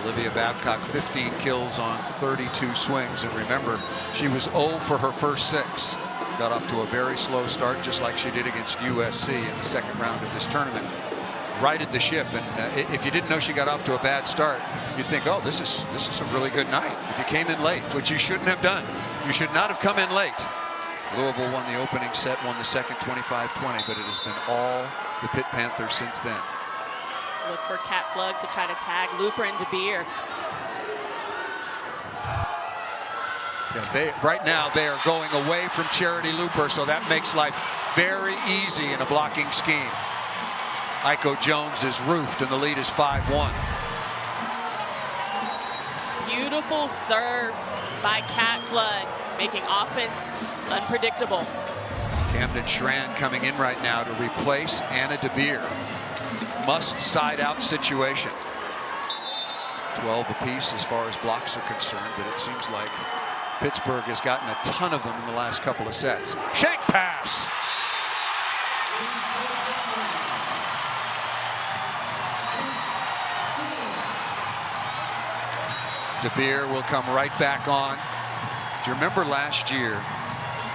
Olivia Babcock, 15 kills on 32 swings, and remember, she was 0 for her first 6. Got off to a very slow start, just like she did against USC in the 2nd round of this tournament. Righted the ship, and if you didn't know she got off to a bad start, you'd think, oh, this is a really good night. If you came in late, which you shouldn't have done, you should not have come in late. Louisville won the opening set, won the second 25-20, but it has been all the Pitt Panthers since then. Look for Kat Flood to try to tag Looper and DeBeer. Yeah, right now they are going away from Charity Looper, so that makes life very easy in a blocking scheme. Iko Jones is roofed, and the lead is 5-1. Beautiful serve by Kat Flood, making offense unpredictable. Camden Schran coming in right now to replace Anna DeBeer. Must side out situation. 12 apiece as far as blocks are concerned, but it seems like Pittsburgh has gotten a ton of them in the last couple of sets. Shank pass. DeBeer will come right back on. Do you remember last year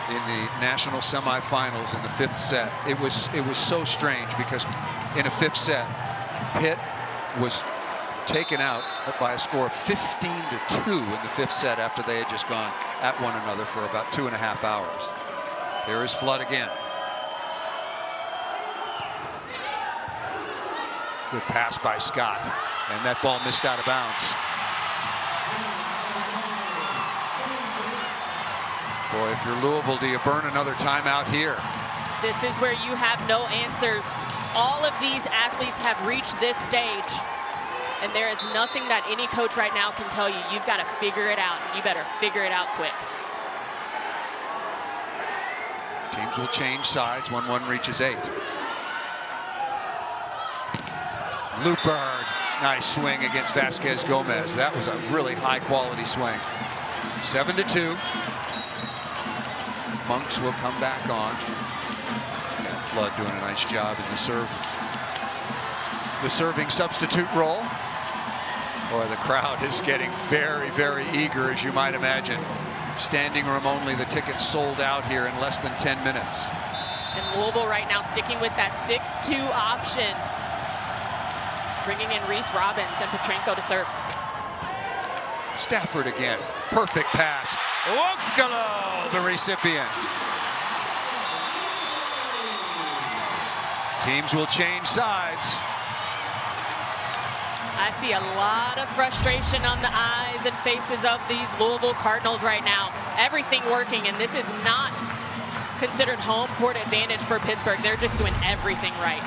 in the national semifinals in the 5th set? It was so strange because in a 5th set, Pitt was taken out by a score of 15-2 in the 5th set after they had just gone at one another for about 2.5 hours. Here is Flood again. Good pass by Scott, and that ball missed out of bounds. Boy, if you're Louisville, do you burn another timeout here? This is where you have no answer. All of these athletes have reached this stage, and there is nothing that any coach right now can tell you. You've got to figure it out. You better figure it out quick. Teams will change sides when one reaches 8. Lupern, nice swing against Vasquez Gomez. That was a really high quality swing. 7-2. Monks will come back on. And Flood doing a nice job in the serving substitute role. Boy, the crowd is getting very, very eager, as you might imagine. Standing room only. The tickets sold out here in less than 10 minutes. And Louisville right now sticking with that 6-2 option. Bringing in Reese Robbins and Petrenko to serve. Stafford again. Perfect pass. Okalo, the recipient. Teams will change sides. I see a lot of frustration on the eyes and faces of these Louisville Cardinals right now. Everything working, and this is not considered home court advantage for Pittsburgh. They're just doing everything right.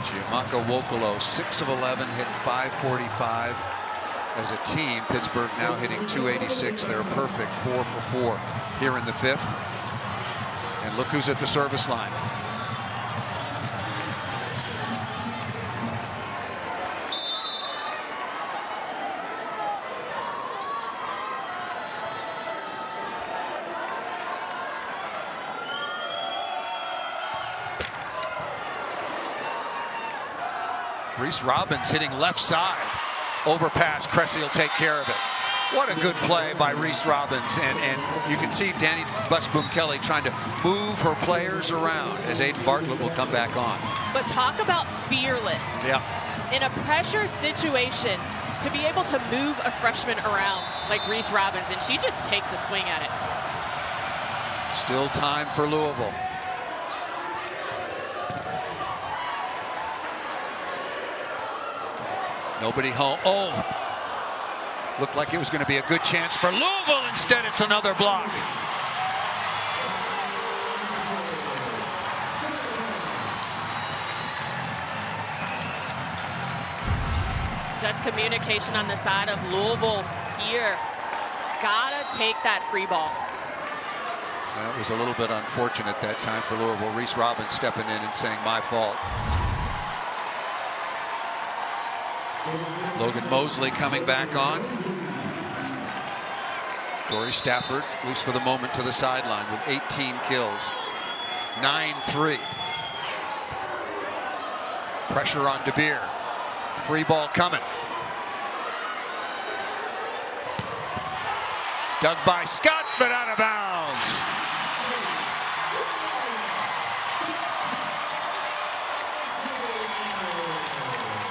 Gianmarco Wokolo, 6 of 11, hit 545. As a team, Pittsburgh now hitting 286. They're a perfect 4 for 4 here in the 5th. And look who's at the service line. Reese Robbins hitting left side. Overpass, Cressy will take care of it. What a good play by Reese Robbins. And you can see Danny Busboom-Kelly trying to move her players around as Aiden Bartlett will come back on. But talk about fearless. Yeah. In a pressure situation, to be able to move a freshman around like Reese Robbins, and she just takes a swing at it. Still time for Louisville. Nobody home. Oh, looked like it was going to be a good chance for Louisville. Instead, it's another block. Just communication on the side of Louisville here. Gotta take that free ball. That was a little bit unfortunate that time for Louisville. Reese Robbins stepping in and saying, my fault. Logan Mosley coming back on. Dory Stafford, at least for the moment, to the sideline with 18 kills. 9-3. Pressure on DeBeer. Free ball coming. Dug by Scott, but out of bounds.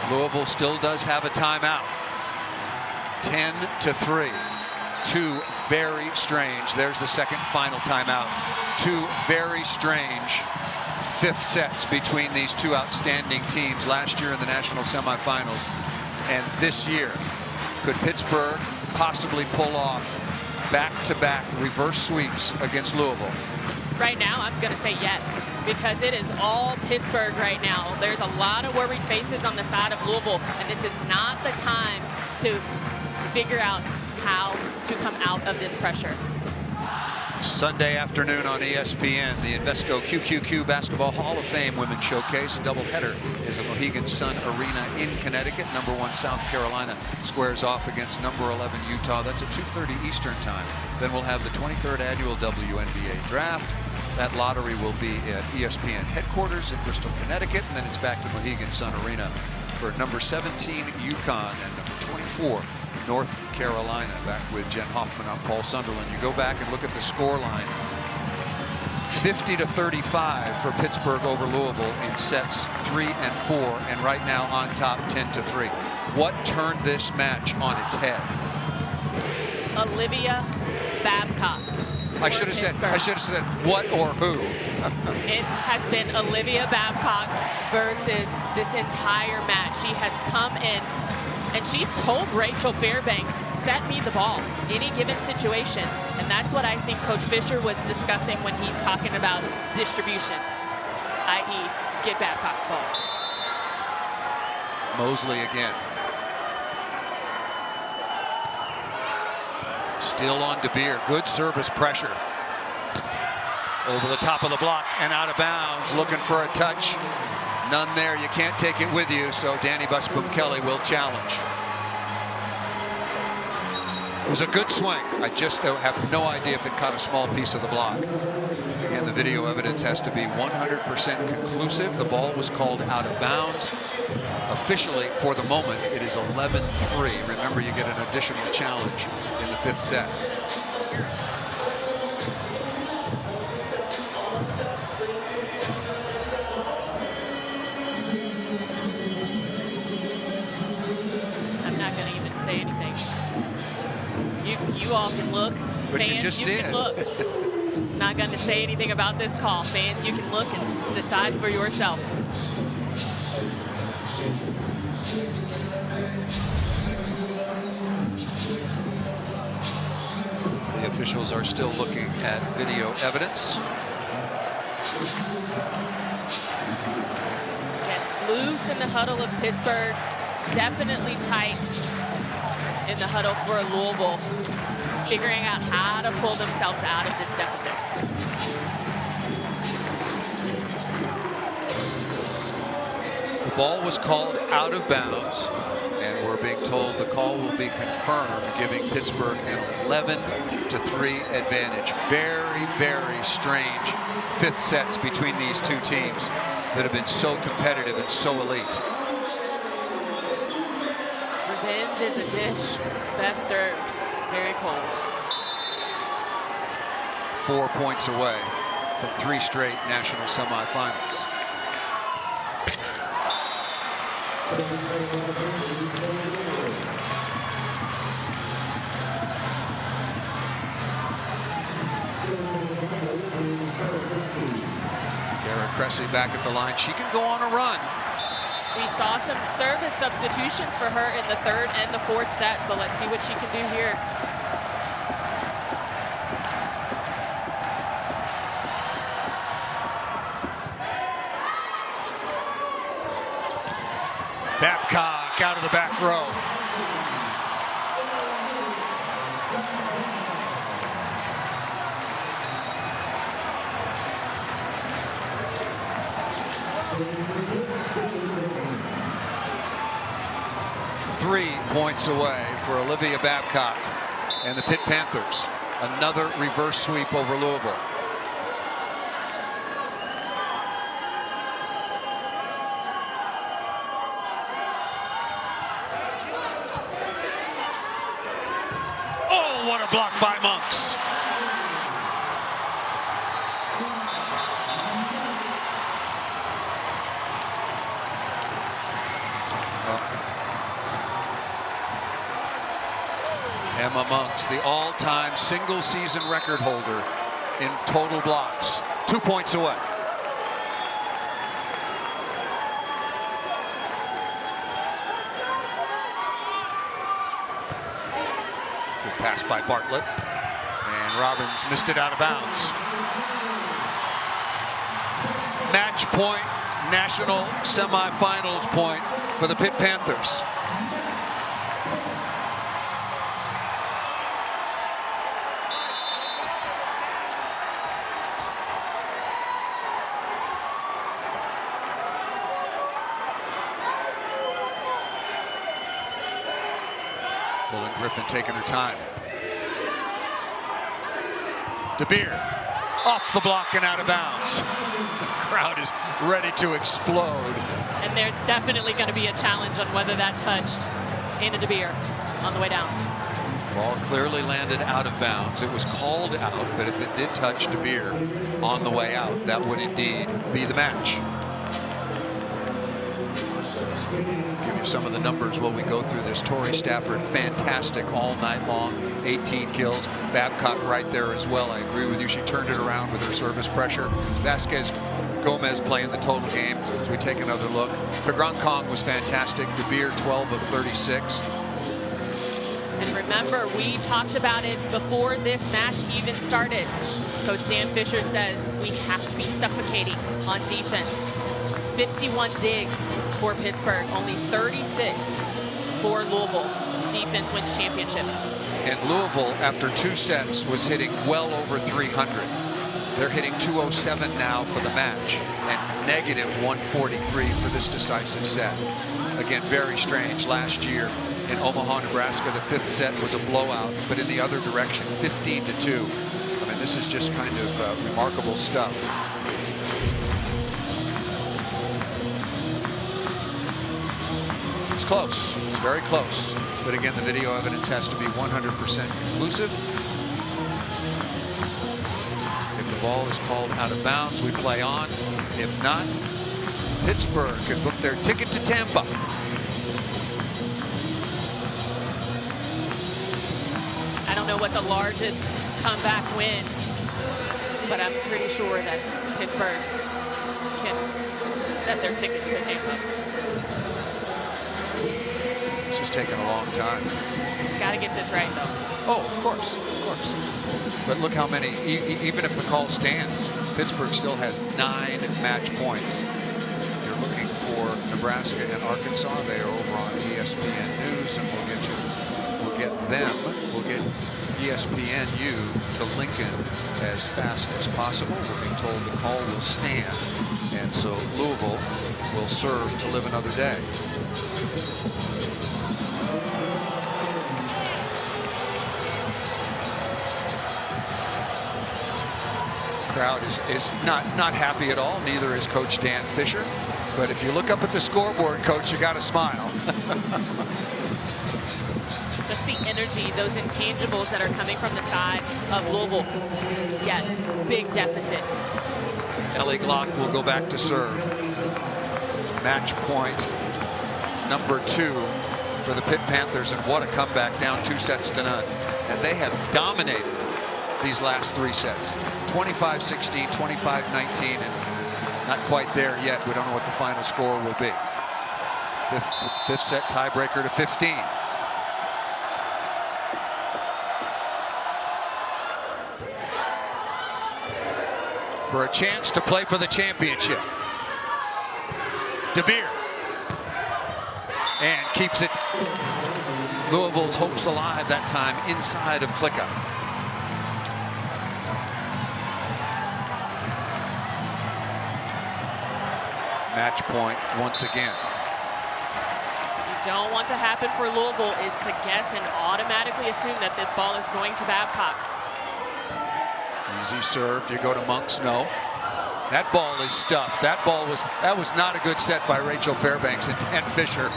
Louisville still does have a timeout. 10-3. Two very strange. There's the second final timeout. Two very strange 5th sets between these two outstanding teams last year in the national semifinals and this year. Could Pittsburgh possibly pull off back-to-back reverse sweeps against Louisville? Right now, I'm going to say yes, because it is all Pittsburgh right now. There's a lot of worried faces on the side of Louisville, and this is not the time to figure out how to come out of this pressure. Sunday afternoon on ESPN, the Invesco QQQ Basketball Hall of Fame Women's Showcase. A doubleheader is at Mohegan Sun Arena in Connecticut. Number 1 South Carolina squares off against number 11 Utah. That's at 2:30 Eastern time. Then we'll have the 23rd annual WNBA draft. That lottery will be at ESPN headquarters in Bristol, Connecticut, and then it's back to Mohegan Sun Arena for number 17 UConn and number 24 North Carolina. Back with Jen Hoffman on Paul Sunderland. You go back and look at the score line. 50-35 for Pittsburgh over Louisville in sets 3 and 4, and right now on top 10-3. What turned this match on its head? Olivia Babcock. I should have said what or who. It has been Olivia Babcock versus this entire match. She has come in and she's told Rachel Fairbanks, set me the ball, any given situation. And that's what I think Coach Fisher was discussing when he's talking about distribution, i.e. get Babcock the ball. Mosley again. Still on DeBeer. Good service pressure. Over the top of the block and out of bounds. Looking for a touch. None there. You can't take it with you, so Danny Busboom-Kelly will challenge. It was a good swing. I just have no idea if it caught a small piece of the block. Again, the video evidence has to be 100% conclusive. The ball was called out of bounds. Officially, for the moment, it is 11-3. Remember, you get an additional challenge in the 5th set. I'm not going to even say anything. You all can look. But fans, you just did. can look. Not going to say anything about this call. Fans, you can look and decide for yourself. The officials are still looking at video evidence. Again, loose in the huddle of Pittsburgh. Definitely tight in the huddle for Louisville, figuring out how to pull themselves out of this deficit. The ball was called out of bounds, and we're being told the call will be confirmed, giving Pittsburgh an 11-3 advantage. Very, very strange 5th sets between these two teams that have been so competitive and so elite. Revenge is a dish best served very cold. 4 points away from 3 straight national semifinals. Kara Cressy back at the line. She can go on a run. We saw some service substitutions for her in the 3rd and the 4th set, so let's see what she can do here. Babcock out of the back row. Three points away for Olivia Babcock and the Pitt Panthers. Another reverse sweep over Louisville. Oh, what a block by Monks. Emma Monks, the all-time single-season record holder in total blocks. 2 points away. Good pass by Bartlett. And Robbins missed it out of bounds. Match point, national semifinals point for the Pitt Panthers. and Griffin taking her time. DeBeer off the block and out of bounds. The crowd is ready to explode. And there's definitely going to be a challenge on whether that touched Anna DeBeer on the way down. Ball clearly landed out of bounds. It was called out, but if it did touch DeBeer on the way out, that would indeed be the match. Give you some of the numbers while we go through this. Tori Stafford, fantastic all night long, 18 kills. Babcock right there as well. I agree with you. She turned it around with her service pressure. Vasquez Gomez playing the total game as we take another look. Grand Kong was fantastic. DeBeer 12 of 36. And remember, we talked about it before this match even started. Coach Dan Fisher says we have to be suffocating on defense. 51 digs for Pittsburgh, only 36 for Louisville. Defense wins championships. And Louisville, after 2 sets, was hitting well over 300. They're hitting 207 now for the match and negative 143 for this decisive set. Again, very strange. Last year in Omaha, Nebraska, the 5th set was a blowout, but in the other direction, 15-2. I mean, this is just kind of remarkable stuff. It's close. It's very close. But again, the video evidence has to be 100% conclusive. If the ball is called out of bounds, we play on. If not, Pittsburgh can book their ticket to Tampa. I don't know what the largest comeback win, but I'm pretty sure that Pittsburgh can set their tickets to Tampa. This has taken a long time. Got to get this right, though. Oh, of course, of course. But look how many, even if the call stands, Pittsburgh still has 9 match points. You're looking for Nebraska and Arkansas. They are over on ESPN News, and we'll get them. We'll get ESPNU to Lincoln as fast as possible. We're being told the call will stand, and so Louisville will serve to live another day. Crowd is not happy at all. Neither is Coach Dan Fisher. But if you look up at the scoreboard, Coach, you got to smile. Just the energy, those intangibles that are coming from the side of Louisville. Yes, big deficit. Ellie Glock will go back to serve. Match point number 2 for the Pitt Panthers, and what a comeback, down 2-0. And they have dominated these last 3 sets. 25-16, 25-19, and not quite there yet. We don't know what the final score will be. Fifth set tiebreaker to 15. For a chance to play for the championship. DeBeer. And keeps it, Louisville's hopes alive that time, inside of Klicka. Match point once again. You don't want to happen for Louisville is to guess and automatically assume that this ball is going to Babcock. Easy serve. You go to Monks? No. That ball is stuffed. That was not a good set by Rachel Fairbanks, and Dan Fisher,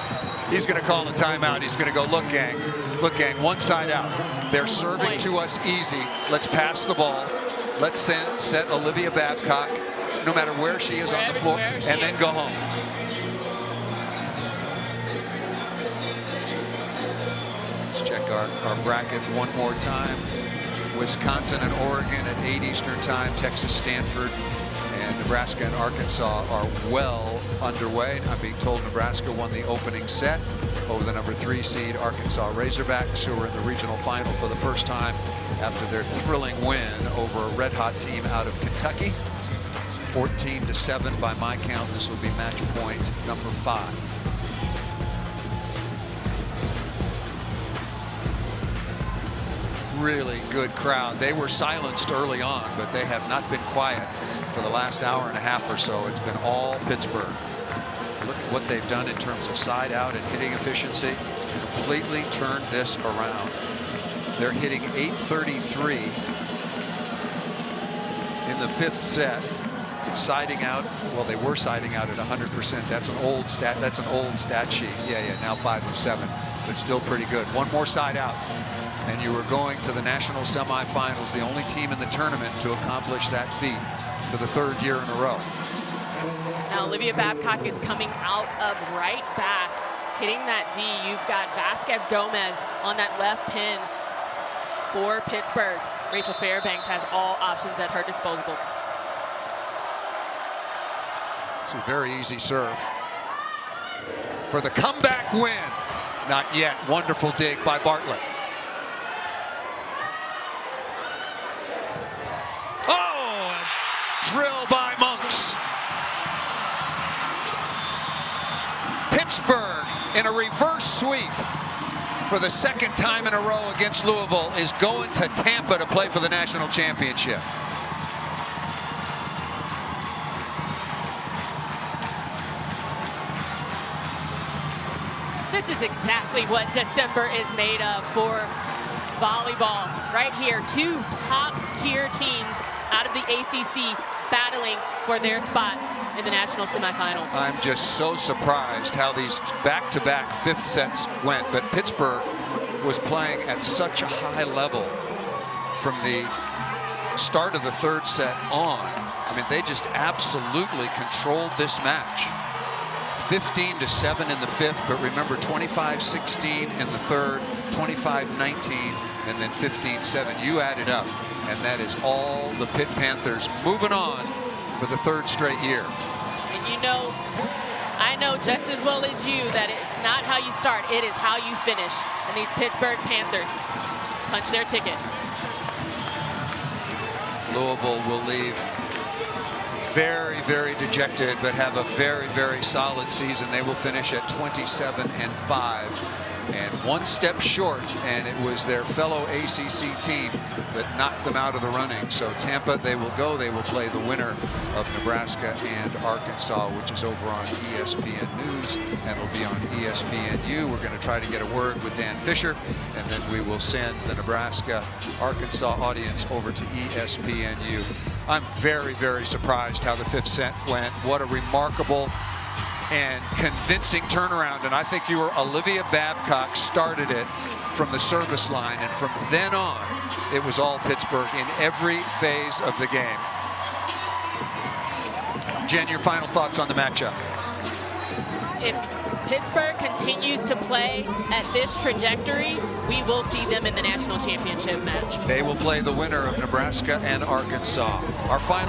he's going to call a timeout. He's going to go, look gang, one side out. They're serving to us easy. Let's pass the ball. Let's set Olivia Babcock, no matter where she is on the floor, and then go home. Let's check our bracket one more time. Wisconsin and Oregon at 8 Eastern time. Texas, Stanford, and Nebraska and Arkansas are well underway. I'm being told Nebraska won the opening set over the number 3 seed Arkansas Razorbacks, who were in the regional final for the first time after their thrilling win over a red-hot team out of Kentucky. 14-7 by my count. This will be match point number 5. Really good crowd. They were silenced early on, but they have not been quiet for the last hour and a half or so. It's been all Pittsburgh. Look at what they've done in terms of side out and hitting efficiency. Completely turned this around. They're hitting .833 in the 5th set. Siding out, well, they were siding out at 100%. That's an old stat. That's an old stat sheet. Yeah, now 5 of 7, but still pretty good. One more side out, and you were going to the national semifinals, the only team in the tournament to accomplish that feat for the 3rd year in a row. Now Olivia Babcock is coming out of right back, hitting that D. You've got Vasquez Gomez on that left pin for Pittsburgh. Rachel Fairbanks has all options at her disposal. It's a very easy serve for the comeback win. Not yet. Wonderful dig by Bartlett. Oh, a drill by Monks. Pittsburgh in a reverse sweep for the 2nd time in a row against Louisville is going to Tampa to play for the national championship. This is exactly what December is made of for volleyball. Right here, 2 top-tier teams out of the ACC battling for their spot in the national semifinals. I'm just so surprised how these back-to-back 5th sets went, but Pittsburgh was playing at such a high level from the start of the 3rd set on. I mean, they just absolutely controlled this match. 15-7 in the 5th, but remember 25-16 in the 3rd, 25-19, and then 15-7. You add it up, and that is all the Pitt Panthers moving on for the 3rd straight year. And you know, I know just as well as you that it's not how you start, it is how you finish. And these Pittsburgh Panthers punch their ticket. Louisville will leave very, very dejected, but have a very, very solid season. They will finish at 27-5 and 1 step short, and it was their fellow ACC team that knocked them out of the running. So Tampa, they will go. They will play the winner of Nebraska and Arkansas, which is over on ESPN News and will be on ESPNU. We're going to try to get a word with Dan Fisher, and then we will send the Nebraska-Arkansas audience over to ESPNU. I'm very, very surprised how the 5th set went. What a remarkable and convincing turnaround. And I think Olivia Babcock started it from the service line. And from then on, it was all Pittsburgh in every phase of the game. Jen, your final thoughts on the matchup? If Pittsburgh continues to play at this trajectory, we will see them in the national championship match. They will play the winner of Nebraska and Arkansas. Our final